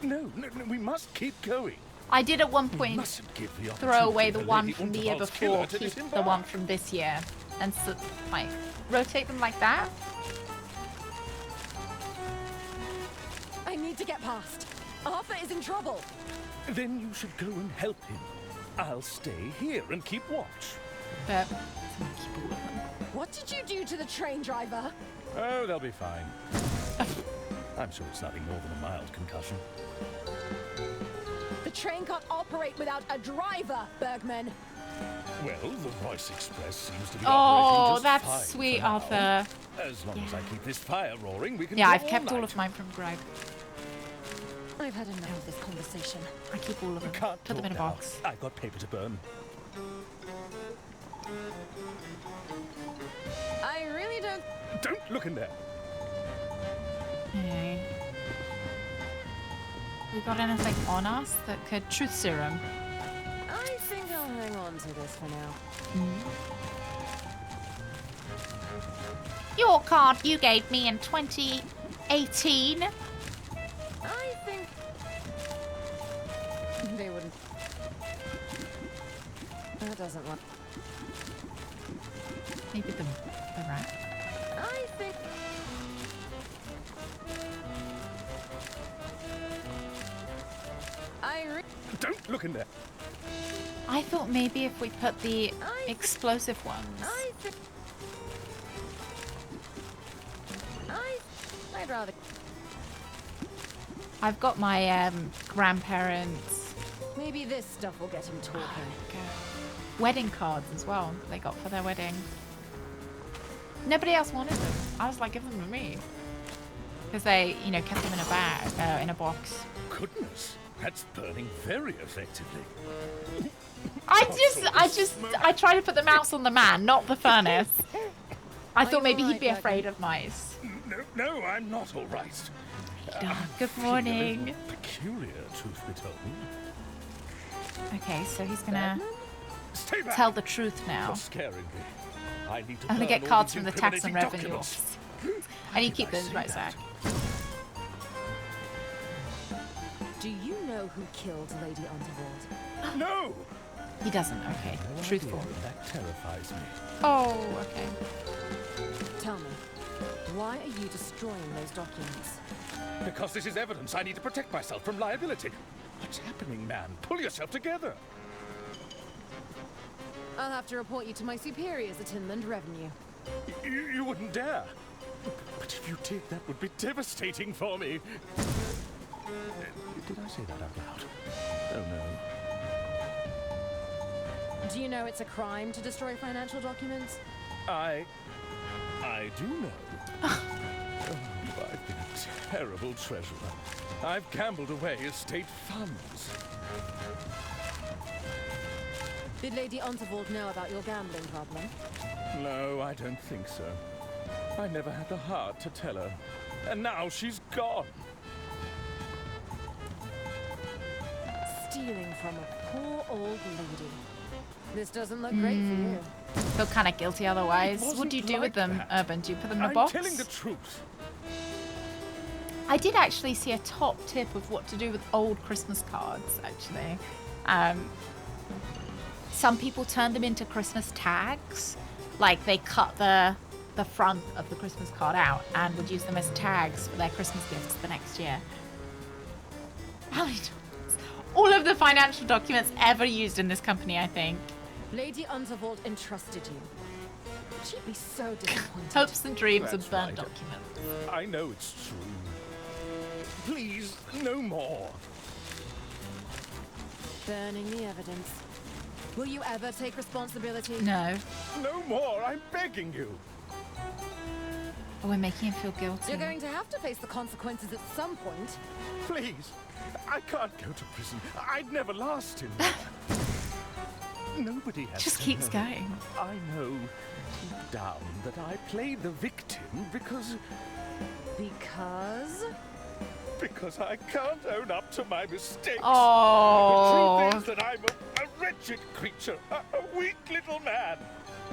No, we must keep going. I did at one point Give the throw away the opportunity for one Lady from the year Unterwald's before, killer to keep the disembark. one from this year, and so, like rotate them like that. I need to get past. Arthur is in trouble. Then you should go and help him. I'll stay here and keep watch. But What did you do to the train driver? Oh, they'll be fine. I'm sure it's nothing more than a mild concussion. The train can't operate without a driver, Bergman. Well, the Royce Express seems to be Oh, operating just that's fine sweet, for now. Arthur. As long as I keep this fire roaring, we can Yeah, go I've kept all night. of mine from Greg. I've had enough of this conversation. I keep all of them. Can't Put them in a talk now. box. I've got paper to burn. I really don't... Don't look in there. Okay. We got anything on us that could truth serum? I think I'll hang on to this for now. Your card you gave me in 2018. I think... They wouldn't... That doesn't work. Maybe the rat. I think... Don't look in there. I thought maybe if we put the explosive ones. I'd rather... I've got my grandparents' Maybe this stuff will get him talking. wedding cards as well. They got for their wedding. Nobody else wanted them. I was like, give them to me, because they, you know, kept them in a bag, in a box. Goodness, that's burning very effectively. I tried to put the mouse on the man, not the furnace. I thought maybe he'd be afraid of mice. No, I'm not all right. Good morning. Peculiar, truth be told. Okay, so he's gonna Stay back. tell the truth now. You're scaring me. I need to I'm gonna burn get all cards these from the tax and incriminating revenue documents. office. And you keep those right back. Do you know who killed Lady Unterwald? No! He doesn't, okay. No Truthful. idea. That terrifies me. Oh, okay. Tell me, why are you destroying those documents? Because this is evidence. I need to protect myself from liability. What's happening, man? Pull yourself together. I'll have to report you to my superiors at Inland Revenue. You wouldn't dare. But if you did, that would be devastating for me. Did I say that out loud? Oh, no. Do you know it's a crime to destroy financial documents? I do know. Oh, I've been a terrible treasurer. I've gambled away estate funds. Did Lady Unterwald know about your gambling problem? No, I don't think so. I never had the heart to tell her. And now she's gone. Stealing from a poor old lady. This doesn't look great for you. Feel kind of guilty otherwise. It What do you do wasn't with them, like that. Urban? Do you put them in a I'm box? telling the truth. I did actually see a top tip of what to do with old Christmas cards, actually. Some people turn them into Christmas tags. Like, they cut the front of the Christmas card out and would use them as tags for their Christmas gifts the next year. How many times? All of the financial documents ever used in this company, I think. Lady Unterwald entrusted you. She'd be so disappointed. Hopes and dreams That's of burnt right. documents. I know it's true. Please, no more. Burning the evidence. Will you ever take responsibility? No. No more, I'm begging you. Oh, we're making him feel guilty. You're going to have to face the consequences at some point. Please, I can't go to prison. I'd never last in there. Nobody has Just to keeps know. going. I know deep down that I played the victim because... Because? because I can't own up to my mistakes. Oh. The truth is that I'm a wretched creature, a weak little man.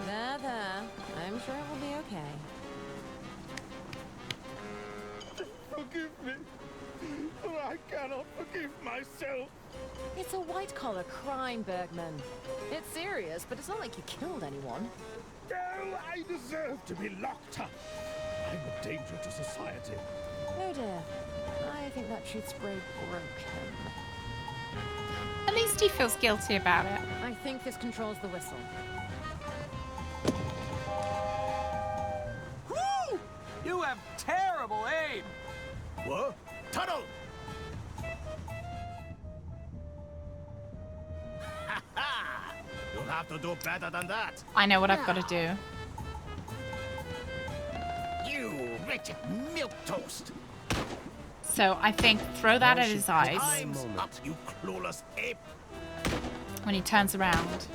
There. I'm sure it will be okay. Forgive me, for I cannot forgive myself. It's a white-collar crime, Bergman. It's serious, but it's not like you killed anyone. Oh, I deserve to be locked up. I'm a danger to society. Oh dear. I think that truth's very broken. At least he feels guilty about it. I think this controls the whistle. Woo! You have terrible aim. What? Tunnel! You'll have to do better than that. I know what I've got to do. You wretched milquetoast! So I think throw that at his eyes Time's up, you clueless ape! when he turns around.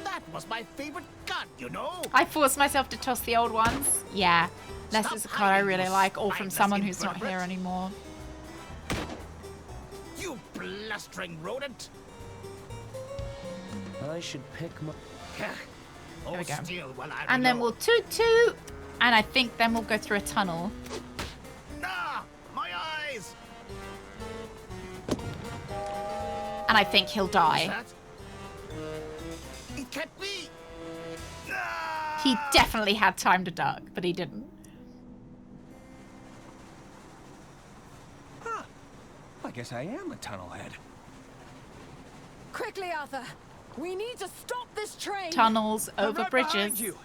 That was my favorite gun, you know? I forced myself to toss the old ones. Yeah. This is a card I really like, all from someone who's not here anymore. You blustering rodent! I should pick my... There we go. Still, while I And then reload. we'll toot. And I think then we'll go through a tunnel. Nah! My eyes! And I think he'll die. It can't be! He definitely had time to duck, but he didn't. Huh. I guess I am a tunnelhead. Quickly, Arthur! We need to stop this train! Tunnels over bridges. You.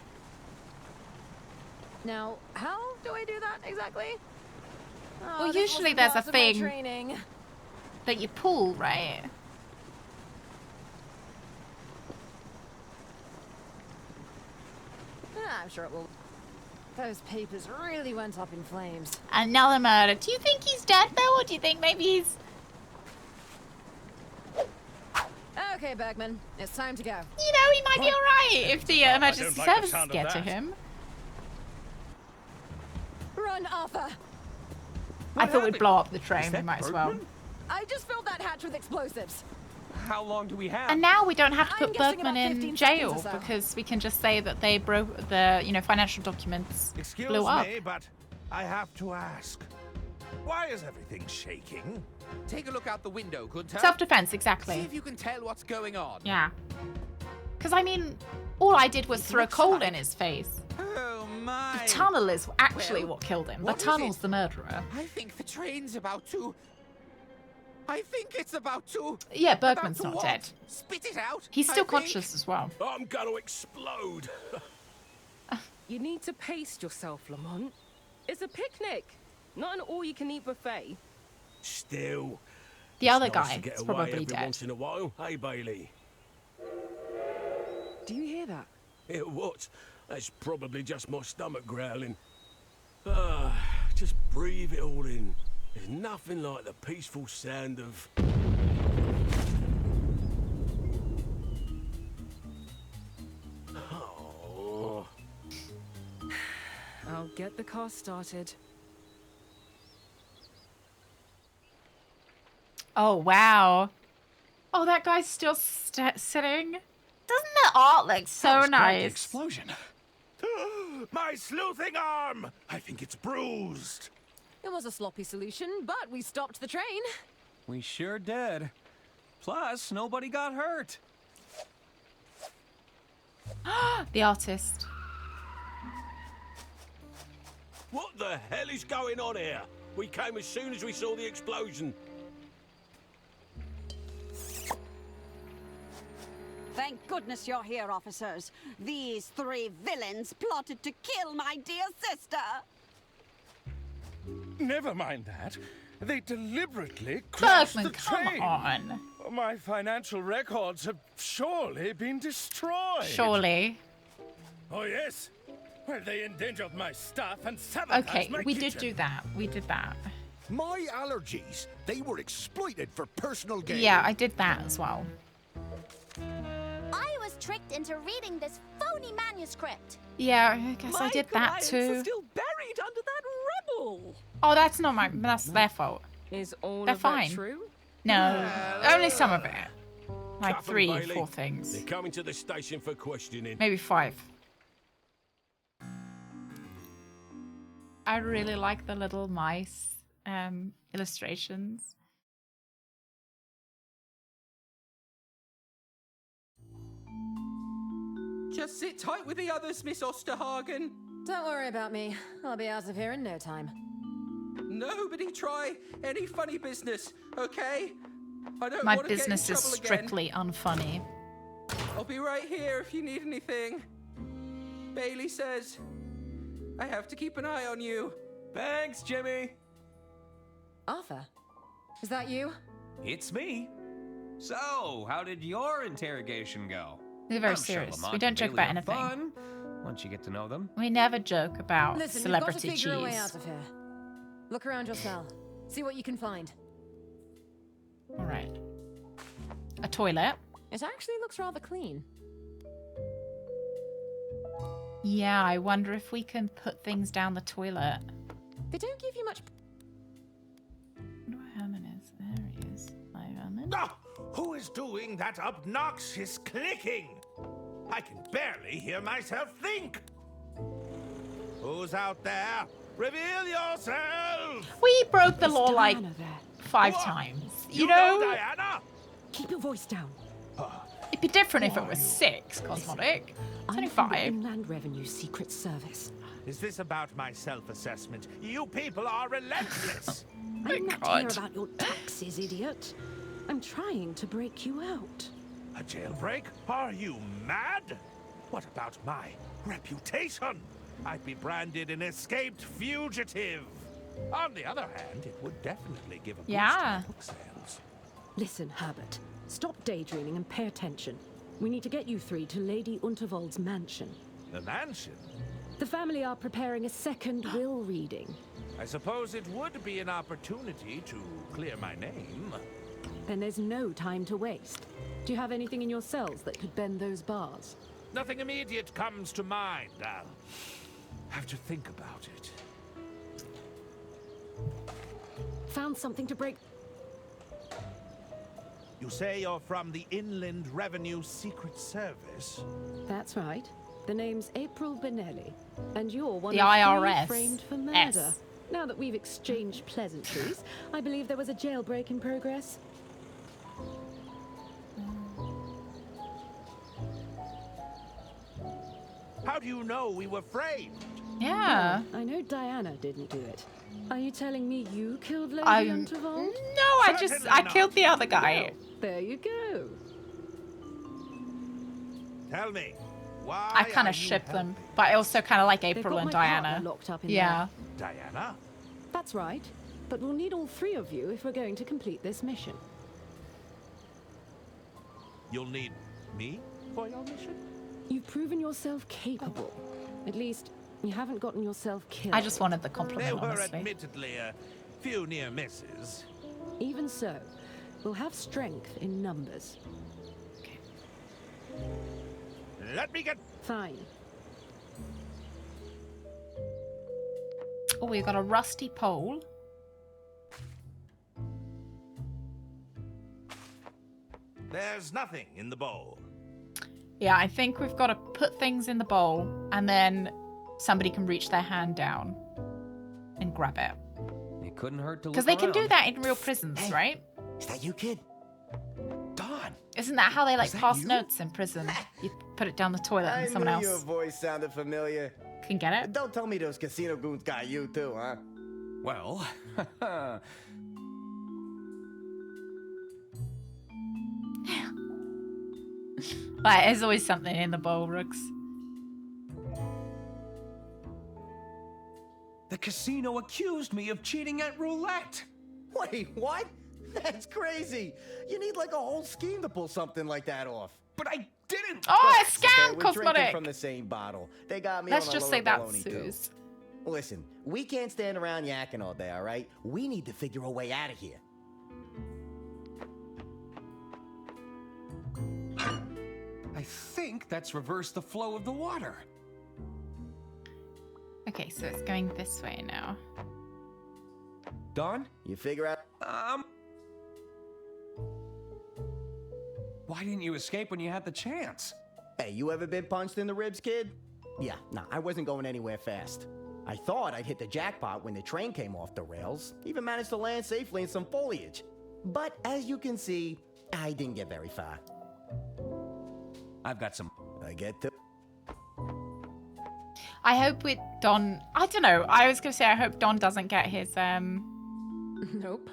Now, how do I do that exactly? Oh, Well, this usually wasn't there's a part of my thing training. that you pull, right? I'm sure it will. Those papers really went up in flames. Another murder. Do you think he's dead though, or do you think maybe he's... Okay, Bergman, it's time to go. You know, he might be alright if the emergency like the services sound of get to that. him. Run, Arthur! I thought we'd blow up the train, we that might as well. Bergman? I just filled that hatch with explosives. How long do we have? And now we don't have to I'm put guessing Bergman about in 15 jail seconds or so. because we can just say that they broke the, financial documents Excuse blew up. me, but I have to ask. Why is everything shaking? Take a look out the window, Gunter. Self-defense, See exactly. if you can tell what's going on. Yeah. Because, I mean, all I did was throw looks coal like- in his face. Oh my! The tunnel is actually Well, what killed him. The what is tunnel's it? the murderer. I think the train's about to. I think it's about to. Yeah, Bergman's about to not what? dead. Spit it out. He's I still think. conscious as well. I'm gonna explode. You need to pace yourself, Lamont. It's a picnic, not an all-you-can-eat buffet. Still. The other it's nice guy to get is away probably every dead. once in a while, hey Bailey? Do you hear that? Yeah, what? That's probably just my stomach growling. Just breathe it all in. There's nothing like the peaceful sound of... Oh. I'll get the car started. Oh, wow. Oh, that guy's still sitting. Doesn't the art look so nice? Explosion. My sleuthing arm! I think it's bruised. It was a sloppy solution, but we stopped the train. We sure did. Plus, nobody got hurt. The artist. What the hell is going on here? We came as soon as we saw the explosion. Thank goodness you're here, officers. These three villains plotted to kill my dear sister. Never mind that. They deliberately crashed Bergman, the come train. on. My financial records have surely been destroyed. Surely. Oh, yes. Well, they endangered my stuff and sabotaged Okay, my we kitchen. did do that. We did that. My allergies, they were exploited for personal gain. Yeah, I did that as well. I was tricked into reading this phony manuscript. Yeah, I guess I My did that clients too. are still buried under that rubble. Oh, that's not my... That's their fault. Is all They're of fine. that true? No, only some of it. Like Cuff 'em, 3, Bailey. 4 things. They're coming to the station for questioning. Maybe 5. I really like the little mice illustrations. Just sit tight with the others, Miss Osterhagen. Don't worry about me. I'll be out of here in no time. Nobody try any funny business, okay? I don't My want to get in business is trouble again. strictly unfunny. I'll be right here if you need anything. Bailey says I have to keep an eye on you. Thanks, Jimmy. Arthur, is that you? It's me. So, how did your interrogation go? They're very I'm sure serious. Lamont We don't and joke Bailey about are anything. Fun, once you get to know them. We never joke about Listen, celebrity you've got to figure a way cheese. out of here. Look around your cell. See what you can find. All right. A toilet. It actually looks rather clean. Yeah, I wonder if we can put things down the toilet. They don't give you much. I wonder where Herman is. There he is. Hi, Herman. Ah, who is doing that obnoxious clicking? I can barely hear myself think. Who's out there? Reveal yourself! We broke the It's law like Diana there. 5 What? times. You You know know, Diana? Keep your voice down. it'd be different if it was 6, Cosmotic. It's only I'm from the 5. Inland Revenue Secret Service. Is this about my self-assessment? You people are relentless. I'm not God. here about your taxes, idiot. I'm trying to break you out. A jailbreak? Are you mad? What about my reputation? I'd be branded an escaped fugitive. On the other hand, it would definitely give a boost Yeah. to book sales. Listen, Herbert. Stop daydreaming and pay attention. We need to get you 3 to Lady Unterwald's mansion. The mansion? The family are preparing a second will reading. I suppose it would be an opportunity to clear my name. Then there's no time to waste. Do you have anything in your cells that could bend those bars? Nothing immediate comes to mind. I'll have to think about it. Found something to break. You say you're from the Inland Revenue Secret Service? That's right. The name's April Benelli. And you're one The of 3 IRS. framed for murder. S. Now that we've exchanged pleasantries, I believe there was a jailbreak in progress. How do you know we were framed? Yeah. Well, I know Diana didn't do it. Are you telling me you killed Lady No, Unterwald? I killed the other guy. There you go. Tell me, why I kind are of you ship them, helping? but I also kind of like They've April got and my partner Diana. locked up in Yeah. Diana? That's right. But we'll need all 3 of you if we're going to complete this mission. You'll need me for your mission? You've proven yourself capable. At least, you haven't gotten yourself killed. I just wanted the There compliment, were honestly. admittedly a few near misses. Even so, we'll have strength in numbers. Let me get... Fine. Oh, we've got a rusty pole. There's nothing in the bowl. Yeah, I think we've got to put things in the bowl, and then somebody can reach their hand down and grab it. It couldn't hurt to look Because they can do around. that in real prisons, right? Is that you, kid? Dawn. Isn't that how they like Is that pass you? notes in prison? You put it down the toilet and someone I knew else your voice sounded familiar. can get it. Don't tell me those casino goons got you too, huh? Well, Like, there's always something in the bowl, Rooks. the casino accused me of cheating at roulette. Wait, what? That's crazy. You need like a whole scheme to pull something like that off. But I didn't. Oh, a scam, We're drinking Cosmotic! from the same bottle. They got me Let's on a just load say of that's baloney, too. Suze. Listen, we can't stand around yakking all day, all right? We need to figure a way out of here. I think that's reversed the flow of the water. Okay, so it's going this way now. Dawn? You figure out... Why didn't you escape when you had the chance? Hey, you ever been punched in the ribs, kid? Yeah, nah, I wasn't going anywhere fast. I thought I'd hit the jackpot when the train came off the rails. Even managed to land safely in some foliage. But as you can see, I didn't get very far. I've got some... I get to... I hope with Don... I don't know. I was going to say I hope Don doesn't get his... Nope.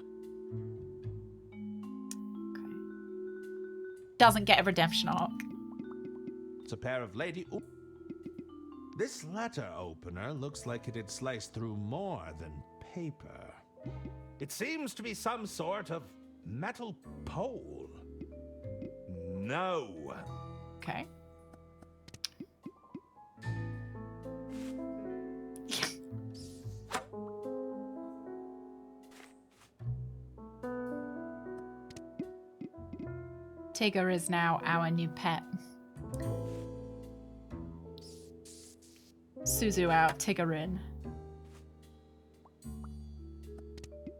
Doesn't get a redemption arc. It's a pair of lady... Ooh. This letter opener looks like it had sliced through more than paper. It seems to be some sort of metal pole. No. Okay. Tigger is now our new pet. Suzu out, Tigger in.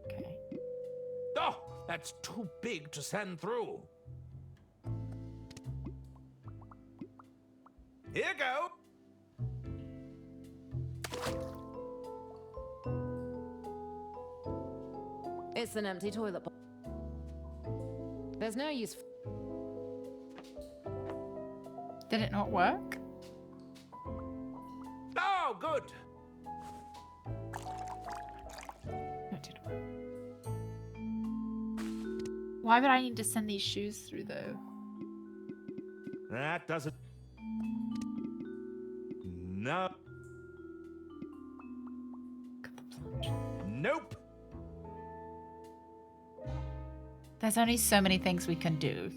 Okay. Oh, that's too big to send through. Here you go. It's an empty toilet bowl. There's no use. Did it not work? Oh, good. No, it didn't work. Why would I need to send these shoes through though? That doesn't... No. Nope. There's only so many things we can do.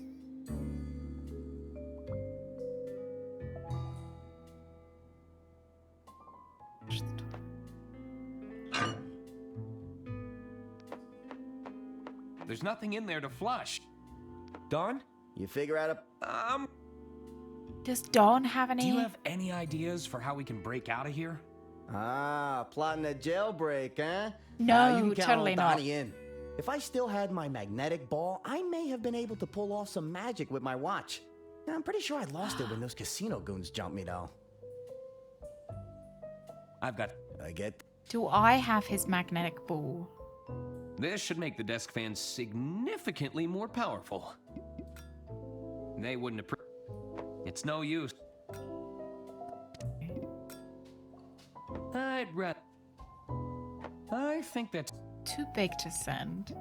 There's nothing in there to flush. Don? You figure out a... Does Dawn have any? Do you have any ideas for how we can break out of here? Ah, plotting a jailbreak, huh? No, you can count totally on not. Donnie in. If I still had my magnetic ball, I may have been able to pull off some magic with my watch. I'm pretty sure I lost it when those casino goons jumped me, though. I've got... I get... Do I have his magnetic ball? This should make the desk fans significantly more powerful. They wouldn't appreciate... It's no use. I'd rather... I think that's... Too big to send.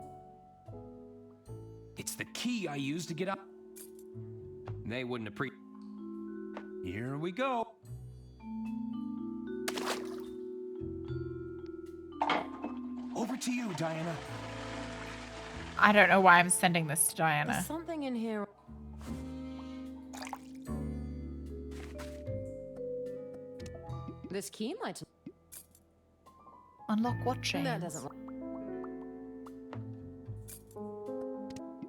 It's the key I used to get out. They wouldn't appreciate... Here we go. Over to you, Diana. I don't know why I'm sending this to Diana. There's something in here. This key might... Unlock what chains? That doesn't work.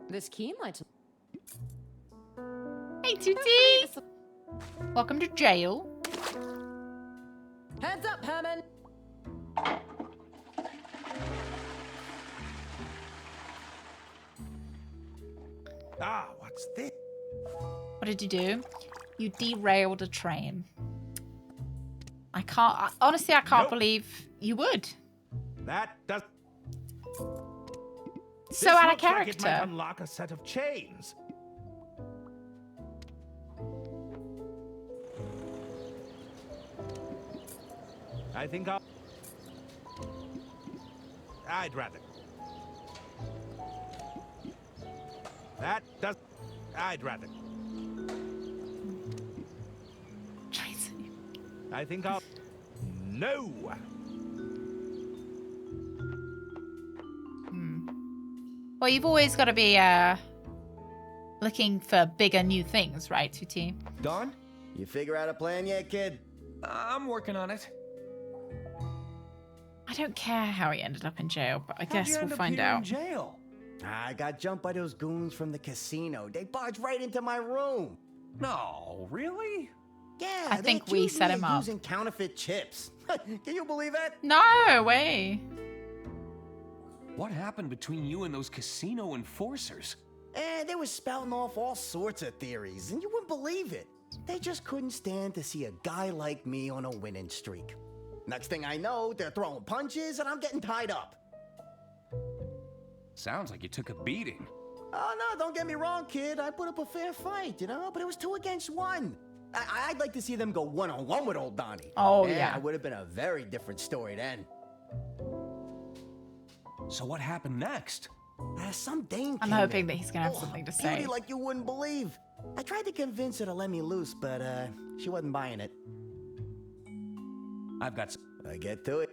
This key might... Hey, Tutti! Welcome to jail. Heads up, Herman! Ah, what's this? What did you do? You derailed a train. I can't... Honestly, I can't believe you would. That does... So out of looks like character. it might unlock a set of chains. I think I'd rather. That does... I'd rather. I think I'll... No! Well, you've always got to be looking for bigger new things, right, Tutti? Don? You figure out a plan yet, kid? I'm working on it. I don't care how he ended up in jail, but I guess we'll find In out. jail? I got jumped by those goons from the casino. They barged right into my room. No, really? Yeah, I think we set him up. Using counterfeit chips. Can you believe that? No way. What happened between you and those casino enforcers? And they were spouting off all sorts of theories, and you wouldn't believe it. They just couldn't stand to see a guy like me on a winning streak. Next thing I know, they're throwing punches and I'm getting tied up. Sounds like you took a beating. Oh, no, don't get me wrong, kid. I put up a fair fight, you know, but it was 2 against 1. I'd like to see them go one-on-one with old Donnie. Oh, yeah. It would have been a very different story then. So what happened next? Some dame I'm came hoping in. that he's gonna have something to say. Beauty like you wouldn't believe. I tried to convince her to let me loose, but she wasn't buying it. I've got... I get to it.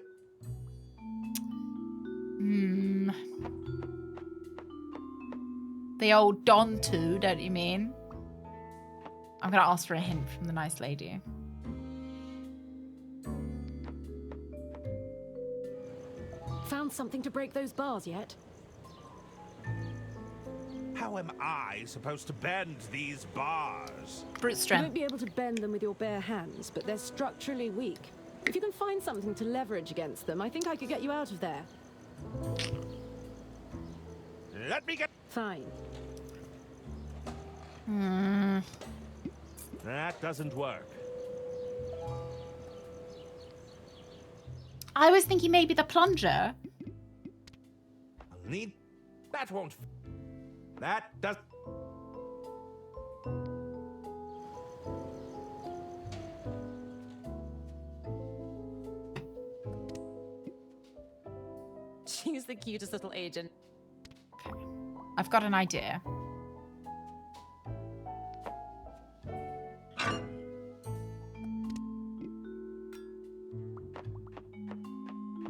The old Don 2, don't you mean? I'm gonna ask for a hint from the nice lady. Found something to break those bars yet? How am I supposed to bend these bars? Brute You strength. won't be able to bend them with your bare hands, but they're structurally weak. If you can find something to leverage against them, I think I could get you out of there. Let me get... Fine. That doesn't work. I was thinking maybe the plunger. I'll need... That won't... That does... She's the cutest little agent. Okay. I've got an idea.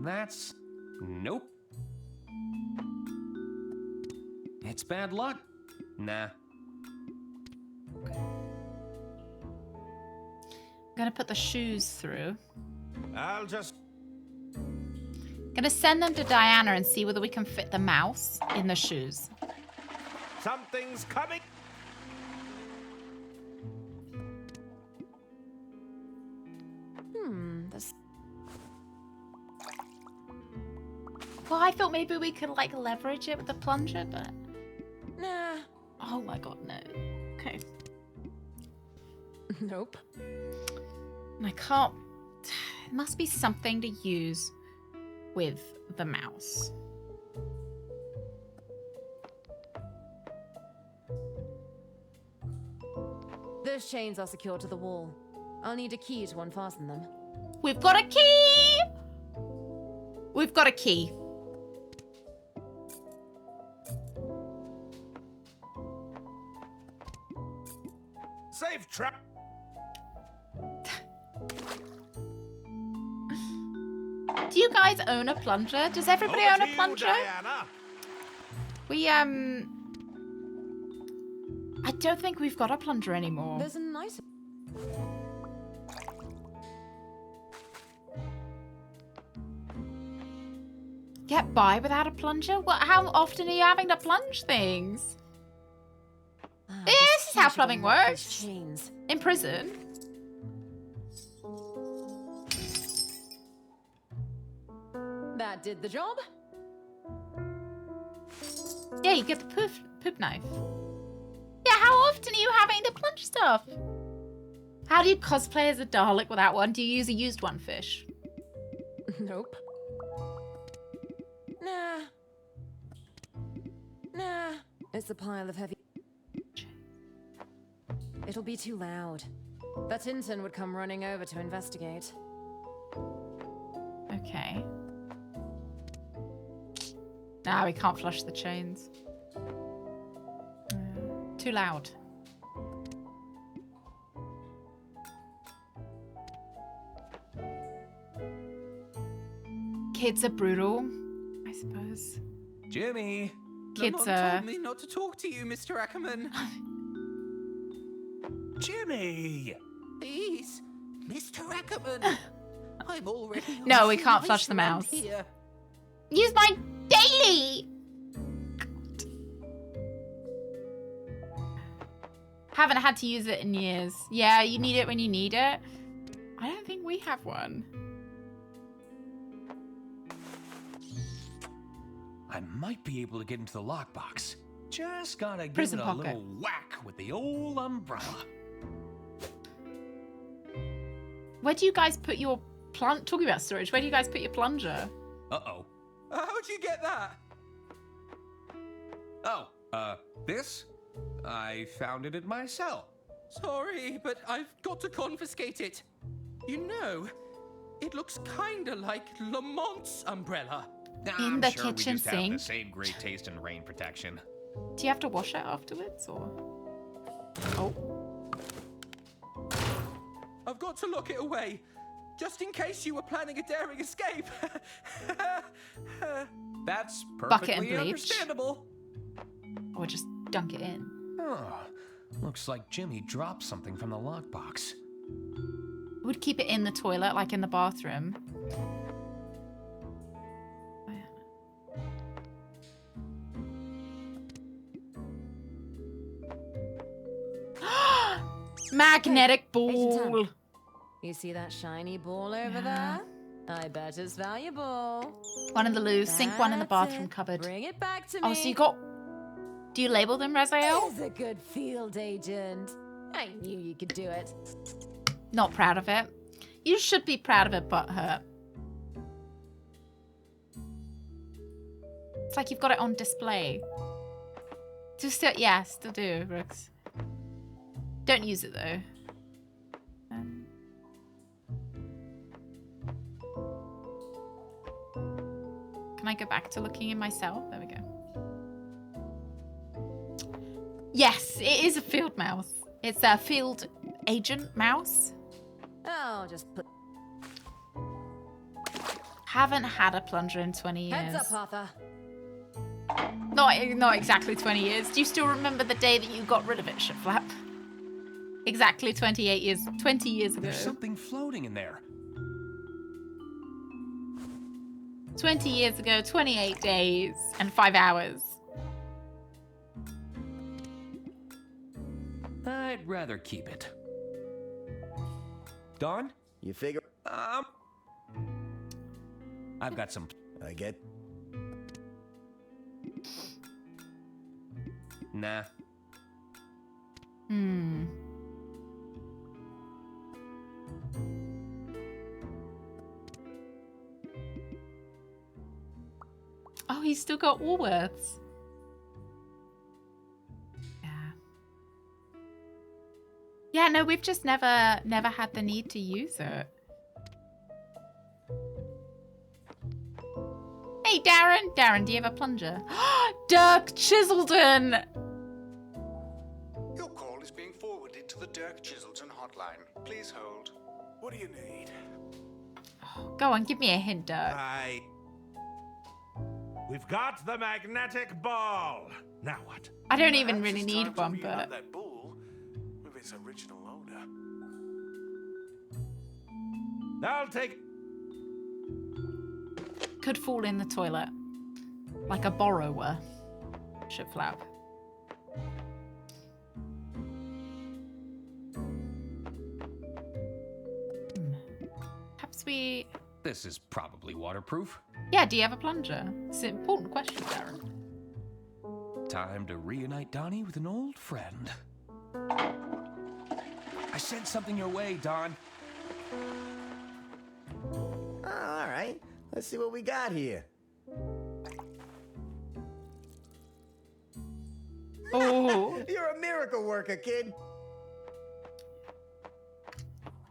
That's... Nope. It's bad luck. Nah. I'm gonna put the shoes through. I'll just... Gonna send them to Diana and see whether we can fit the mouse in the shoes. Something's coming! This... Well, I thought maybe we could, like, leverage it with the plunger, but... Nah. Oh my god, no. Okay. Nope. And I can't... It must be something to use with the mouse. Those chains are secured to the wall. I'll need a key to unfasten them. We've got a key! We've got a key. Safe trap! Do you guys own a plunger? Does everybody own a plunger? Diana. We, I don't think we've got a plunger anymore. There's a nice... Get by without a plunger? What? How often are you having to plunge things? This is how plumbing works. Chains. In prison. That did the job. Yeah, you get the poop knife. Yeah, how often are you having to plunge stuff? How do you cosplay as a Dalek without one? Do you use a used one fish? Nope. Nah. Nah. It's a pile of heavy... It'll be too loud. That intern would come running over to investigate. Okay. Nah, we can't flush the chains. Too loud. Kids are brutal, I suppose. Jimmy! Kids Lamont are... told me not to talk to you, Mr. Ackerman. Jimmy! Please, Mr. Ackerman. I'm already... No, we can't flush the mouse. Here. Use my daily! Haven't had to use it in years. Yeah, you need it when you need it. I don't think we have one. I might be able to get into the lockbox. Just gotta give Prison it a pocket. little whack with the old umbrella. Where do you guys put your talking about storage, where do you guys put your plunger? Uh-oh. How'd you get that? Oh, this? I found it in my cell. Sorry, but I've got to confiscate it. You know, it looks kinda like Lamont's umbrella. In the kitchen we just sink. have the same great taste in rain protection. Do you have to wash it afterwards, or? Oh. I've got to lock it away, just in case you were planning a daring escape. That's Bucket and perfectly bleach. understandable. Or just dunk it in. Oh, looks like Jimmy dropped something from the lockbox. I would keep it in the toilet, like in the bathroom. Magnetic ball. You see that shiny ball over there? I bet it's valuable. One in the loo, sink one in the That's bathroom it. cupboard. Bring it back to me. Oh, so you got... Do you label them, Raziel? He's a good field agent. I knew you could do it. Not proud of it. You should be proud of it, but hurt. It's like you've got it on display. Still do, Brooks. Don't use it though. Can I go back to looking in my cell? There we go. Yes, it is a field mouse. It's a field agent mouse. Oh, just put... Haven't had a plunger in 20 years. Heads up, Arthur. Not exactly 20 years. Do you still remember the day that you got rid of it, Shitflap? Exactly 20 years ago. There's something floating in there. 20 years ago, 28 days, and 5 hours. I'd rather keep it. Dawn? You figure? I've got some... I get... Nah. Oh, he's still got Woolworths. Yeah, no, we've just never had the need to use it. Hey, Darren. Darren, do you have a plunger? Dirk Chiseldon! Your call is being forwarded to the Dirk Chiseldon hotline. Please hold. What do you need? Go on, give me a hint, Dirk. We've got the magnetic ball. Now what? I don't even really need one, but... That ball with its original owner. I'll take... Could fall in the toilet. Like a borrower. Shitflap. Perhaps we... This is probably waterproof. Yeah, do you have a plunger? It's an important question, Darren. Time to reunite Donnie with an old friend. I sent something your way, Don. All right. Let's see what we got here. Oh. You're a miracle worker, kid.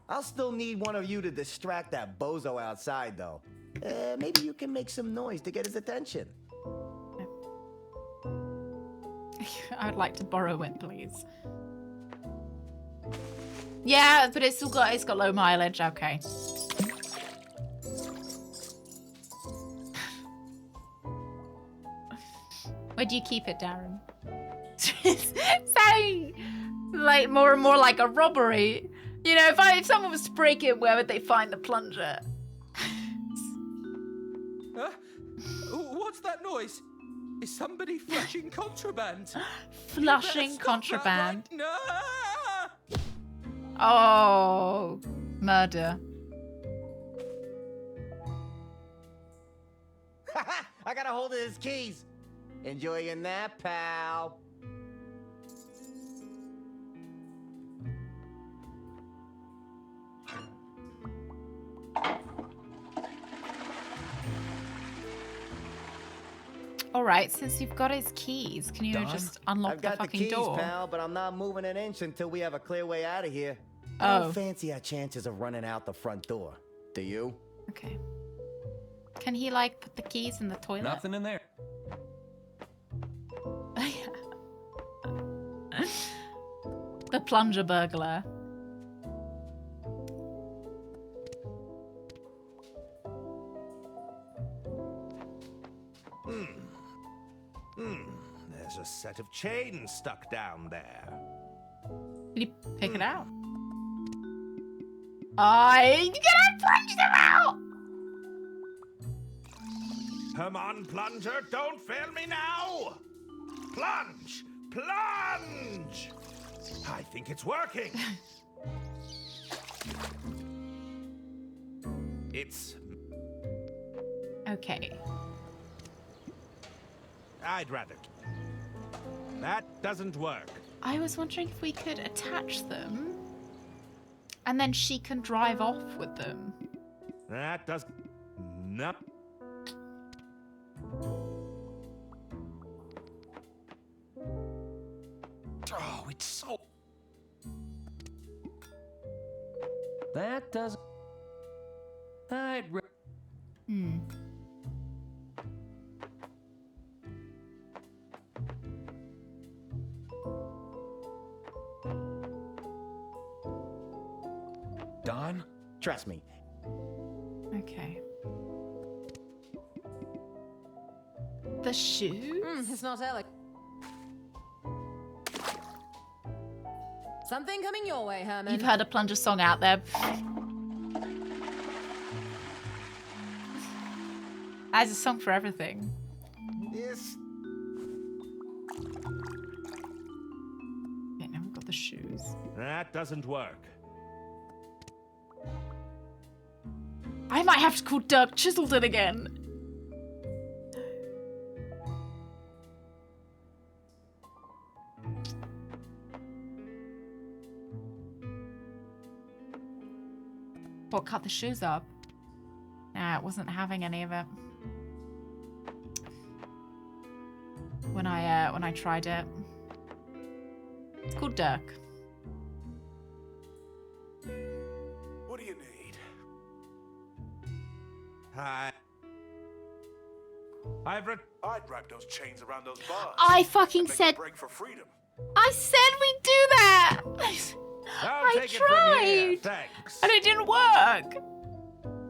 I'll still need one of you to distract that bozo outside, though. Maybe you can make some noise to get his attention. I'd like to borrow it, please. Yeah, but it's got low mileage. Okay. Where do you keep it, Darren? It's sounding like more and more like a robbery. You know, if someone was to break in, where would they find the plunger? What's that noise? Is somebody flushing contraband? Flushing contraband. Right now. Oh, murder. I got a hold of his keys. Enjoy your nap, pal. All right, since you've got his keys, can you just unlock I've got the fucking keys, door? pal, but I'm not moving an inch until we have a clear way out of here. Oh. I don't fancy our chances of running out the front door. Do you? Okay. Can he, like, put the keys in the toilet? Nothing in there. The plunger burglar. There's a set of chains stuck down there. Can you pick it out? I gonna plunge them out! Come on, plunger, don't fail me now! Plunge! Plunge! I think it's working. It's... Okay. I'd rather... That doesn't work. I was wondering if we could attach them and then she can drive off with them. That does... Nope. Oh, it's so... That doesn't... Hmm. Don? Trust me. Okay. The shoes? It's not elegant. Something coming your way, Herman. You've heard a plunger song out there. There's a song for everything. Yes. Okay, now we've got the shoes. That doesn't work. I might have to call Dirk Chiselton again. What, cut the shoes up? Nah, it wasn't having any of it. When I tried it. It's called Dirk. What do you need? I'd wrap those chains around those bars. I fucking Make a said. break for freedom. I said we'd do that. I take it from here, tried, thanks. and it didn't work.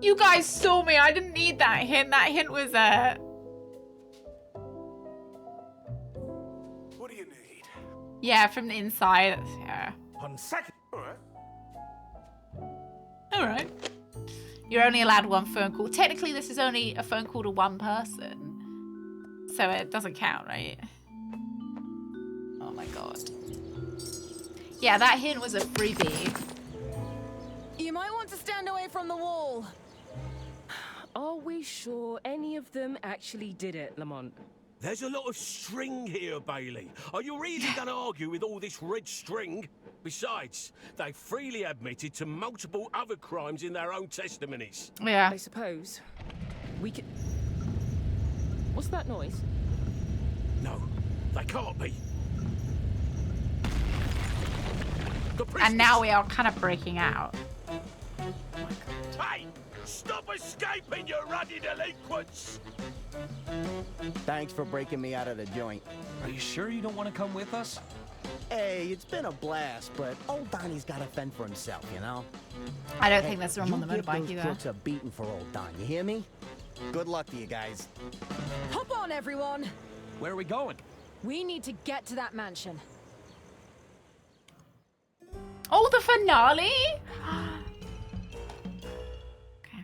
You guys saw me. I didn't need that hint. That hint was there. What do you need? Yeah, from the inside. Yeah. 1 second. All right. You're only allowed one phone call. Technically, this is only a phone call to one person, so it doesn't count, right? Oh my god. Yeah, that hint was a freebie. You might want to stand away from the wall. Are we sure any of them actually did it, Lamont? There's a lot of string here, Bailey. Are you really going to argue with all this red string? Besides, they freely admitted to multiple other crimes in their own testimonies. Yeah. I suppose. We could... What's that noise? No, they can't be. And now we are kind of breaking out. Hey! Stop escaping, you ruddy delinquents! Thanks for breaking me out of the joint. Are you sure you don't want to come with us? Hey, it's been a blast, but old Donnie's got to fend for himself, you know? I don't think that's wrong on the you give motorbike those either. crooks a beating for old Don, you hear me? Good luck to you guys. Hop on, everyone. Where are we going? We need to get to that mansion. Oh, the finale? Okay.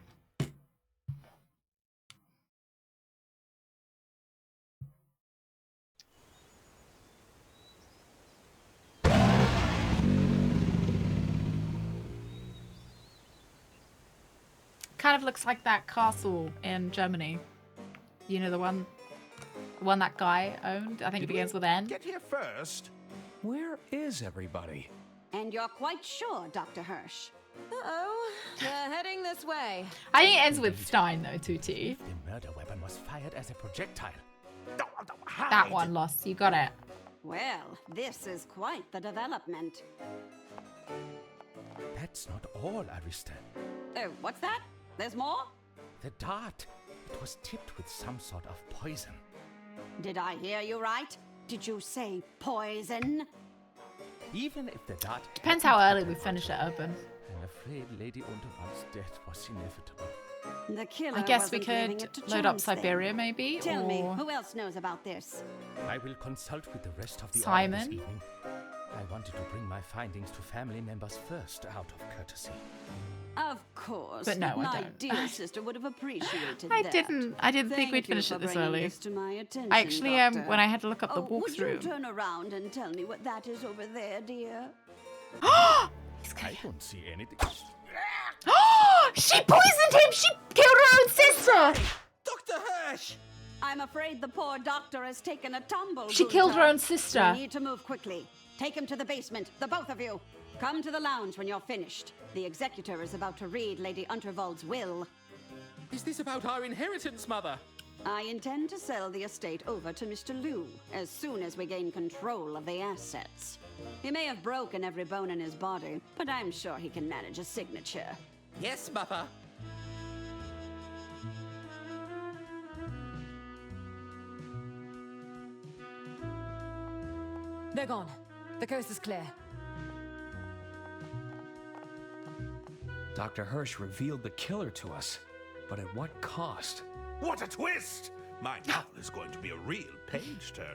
Kind of looks like that castle in Germany. You know the one? one that guy owned. I think it begins with N. Get here first. Where is everybody? And you're quite sure, Dr. Hirsch? Uh-oh, they're heading this way. I think it ends with Stein, though, Tutti. The murder weapon was fired as a projectile. That one lost. You got it. Well, this is quite the development. That's not all, Arista. Oh, what's that? There's more? The dart. It was tipped with some sort of poison. Did I hear you right? Did you say poison? Even if the dart... Depends how early we finish it open. I'm afraid Lady Unterwald's death was inevitable. The killer I guess we wasn't leaving could it to load up chance then. Siberia, maybe? Tell or... me, who else knows about this? I will consult with the rest of the Simon? order this evening. I wanted to bring my findings to family members first, out of courtesy. Of course. But no, I my don't. dear sister would have appreciated I that. didn't think Thank we'd you finish for it this bringing early. this to my attention, I actually, Doctor. when I had to look up the Would you walkthrough. turn around and tell me what that is over there, dear? I don't see anything. She poisoned him! She killed her own sister! Dr. Hirsch! I'm afraid the poor doctor has taken a tumble. She killed her Gunther. own sister. We need to move quickly. Take him to the basement, the both of you. Come to the lounge when you're finished. The executor is about to read Lady Unterwald's will. Is this about our inheritance, Mother? I intend to sell the estate over to Mr. Liu as soon as we gain control of the assets. He may have broken every bone in his body, but I'm sure he can manage a signature. Yes, Mother. They're gone. The coast is clear. Dr. Hirsch revealed the killer to us, but at what cost? What a twist! My novel is going to be a real page-turner.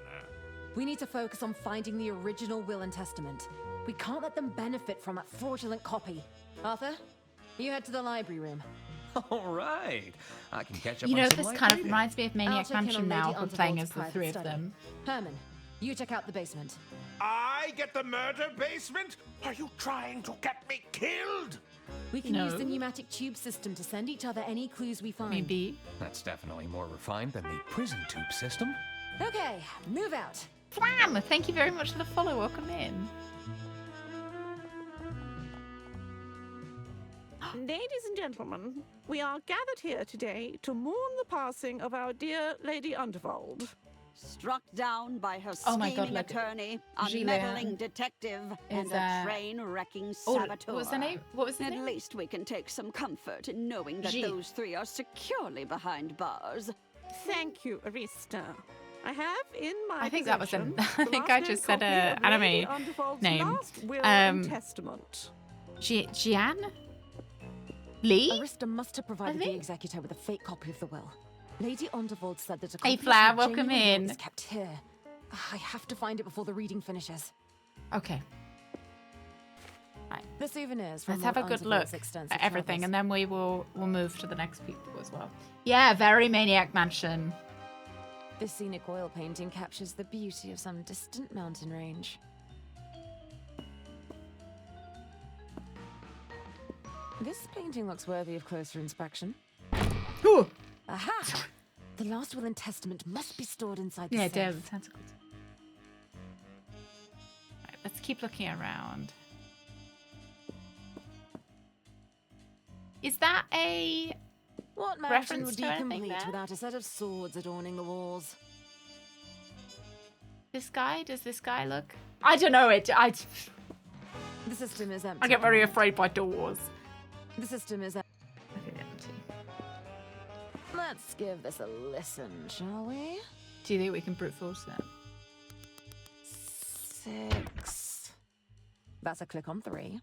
We need to focus on finding the original will and testament. We can't let them benefit from that fraudulent copy. Arthur, you head to the library room. All right. I can catch up You on know, some this light kind of reading. reminds me of Maniac I'll check in Mansion on now. Lady We're playing as Unterwald's the private three of study. them. Herman, you check out the basement. I get the murder basement? Are you trying to get me killed? We can No. use the pneumatic tube system to send each other any clues we find. Maybe. That's definitely more refined than the prison tube system. Okay, move out. Flam! Thank you very much for the follow. Welcome in. Ladies and gentlemen, we are gathered here today to mourn the passing of our dear Lady Unterwald. Struck down by her Oh my scheming God, look. attorney, a Gillian meddling detective, and is, a train-wrecking oh, saboteur. what was her name? What was his At name? least we can take some comfort in knowing that Gilles. those three are securely behind bars. Thank you, Arista. I have in my I think that was an. possession I the think I last just known said a copy of Lady anime Unterwald's name. last will and testament. Jian? Lee? Arista must have provided the think. executor with a fake copy of the will. Lady Onderwald said that a Hey, copy Flair, of her welcome genuine will in. is kept here. I have to find it before the reading finishes. Okay. The souvenirs from Let's have a Lord good look Unterwald's extensive at everything, travels. and then we'll move to the next people as well. Yeah, very Maniac Mansion. This scenic oil painting captures the beauty of some distant mountain range. This painting looks worthy of closer inspection. Ooh. Aha! The last will and testament must be stored inside the Yeah, safe. it does. Tentacles. Right, let's keep looking around. Is that a What mansion reference would to be anything complete there? without a set of swords adorning the walls? This guy? Does this guy look? I don't know. The system is empty. I get very afraid by doors. The system is empty. Let's give this a listen, shall we? Do you think we can brute force that? 6. That's a click on 3.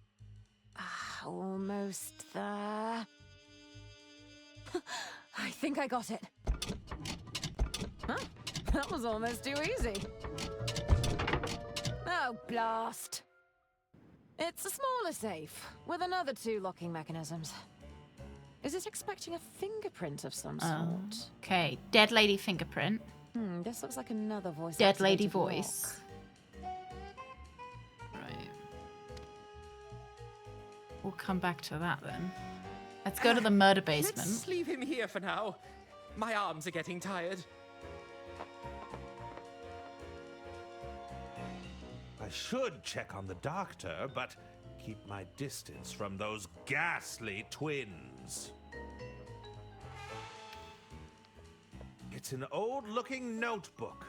Almost there. I think I got it. Huh? That was almost too easy. Oh, blast. It's a smaller safe, with another 2 locking mechanisms. Is it expecting a fingerprint of some sort? Okay, dead lady fingerprint. This looks like another voice. Dead lady activated voice. lock. Right. We'll come back to that then. Let's go to the murder basement. Let's leave him here for now. My arms are getting tired. should check on the doctor, but keep my distance from those ghastly twins. It's an old-looking notebook.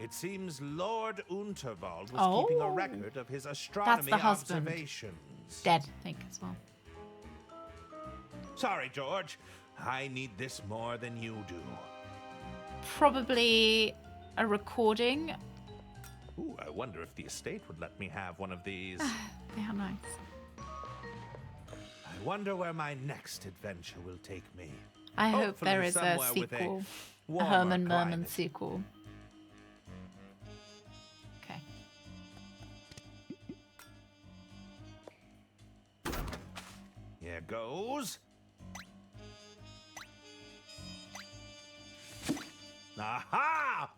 It seems Lord Unterwald was keeping a record of his astronomy observations. Dead, I think, as well. Sorry, George. I need this more than you do. Probably a recording. Ooh, I wonder if the estate would let me have one of these. They are nice. I wonder where my next adventure will take me. I hope Hopefully there is a somewhere with sequel. A warmer Herman Merman climate. sequel. Okay. Here goes. Aha!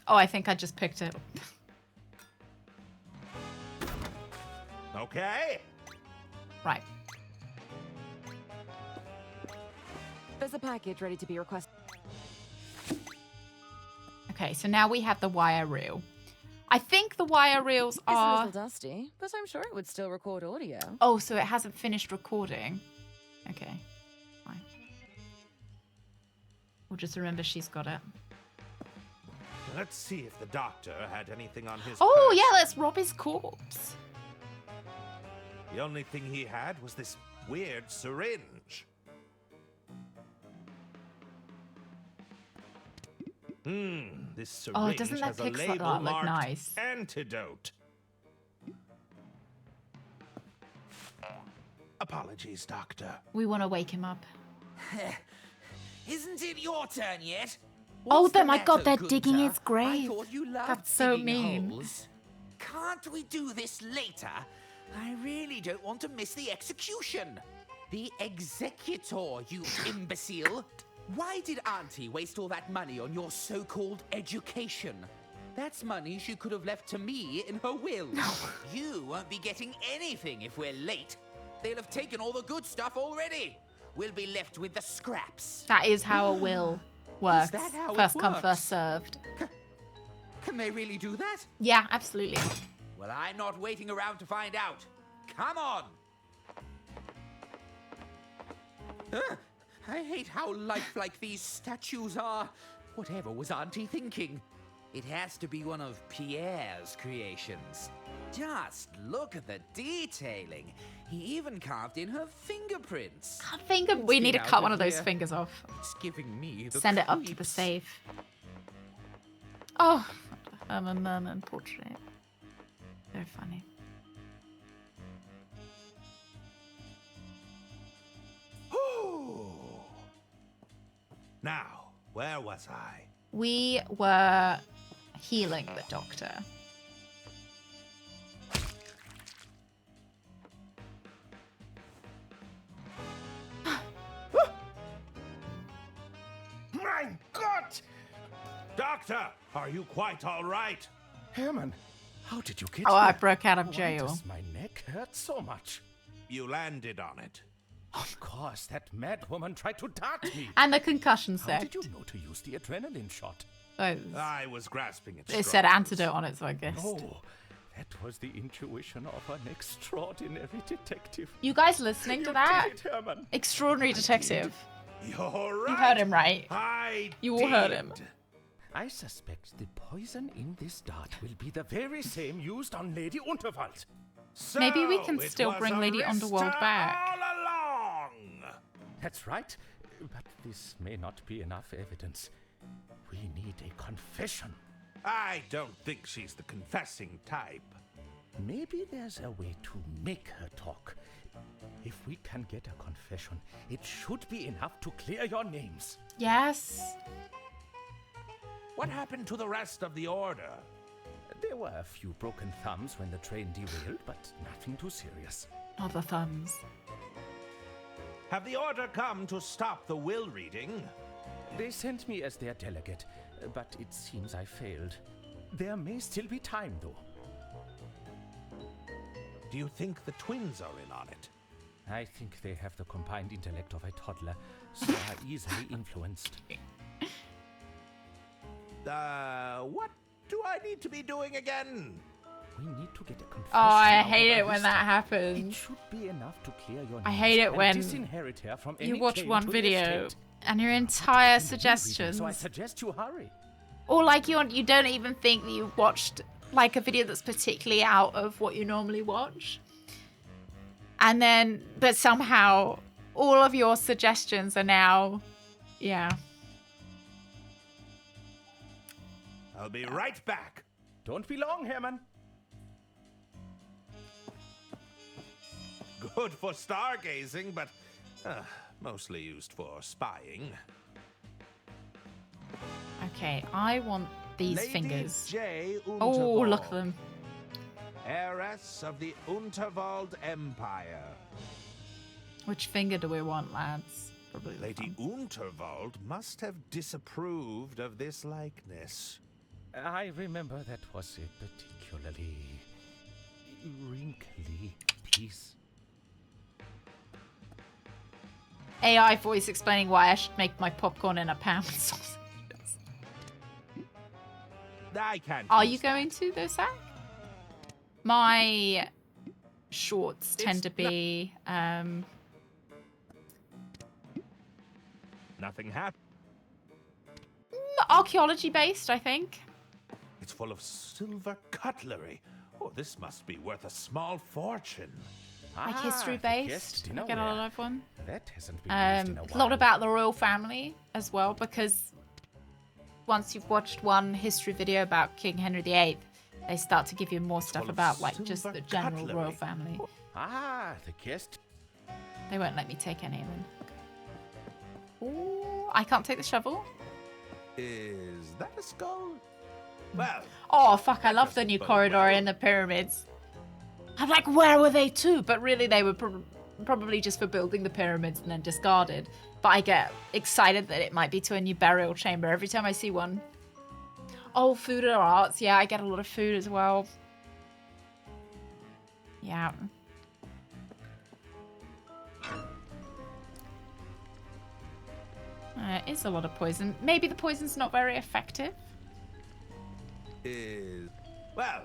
Oh, I think I just picked it. Okay. Right. There's a package ready to be requested. Okay, so now we have the wire reel. I think the wire reels It's a are... little dusty, but I'm sure it would still record audio. Oh, so it hasn't finished recording. Okay, fine. We'll just remember she's got it. Let's see if the doctor had anything on his Oh, person. yeah, let's rob his corpse. The only thing he had was this weird syringe. This syringe Oh, doesn't that has a pixel label art look marked nice? antidote. Apologies, Doctor. We want to wake him up. Isn't it your turn yet? Oh, What's the my God, matter, they're digging Gunter? his grave. I thought you loved That's so digging mean. holes. Can't we do this later? I really don't want to miss the execution. The executor, you imbecile. Why did Auntie waste all that money on your so-called education? That's money she could have left to me in her will. You won't be getting anything if we're late. They'll have taken all the good stuff already. We'll be left with the scraps. That is how a will works. that how it First come, works? first served. Can they really do that? Yeah, absolutely. Well, I'm not waiting around to find out. Come on! I hate how lifelike these statues are. Whatever was Auntie thinking? It has to be one of Pierre's creations. Just look at the detailing. He even carved in her fingerprints. We need to Get cut out one of those here. fingers off. It's giving me the Send it up to the creeps. safe. Oh, Herman Merman portrait. Very funny. Now, where was I? We were healing the doctor. My God! Doctor, are you quite all right? Herman, how did you get Oh, here? I broke out of Why jail. does my neck hurt so much? You landed on it. Of course, that mad woman tried to dart me. And the concussion How set. did you know to use the adrenaline shot? I was grasping at It straws. said antidote on it, so I guessed. Oh, that was the intuition of an extraordinary detective. You guys listening to You that? did it, Herman. Extraordinary detective. You're right. You heard him, right? I You all heard him. I suspect the poison in this dart will be the very same used on Lady Unterwald. So Maybe we can it still was bring Lady Arista Underworld back. all along. That's right, but this may not be enough evidence. We need a confession. I don't think she's the confessing type. Maybe there's a way to make her talk. If we can get a confession, it should be enough to clear your names. Yes. What happened to the rest of the order? There were a few broken thumbs when the train derailed, but nothing too serious. Other thumbs. Have the order come to stop the will reading? They sent me as their delegate, but it seems I failed. There may still be time, though. Do you think the twins are in on it? I think they have the combined intellect of a toddler, so are easily influenced. What do I need to be doing again? We need to get a confession. Oh, I out of hate it our when that history. happens. It should be enough to clear your I names hate it and when disinherit her from you any watch claim one to the video estate. and your entire Reading, suggestions, so I suggest you hurry. or like you don't even think that you watched like a video that's particularly out of what you normally watch, and then but somehow all of your suggestions are now, yeah. I'll be right back. Don't be long, Herman. Good for stargazing, but mostly used for spying. Okay, I want these Lady fingers. J. Oh, look at them. Heiress of the Unterwald Empire. Which finger do we want, lads? Probably the Lady Unterwald must have disapproved of this likeness. I remember that was a particularly wrinkly piece. AI voice explaining why I should make my popcorn in a pound sausage. I can't. Are you going to, though, Zach? My shorts tend to be Nothing happened. archaeology based, I think. It's full of silver cutlery. Oh, this must be worth a small fortune. Like history based. I get a lot of one. That hasn't been used in a A while. lot about the royal family as well, because once you've watched one history video about King Henry VIII, they start to give you more stuff Full of about like just silver the general cutlery. royal family. The guest. They won't let me take any of them. Ooh, I can't take the shovel. Is that a skull? Well, Oh fuck! I love the new corridor in the pyramids. I'm like, where were they to? But really, they were probably just for building the pyramids and then discarded. But I get excited that it might be to a new burial chamber every time I see one. Oh, food or arts. Yeah, I get a lot of food as well. Yeah. It is a lot of poison. Maybe the poison's not very effective. Well,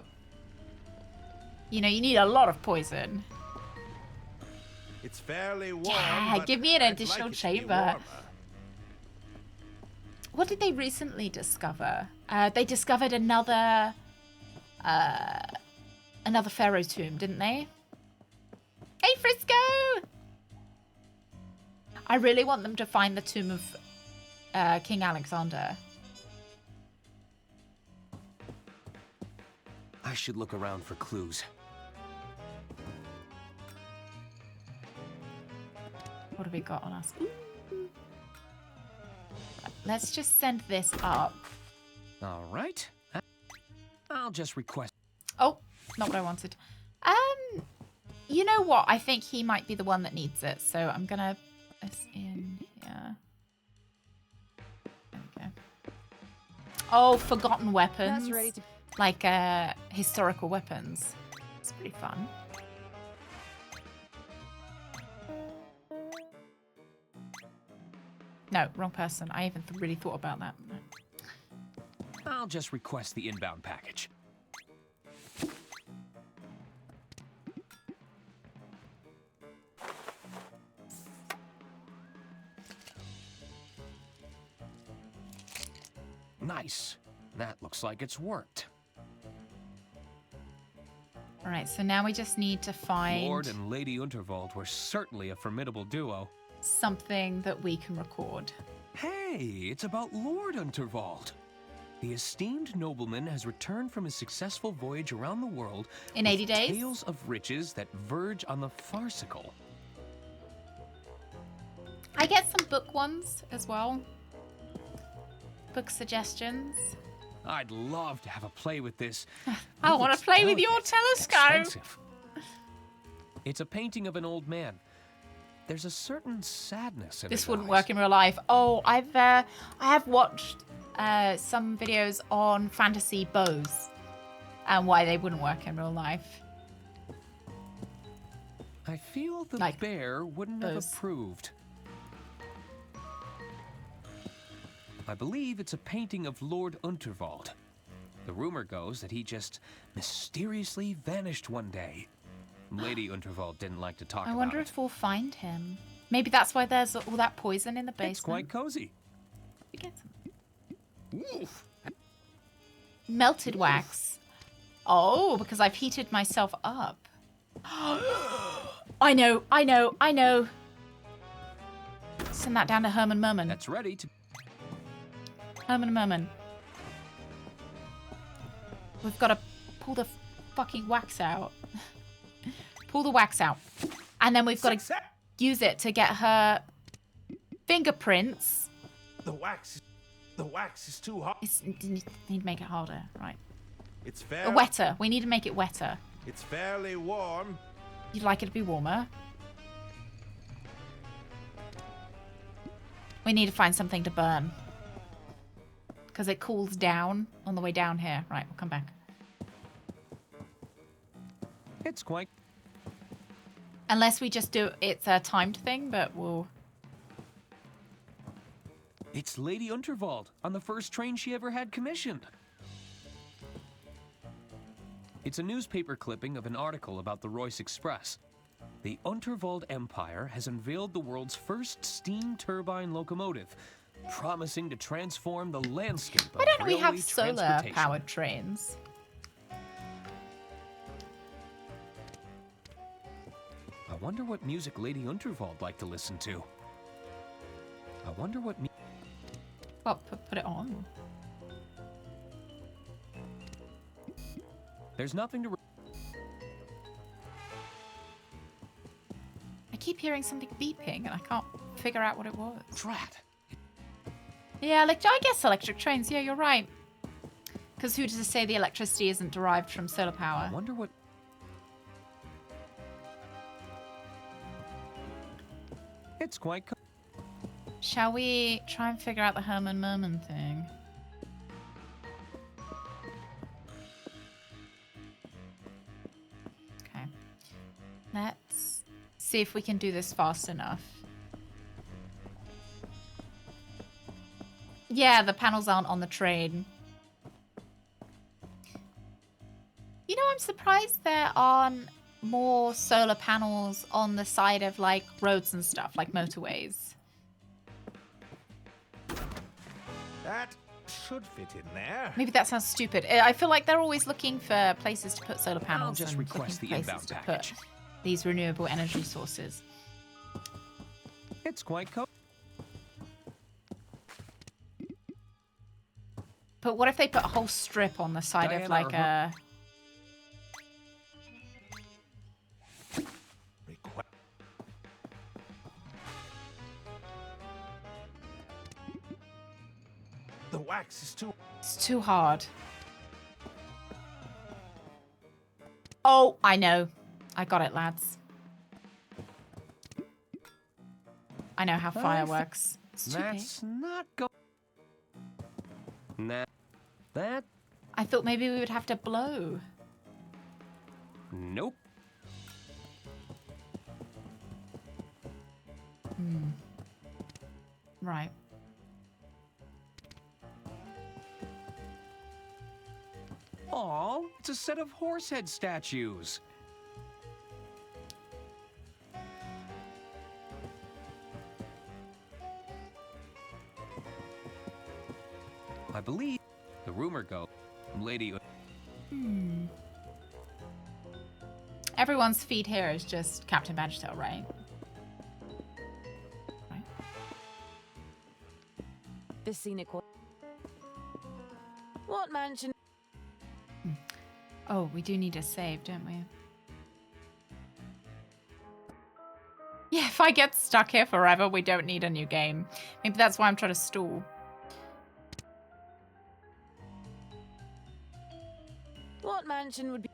you know, you need a lot of poison. It's fairly warm. Yeah, but give me an I'd additional like it to be chamber. warmer. What did they recently discover? They discovered another pharaoh tomb, didn't they? Hey, Frisco! I really want them to find the tomb of King Alexander. I should look around for clues. What have we got on us? Let's just send this up. All right. I'll just request. Oh, not what I wanted. You know what? I think he might be the one that needs it. So I'm gonna put this in here. There we go. Oh, forgotten weapons. That's ready to... Like historical weapons. It's pretty fun. No, wrong person. I even really thought about that. No. I'll just request the inbound package. Nice. That looks like it's worked. All right, so now we just need to find Lord and Lady Unterwald were certainly a formidable duo. something that we can record. Hey, it's about Lord Unterwald. The esteemed nobleman has returned from his successful voyage around the world In 80 days? tales of riches that verge on the farcical. I get some book ones as well. Book suggestions. I'd love to have a play with this. I want to play with your telescope. Expensive. It's a painting of an old man. There's a certain sadness in This his wouldn't eyes. work in real life. Oh, I have watched some videos on fantasy bows and why they wouldn't work in real life. I feel the Like bear wouldn't have those. approved. I believe it's a painting of Lord Unterwald. The rumor goes that he just mysteriously vanished one day. Lady Unterwald didn't like to talk about it. I wonder if we'll find him. Maybe that's why there's all that poison in the basement. It's quite cozy. You get some. Oof. Melted wax. Oh, because I've heated myself up. I know. Send that down to Herman Merman. That's ready to... Herman Merman. We've got to pull the fucking wax out. Pull the wax out. And then we've got to use it to get her fingerprints. The wax is too hot. Need to make it harder, right? It's fair. Wetter. We need to make it wetter. It's fairly warm. You'd like it to be warmer. We need to find something to burn. Because it cools down on the way down here. Right, we'll come back. It's quite... Unless we just do... It's a timed thing, but we'll... It's Lady Unterwald on the first train she ever had commissioned. It's a newspaper clipping of an article about the Royce Express. The Unterwald Empire has unveiled the world's first steam turbine locomotive, promising to transform the landscape of Why don't we have railway solar-powered trains? I wonder what music Lady Unterwald liked to listen to. I wonder what... Well, put it on. There's nothing to... I keep hearing something beeping and I can't figure out what it was. Drat. Yeah, I guess electric trains. Yeah, you're right. Because who does it say the electricity isn't derived from solar power? I wonder what... It's quite... Shall we try and figure out the Herman Merman thing? Okay. Let's see if we can do this fast enough. Yeah, the panels aren't on the train. You know, I'm surprised there aren't more solar panels on the side of, like, roads and stuff, like motorways. That should fit in there. Maybe that sounds stupid. I feel like they're always looking for places to put solar panels. I'll just and request the places inbound to package. put these renewable energy sources. It's quite cool. But what if they put a whole strip on the side of, like, a... The wax is too... It's too hard. Oh, I know. I got it, lads. I know how fire works. It's too That's big. not go... Nah. That... I thought maybe we would have to blow. Nope. Right. Aw, it's a set of horsehead statues. I believe the rumor goes, Lady... Everyone's feed here is just Captain Badgertail, right? The scenic... What mansion? Oh, we do need a save, don't we? Yeah, if I get stuck here forever, we don't need a new game. Maybe that's why I'm trying to stall. What mansion would be...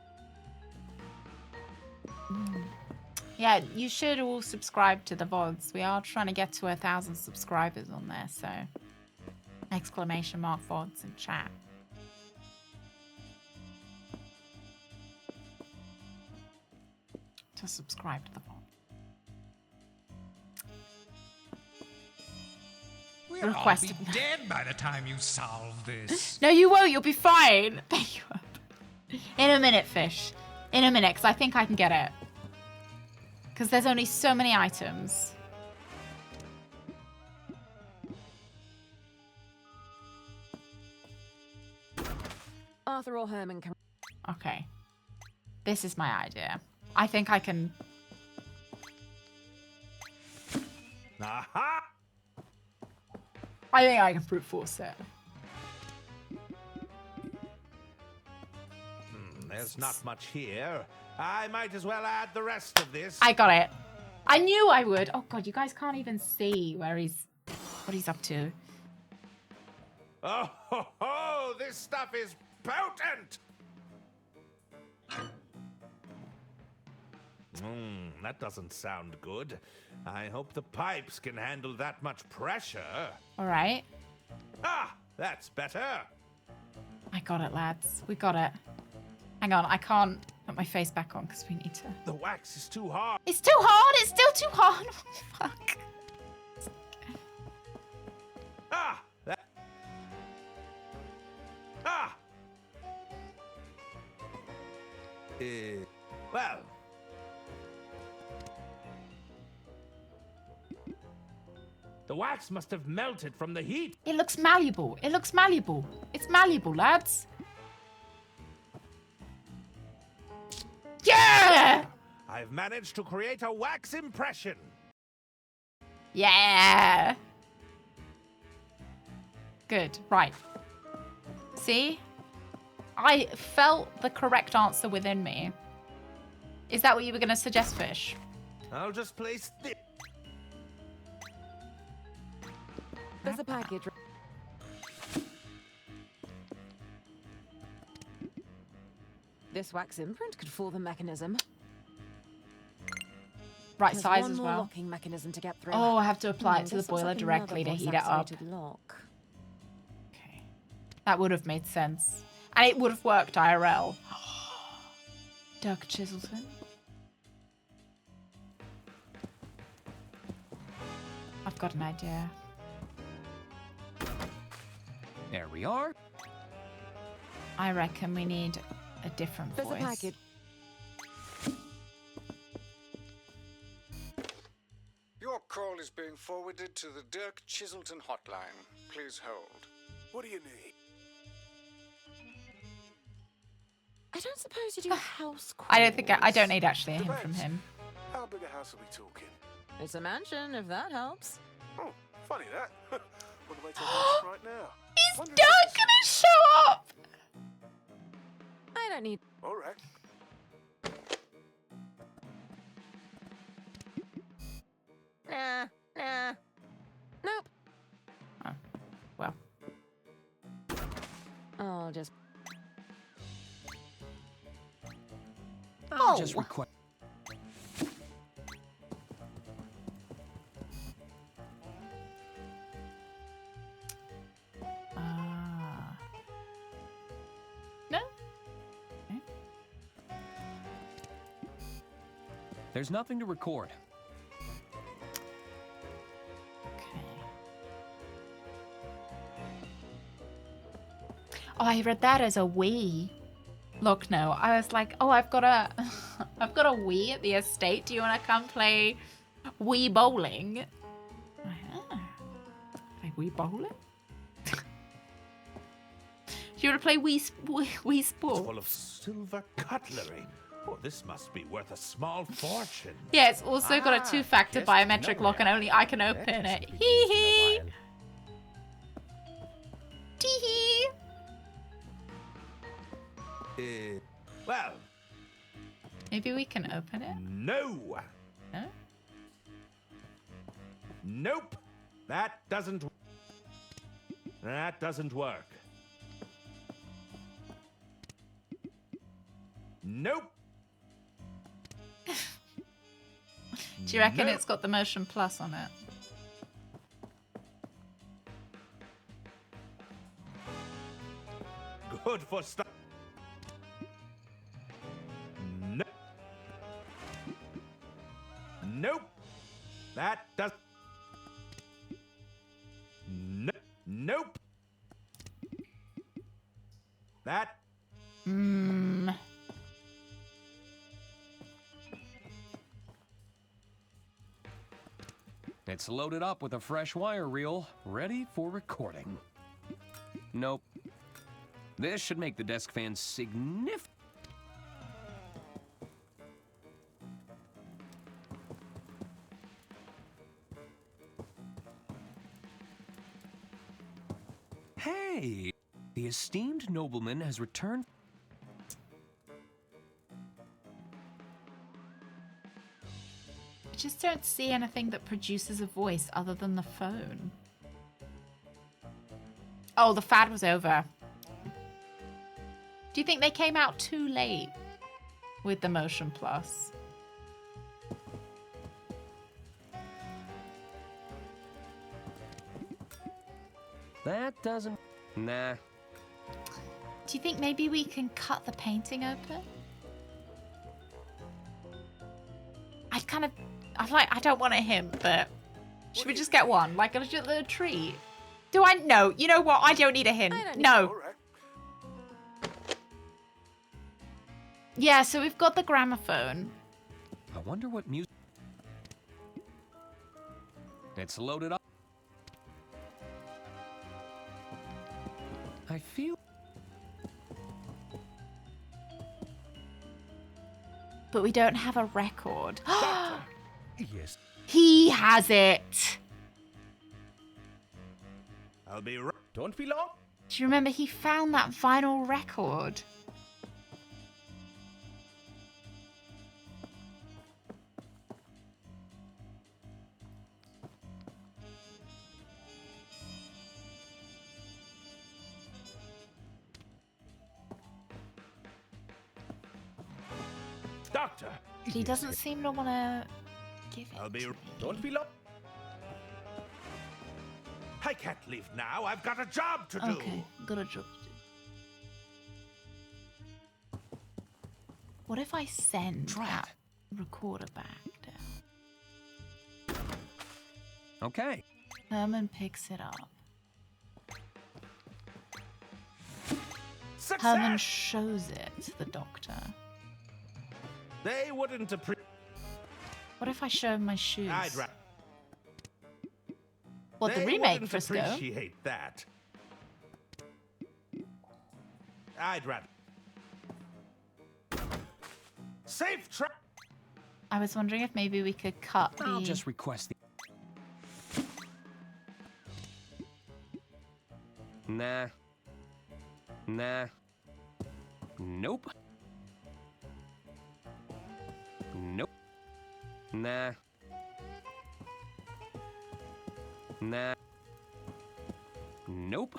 Yeah, you should all subscribe to the VODs. We are trying to get to 1,000 subscribers on there, so... Exclamation mark VODs in chat. To subscribe to the VOD. requested. I'll be dead by the time you solve this. No, you won't. You'll be fine. Thank you. In a minute, fish. In a minute, because I think I can get it. Because there's only so many items. Arthur or Herman can... Okay. This is my idea. I think I can... Aha! I think I can brute force it. There's not much here. I might as well add the rest of this. I got it. I knew I would. Oh god, you guys can't even see where what he's up to. Oh, ho, ho, this stuff is potent! That doesn't sound good. I hope the pipes can handle that much pressure. All right. Ah, that's better. I got it, lads. We got it. Hang on, I can't put my face back on because we need to... The wax is too hard. It's too hard! It's still too hard! Fuck. Ah! Ah! Well... The wax must have melted from the heat. It looks malleable. It looks malleable. It's malleable, lads. Yeah! I've managed to create a wax impression. Yeah! Good. Right. See? I felt the correct answer within me. Is that what you were going to suggest, Fish? I'll just place this. There's a package. This wax imprint could fool the mechanism. Right There's size one as more well. locking mechanism to get through. Oh, I have to apply it to the This looks boiler like directly to another heat it up. voice-activated lock. Okay. That would have made sense. And it would have worked IRL. Doug Chiselton. I've got an idea. There we are. I reckon we need a different There's voice. a package. Your call is being forwarded to the Dirk Chiselton hotline. Please hold. What do you need? I don't suppose you do house calls. I don't think I don't need actually a hint from him. How big a house are we talking? It's a mansion, if that helps. Oh, funny that. On the way to the house right now. Is Doug gonna show up? I don't need... All right. Nah. Nope. Oh, well. I'll just... I'll just request. No? There's nothing to record. Oh, I read that as a Wii. Look, no. I was like, oh, I've got a Wii at the estate. Do you want to come play Wii bowling? Play Wii bowling? Do you want to play Wii Sport? Full of silver cutlery. Oh, this must be worth a small fortune. Yeah, it's also got a two-factor biometric lock and only I can open it. Hee hee! Tee hee! Well. Maybe we can open it? No. No? Nope. That doesn't work. Nope. Do you reckon it's got the Motion Plus on it? Good for stuff. No. Nope. That does. It's loaded up with a fresh wire reel, ready for recording. Nope. This should make the desk fan significant. Hey! The esteemed nobleman has returned. I just don't see anything that produces a voice other than the phone. Oh, the fad was over. Do you think they came out too late with the Motion Plus? That doesn't... Nah. Do you think maybe we can cut the painting open? I don't want a hint, but should we just get one? Like a little treat? Do I? No. You know what? I don't need a hint. No. Yeah, so we've got the gramophone. I wonder what music... It's loaded up. I feel... But we don't have a record. Yes. He has it. I'll be right. Don't be long. Do you remember he found that vinyl record? Doctor. But he doesn't seem to want to give it. I'll be. Don't be long. I can't leave now. I've got a job to do. Okay, got a job to do. What if I send that recorder back down? Okay. Herman picks it up. Success! Herman shows it to the doctor. They wouldn't appreciate. What if I show him my shoes? I'd rather. What, the They remake, wouldn't Frisco? appreciate that. I'd rather. Safe trap. I was wondering if maybe we could cut the... I'll just request the... Nah. Nah. Nope. Nope. Nah. Nah. Nope.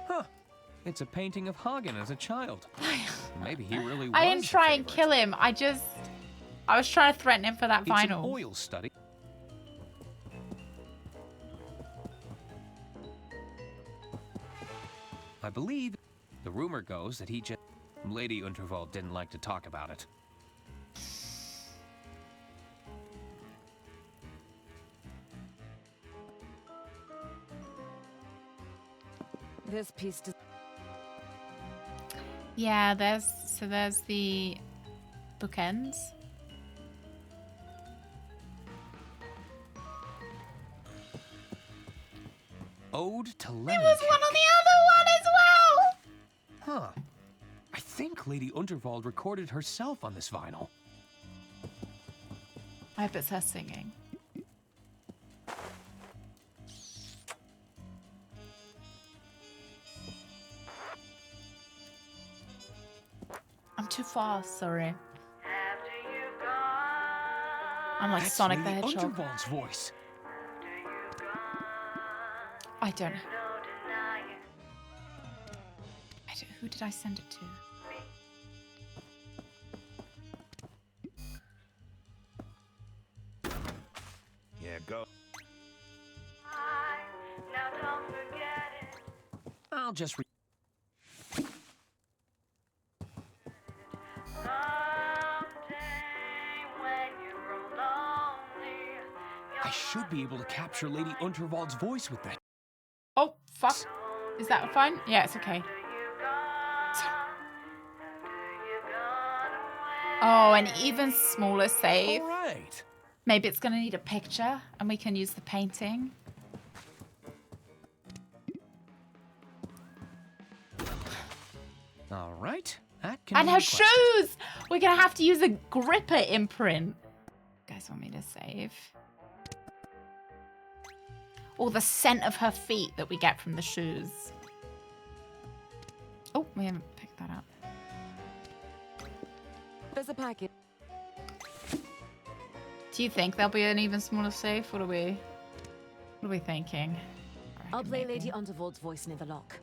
Huh. It's a painting of Hagen as a child. Maybe he really was. I didn't try and kill him. I was trying to threaten him for that It's vinyl. an oil study. I believe the rumor goes that he just... Lady Unterwald didn't like to talk about it. This piece does... Yeah, there's the bookends. Ode to Lemon. There was one on the other one as well. Huh. I think Lady Unterwald recorded herself on this vinyl. I hope it's her singing. I'm too fast, sorry. I'm like That's Sonic the Lady Hedgehog. Unterwald's voice. I don't know. Who did I send it to? Yeah, go. I'll just I should be able to capture Lady Unterwald's voice with that. Oh, fuck. Is that fine? Yeah, it's okay. Oh, an even smaller save. All right. Maybe it's going to need a picture and we can use the painting. All right. That can And be her requested. shoes! We're going to have to use a gripper imprint. You guys want me to save? Or the scent of her feet that we get from the shoes. Oh, we haven't picked that up. There's a package. Do you think there'll be an even smaller safe? What are we thinking? I'll play Lady Unterwald's voice near the lock.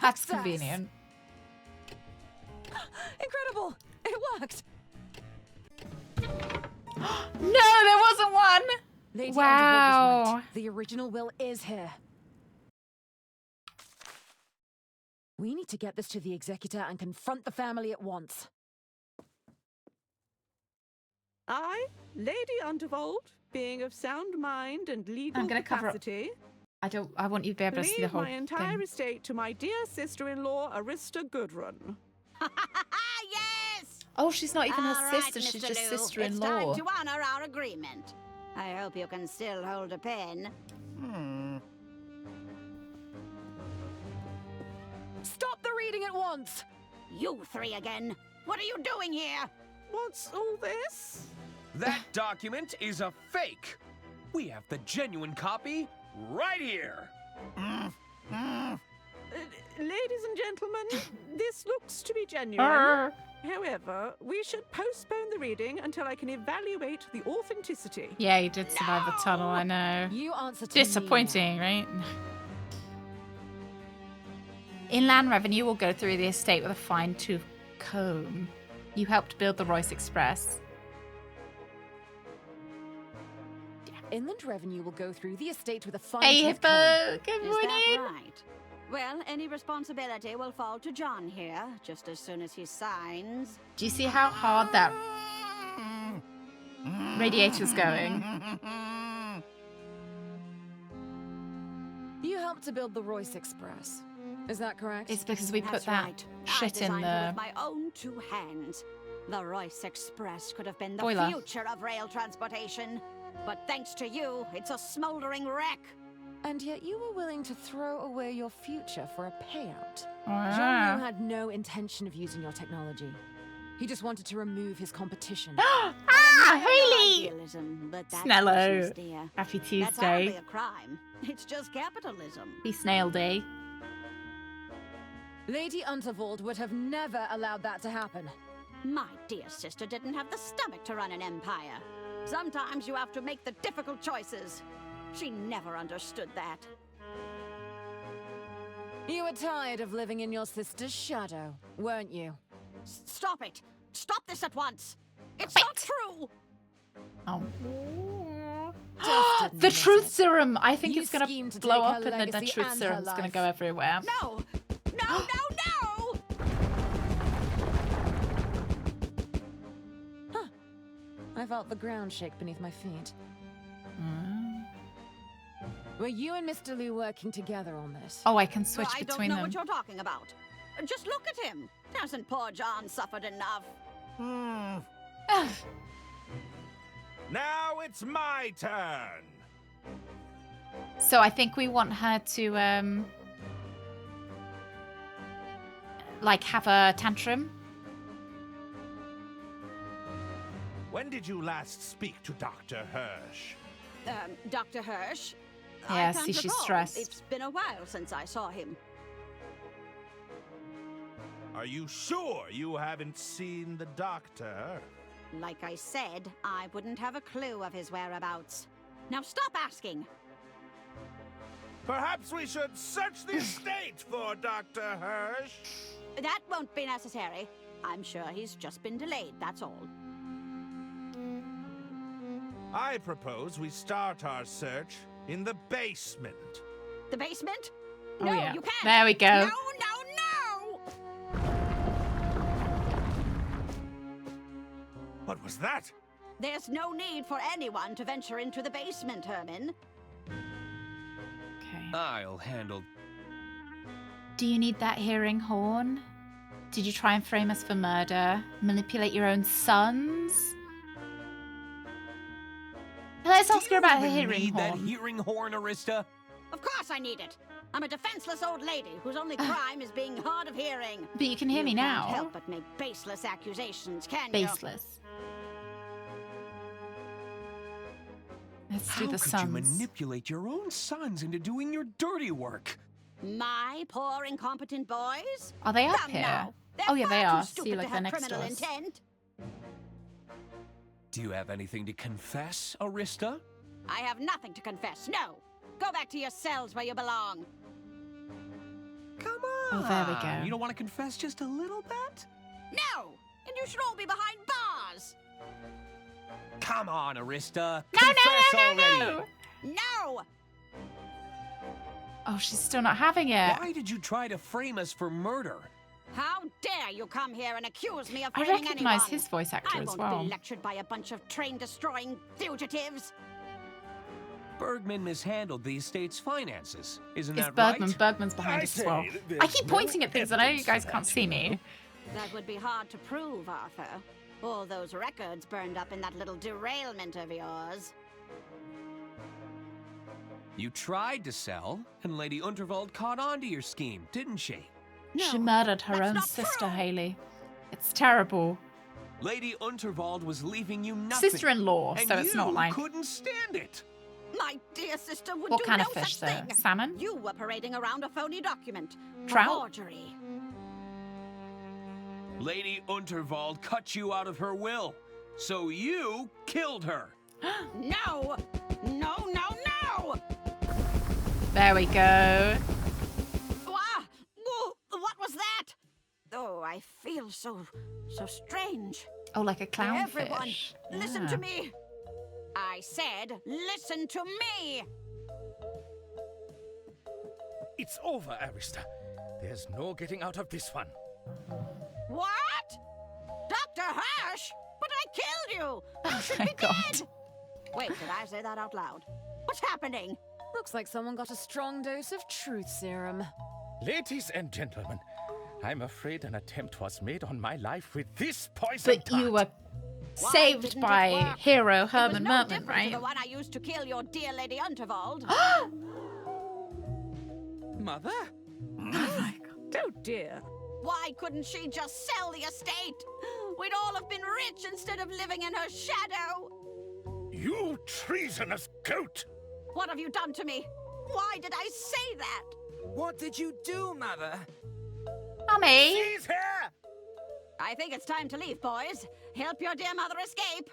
That's convenient. Incredible! It worked! No, there wasn't one! Lady Wow. Underwood was right. The original will is here. We need to get this to the executor and confront the family at once. I, Lady Underwold, being of sound mind and legal I'm gonna cover up. capacity, I want you to be able to see the leave whole my entire thing. estate to my dear sister-in-law, Arista Goodrun. Yes! Oh, she's not even her All right, sister. She's Mr. just Lou, sister-in-law. It's time to honor our agreement. I hope you can still hold a pen. Stop the reading at once! You three again. What are you doing here? What's all this? That document is a fake. We have the genuine copy right here. Ladies and gentlemen, this looks to be genuine. However, we should postpone the reading until I can evaluate the authenticity. Yeah, you did survive the tunnel, I know. You answer to Disappointing, right? Inland Revenue will go through the estate with a fine-tooth comb. You helped build the Royce Express. Inland Revenue will go through the estate with a fine. Hey, Hippo! Good Is morning! that right? Well, any responsibility will fall to John here, just as soon as he signs. Do you see how hard that radiator's going? You helped to build the Royce Express. Is that correct? It's because we put That's that right. shit I in designed it the... with my own two hands. The Royce Express could have been the Boiler. future of rail transportation. But thanks to you, it's a smoldering wreck. And yet you were willing to throw away your future for a payout. Wow. Jean had no intention of using your technology. He just wanted to remove his competition. Haley! Idealism, but that's Snello. business, dear. Happy That's hardly Tuesday. a crime. It's just capitalism. Be Snail Day. Lady Unterwald would have never allowed that to happen. My dear sister didn't have the stomach to run an empire. Sometimes you have to make the difficult choices. She never understood that. You were tired of living in your sister's shadow, weren't you? Stop it! Stop this at once! It's not true! Oh. Just The admit truth it. serum! I think You it's gonna schemed to blow take up her and then the legacy truth and her serum's gonna life. go everywhere. No! No, no, no! I felt the ground shake beneath my feet. Were you and Mr. Liu working together on this? Oh, I can switch I don't between know them. what you're talking about. Just look at him. Hasn't poor John suffered enough? Now it's my turn. So I think we want her to, like, have a tantrum. When did you last speak to Dr. Hirsch? Dr. Hirsch? Yeah, I can't see, she's recall. stressed. It's been a while since I saw him. Are you sure you haven't seen the doctor? Like I said, I wouldn't have a clue of his whereabouts. Now stop asking. Perhaps we should search the estate for Dr. Hirsch. That won't be necessary. I'm sure he's just been delayed, that's all. I propose we start our search in the basement. The basement? Oh, No, yeah. you can't. There we go. No, no, no! What was that? There's no need for anyone to venture into the basement, Herman. Okay. I'll handle... Do you need that hearing horn? Did you try and frame us for murder? Manipulate your own sons? Let's ask her about her hearing need horn. that hearing horn, Arista? Of course I need it. I'm a defenseless old lady whose only crime is being hard of hearing. But you can hear me now. Can't help but make baseless accusations, can you? Baseless. Let's do the How could sons. you manipulate your own sons into doing your dirty work? My poor incompetent boys? Are they up Come here? now. They're Oh yeah, they far are. too See, stupid like to they're have next to criminal us. intent. Do you have anything to confess, Arista? I have nothing to confess, no. Go back to your cells where you belong. Come on. Oh, there we go. You don't want to confess just a little bit? No! And you should all be behind bars! Come on, Arista. No, confess no, no, already. no, no! No! Oh, she's still not having it. Why did you try to frame us for murder? How dare you come here and accuse me of I framing recognize anyone? his voice actor I as won't well. be lectured by a bunch of train-destroying fugitives. Bergman mishandled the estate's finances. Isn't It's that Bergman. right? Bergman's behind us as well. I keep pointing at things. I know you guys can't see me. That would be hard to prove, Arthur. All those records burned up in that little derailment of yours. You tried to sell, and Lady Unterwald caught on to your scheme, didn't she? She murdered her own sister, Haley. It's terrible. Lady Unterwald was leaving you nothing. Sister-in-law, and so it's not like... you couldn't stand it. My dear sister would What do kind no of fish, such though? thing. Salmon? You were parading around a phony document. Trout? A forgery. Lady Unterwald cut you out of her will, so you killed her. No! No, no, no! There we go. What was that? Oh, I feel so strange. Oh, like a clownfish. Everyone, listen Yeah. to me. I said, listen to me. It's over, Arista. There's no getting out of this one. What? Dr. Hirsch? But I killed you. You should my be God. dead. Wait, did I say that out loud? What's happening? Looks like someone got a strong dose of truth serum. Ladies and gentlemen, I'm afraid an attempt was made on my life with this poison But you were saved didn't it by work? hero It was Herman no Merman, different right? to the one I used to kill your dear Lady Unterwald. Mother? Oh dear. Why couldn't she just sell the estate? We'd all have been rich instead of living in her shadow. You treasonous goat! What have you done to me? Why did I say that? What did you do, Mother? Mummy! She's here! I think it's time to leave, boys. Help your dear mother escape.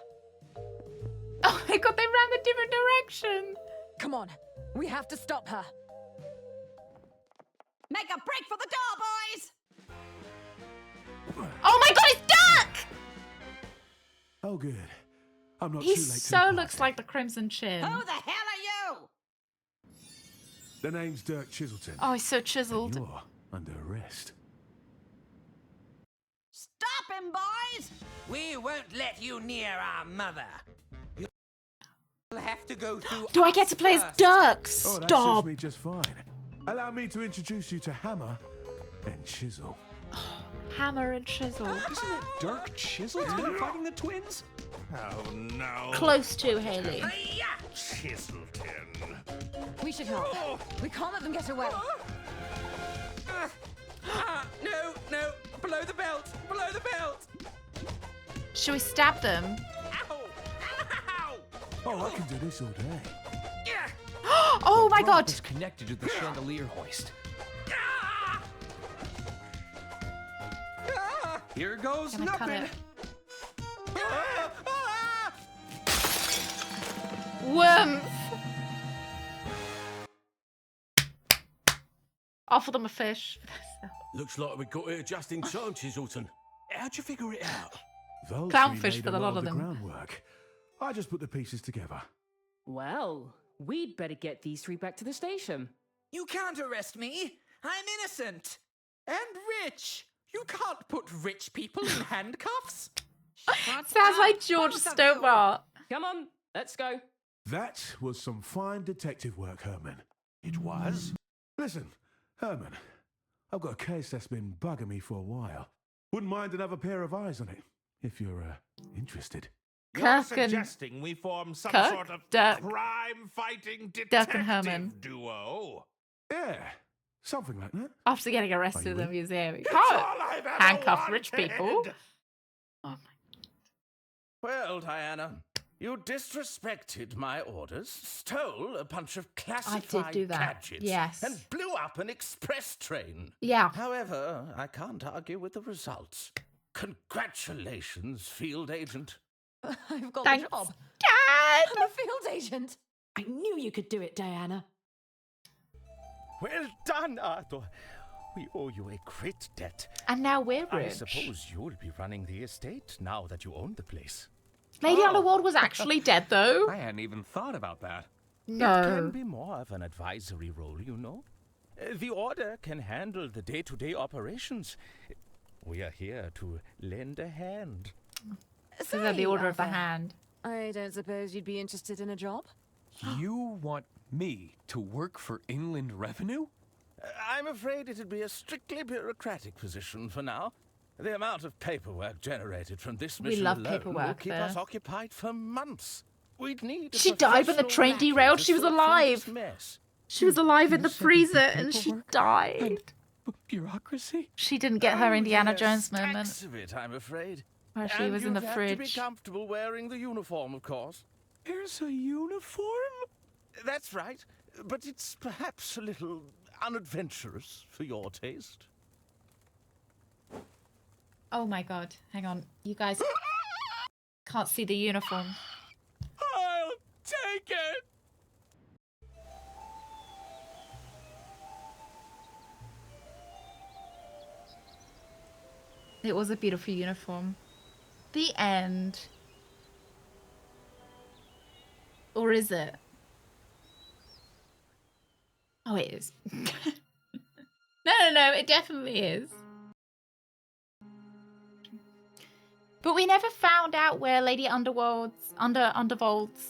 Oh my God, they ran the different direction. Come on, we have to stop her. Make a break for the door, boys! Oh my God, it's Duck! Oh, good. I'm not He too late. so looks like the Crimson Chin. Who the hell are you? The name's Dirk Chiselton. Oh, he's so chiseled. You're under arrest. Stop him, boys! We won't let you near our mother. You'll have to go through. Do I get to play as first. Duck? Oh, that suits Stop. me just fine. Allow me to introduce you to Hammer and Chisel. Hammer and Chisel. Isn't it Dirk Chiselton fighting the twins? Oh, no. Close to Haley. Chiselton. We should help. We can't let them get away. No, no. Below the belt. Below the belt. Should we stab them? Ow. Ow. Oh, I can do this all day. Oh my Rope God. is connected to the chandelier hoist. Here goes Gonna cut nothing. it. Worms. Offer them a fish. Looks like we got here just in time, Chiselton. How'd you figure it out? Vulture Clownfish made for a the lot of of the them. groundwork. I just put the pieces together. Well, we'd better get these three back to the station. You can't arrest me. I'm innocent. And rich. You can't put rich people in handcuffs. Sounds like George both of Stobart. Come on, let's go. That was some fine detective work, Herman. It was? Listen, Herman, I've got a case that's been bugging me for a while. Wouldn't mind another pair of eyes on it, if you're interested. You're suggesting we form some sort of crime-fighting detective duo? Yeah, something like that. After getting arrested in the museum, you can't handcuff rich people. Oh Well, Diana, you disrespected my orders, stole a bunch of classified gadgets, yes, and blew up an express train. Yeah. However, I can't argue with the results. Congratulations, field agent. I've got Thanks, the job. Dad! I'm a field agent. I knew you could do it, Diana. Well done, Arthur. We owe you a great debt. And now we're I rich. suppose you'll be running the estate now that you own the place. Lady Underworld was actually dead, though. I hadn't even thought about that. No. It can be more of an advisory role, you know. The Order can handle the day-to-day operations. We are here to lend a hand. So they're the Order of the Hand. I don't suppose you'd be interested in a job? You want me to work for Inland Revenue? I'm afraid it'd be a strictly bureaucratic position for now. The amount of paperwork generated from this We mission love alone will paperwork keep there. us occupied for months. We'd need a She died when the professional train lackey derailed. to She was sort through alive. this mess. She was alive in the said freezer the and she paperwork died. Bureaucracy? She didn't get her Indiana Yes, Jones moment. stacks of it, I'm afraid. Where she And was in the you'd have to be fridge. comfortable wearing the uniform, of course. There's a uniform? That's right, but it's perhaps a little unadventurous for your taste. Oh my god. Hang on. You guys can't see the uniform. I'll take it! It was a beautiful uniform. The end. Or is it? Oh, it is. No, it definitely is. But we never found out where Lady Undervold's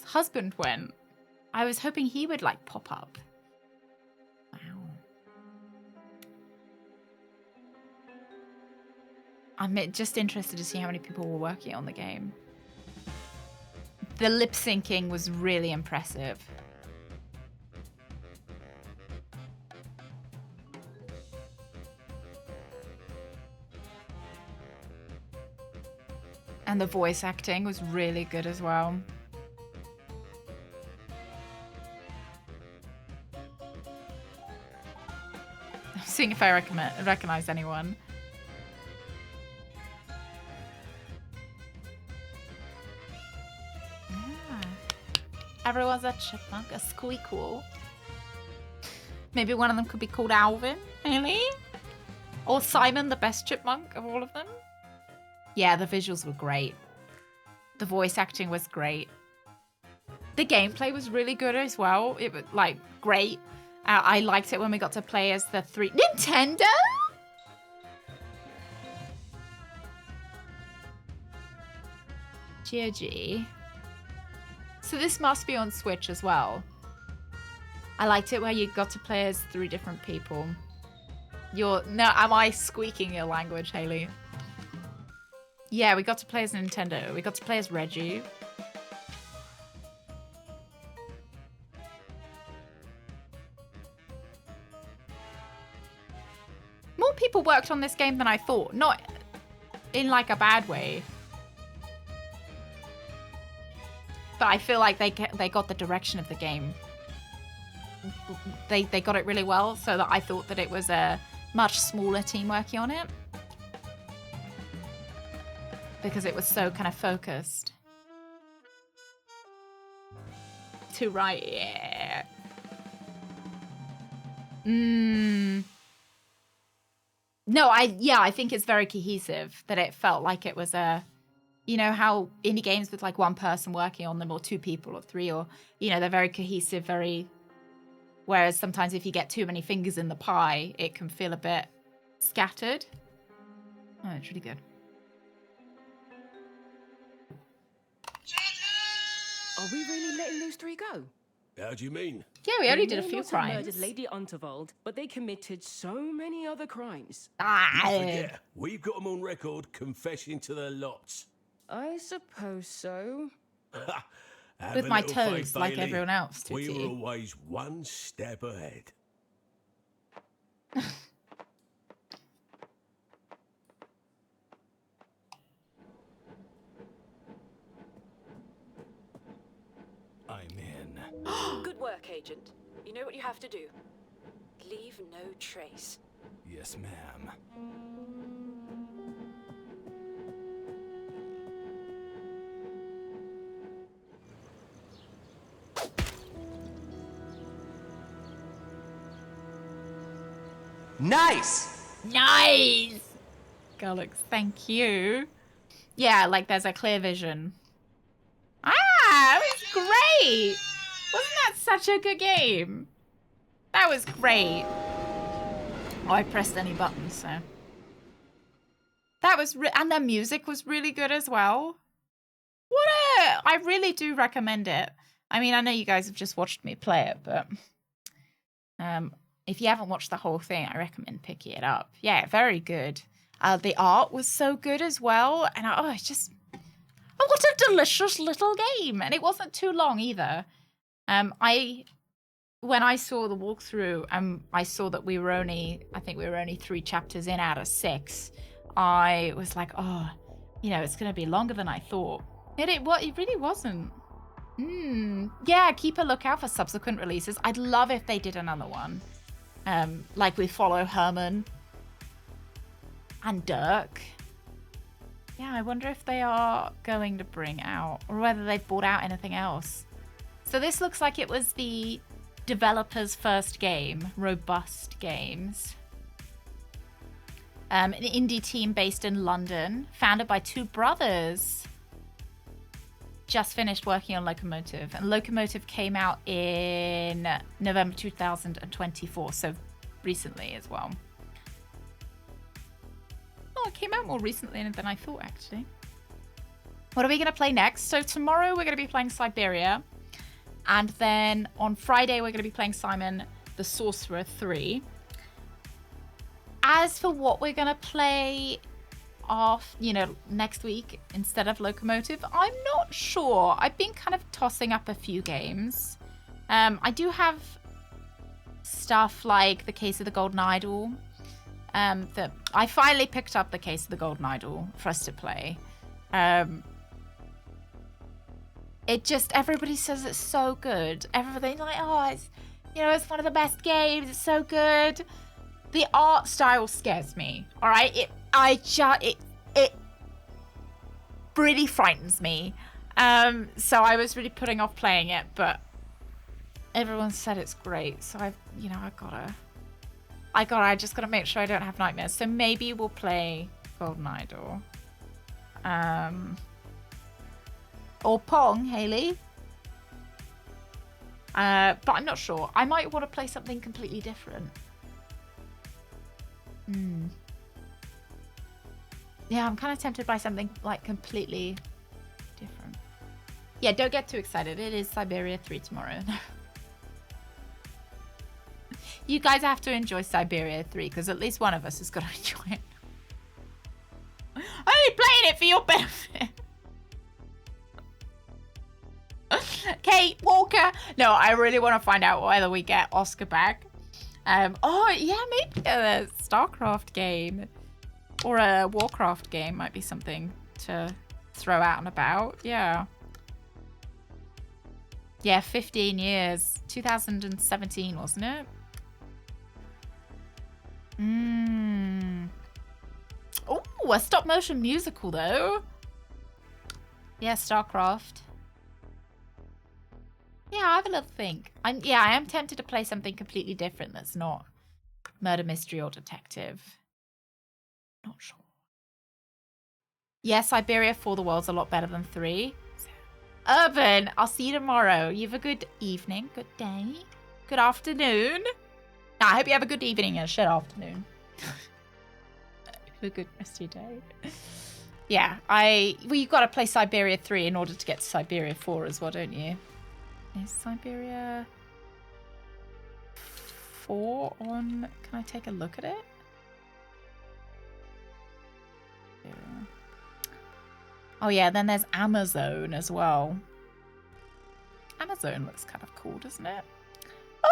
husband went. I was hoping he would, like, pop up. Wow. I'm just interested to see how many people were working on the game. The lip syncing was really impressive. And the voice acting was really good as well. I'm seeing if I recognize anyone. Yeah. Everyone's a chipmunk, a squeakquel. Maybe one of them could be called Alvin, really? Or Simon, the best chipmunk of all of them? Yeah, the visuals were great. The voice acting was great. The gameplay was really good as well. It was, like, great. I liked it when we got to play as the three... Nintendo?! GOG. So this must be on Switch as well. I liked it where you got to play as 3 different people. No, am I squeaking your language, Haley? Yeah, we got to play as Nintendo. We got to play as Reggie. More people worked on this game than I thought. Not in, like, a bad way. But I feel like they got the direction of the game. They got it really well, so that I thought that it was a much smaller team working on it. Because it was so kind of focused. To right, yeah. No, I think it's very cohesive. That it felt like it was a, you know how indie games with like one person working on them, or 2 people, or 3, or they're very cohesive, very. Whereas sometimes if you get too many fingers in the pie, it can feel a bit scattered. Oh, it's really good. Are we really letting those 3 go? How do you mean? Yeah, we only They did a may few not have crimes. murdered Lady Unterwald, but they committed so many other crimes. Ah, You forget, we've got them on record confessing to their lots. I suppose so. Have with a my little toes, faith, like Bailey. everyone else, We Tootie. were always one step ahead. I'm in. Good work, Agent. You know what you have to do. Leave no trace. Yes, ma'am. Nice! Nice! Gulix, thank you. Yeah, like there's a clear vision. Ah, it was great! Wasn't that such a good game? That was great. Oh, I pressed any buttons, so. That was, and the music was really good as well. I really do recommend it. I mean, I know you guys have just watched me play it, but if you haven't watched the whole thing, I recommend picking it up. Yeah, very good. The art was so good as well, and what a delicious little game, and it wasn't too long either. When I saw the walkthrough, I saw that I think we were only 3 chapters in out of 6. I was like, oh, it's going to be longer than I thought. It really wasn't. Yeah, keep a lookout for subsequent releases. I'd love if they did another one. Like we follow Herman and Dirk. Yeah, I wonder if they are going to bring out, or whether they've brought out anything else. So this looks like it was the developer's first game, Robust Games. An indie team based in London, founded by 2 brothers. Just finished working on Loco Motive, and Loco Motive came out in November 2024, so recently as well. Oh, it came out more recently than I thought, actually. What are we going to play next? So tomorrow we're going to be playing Siberia, and then on Friday we're going to be playing Simon the Sorcerer 3. As for what we're going to play next week instead of Loco Motive, I'm not sure. I've been kind of tossing up a few games. I do have stuff like the Case of the Golden Idol. That I finally picked up the Case of the Golden Idol for us to play. Everybody says it's so good. Everybody's like, oh, it's one of the best games. It's so good. The art style scares me. All right, it really frightens me. So I was really putting off playing it, but everyone said it's great. So I just gotta make sure I don't have nightmares. So maybe we'll play Golden Idol. Or Pong, Haley. But I'm not sure. I might want to play something completely different. Yeah, I'm kind of tempted by something like completely different. Yeah, don't get too excited. It is Siberia 3 tomorrow. You guys have to enjoy Siberia 3 because at least one of us has got to enjoy it. I'm only playing it for your benefit. Kate Walker. No, I really want to find out whether we get Oscar back. Oh, yeah, maybe a StarCraft game or a Warcraft game might be something to throw out and about. Yeah. Yeah, 15 years. 2017, wasn't it? Oh, a stop motion musical though. Yeah, StarCraft. Yeah, I have a little think. I am tempted to play something completely different that's not murder mystery or detective. Not sure. Yeah, Siberia 4 the World's a lot better than 3. Urban, I'll see you tomorrow. You have a good evening, good day, good afternoon. No, I hope you have a good evening and a shit afternoon. Have a good rest of your day. Yeah, you've got to play Siberia 3 in order to get to Siberia 4 as well, don't you? Is Siberia 4 on? Can I take a look at it? Oh yeah, then there's Amazon as well. Amazon looks kind of cool, doesn't it?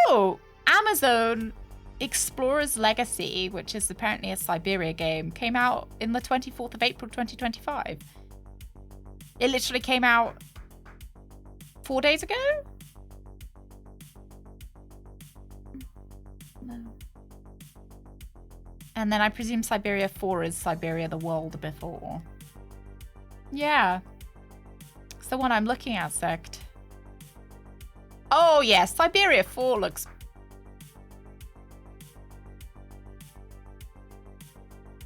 Oh, Amazon Explorer's Legacy, which is apparently a Siberia game, came out in the 24th of April 2025. It literally came out 4 days ago? No. And then I presume Siberia 4 is Siberia the World Before. Yeah. It's the one I'm looking at, Sect. Oh, yeah. Siberia 4 looks...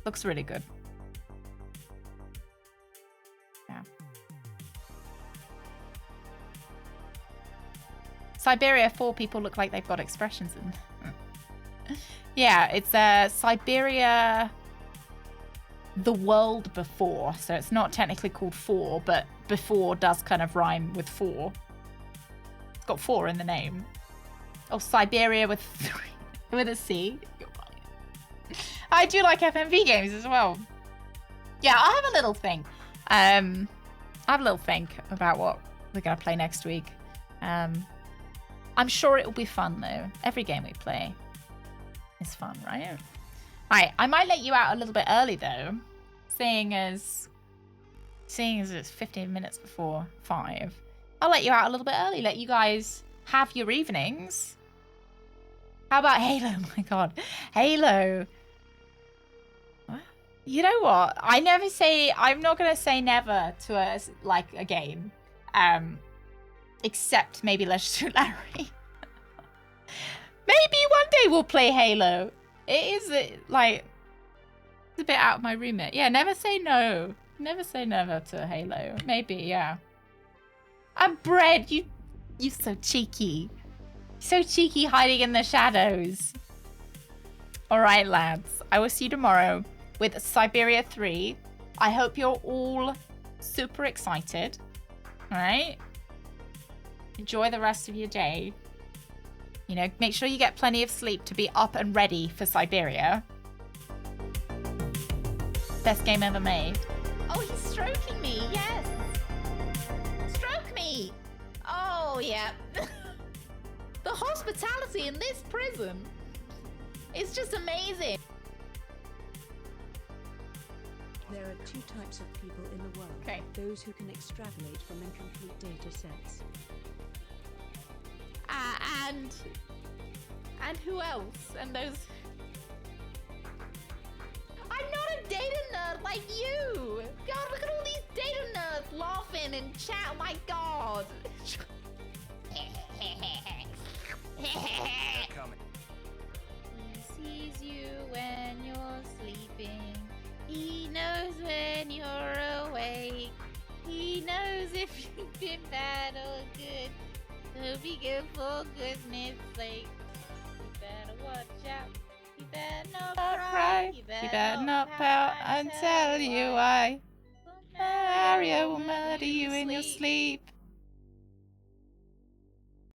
looks really good. Yeah. Siberia 4 people look like they've got expressions in. Yeah, it's Siberia the World Before. So it's not technically called 4, but before does kind of rhyme with 4. It's got 4 in the name. Oh, Siberia with 3 with a C. I do like FMV games as well. Yeah, I have a little thing. I have a little think about what we're gonna play next week. I'm sure it will be fun though. Every game we play is fun, right? Alright, I might let you out a little bit early though, seeing as it's 15 minutes before 5. I'll let you out a little bit early, let you guys have your evenings. How about Halo? Oh my god, Halo. You know what? I'm not gonna say never to a game. Except maybe Let's Shoot Larry. Maybe one day we'll play Halo. It is like it's a bit out of my remit. Yeah, never say no. Never say never to Halo. Maybe, yeah. I'm Bread, you're so cheeky. So cheeky hiding in the shadows. Alright, lads. I will see you tomorrow with Siberia 3. I hope you're all super excited. Alright? Enjoy the rest of your day. You know, make sure you get plenty of sleep to be up and ready for Siberia. Best game ever made. Oh, he's stroking me, yes. Stroke me. Oh, yeah. The hospitality in this prison is just amazing. There are 2 types of people in the world. Okay. Those who can extrapolate from incomplete data sets. And who else? And those... I'm not a data nerd like you! God, look at all these data nerds laughing and chat. Oh my god! He sees you when you're sleeping. He knows when you're awake. He knows if you've been bad or good. So be good for goodness sake. You better watch out. You better not cry. You better not pout and tell you why. Mario will murder you in your sleep.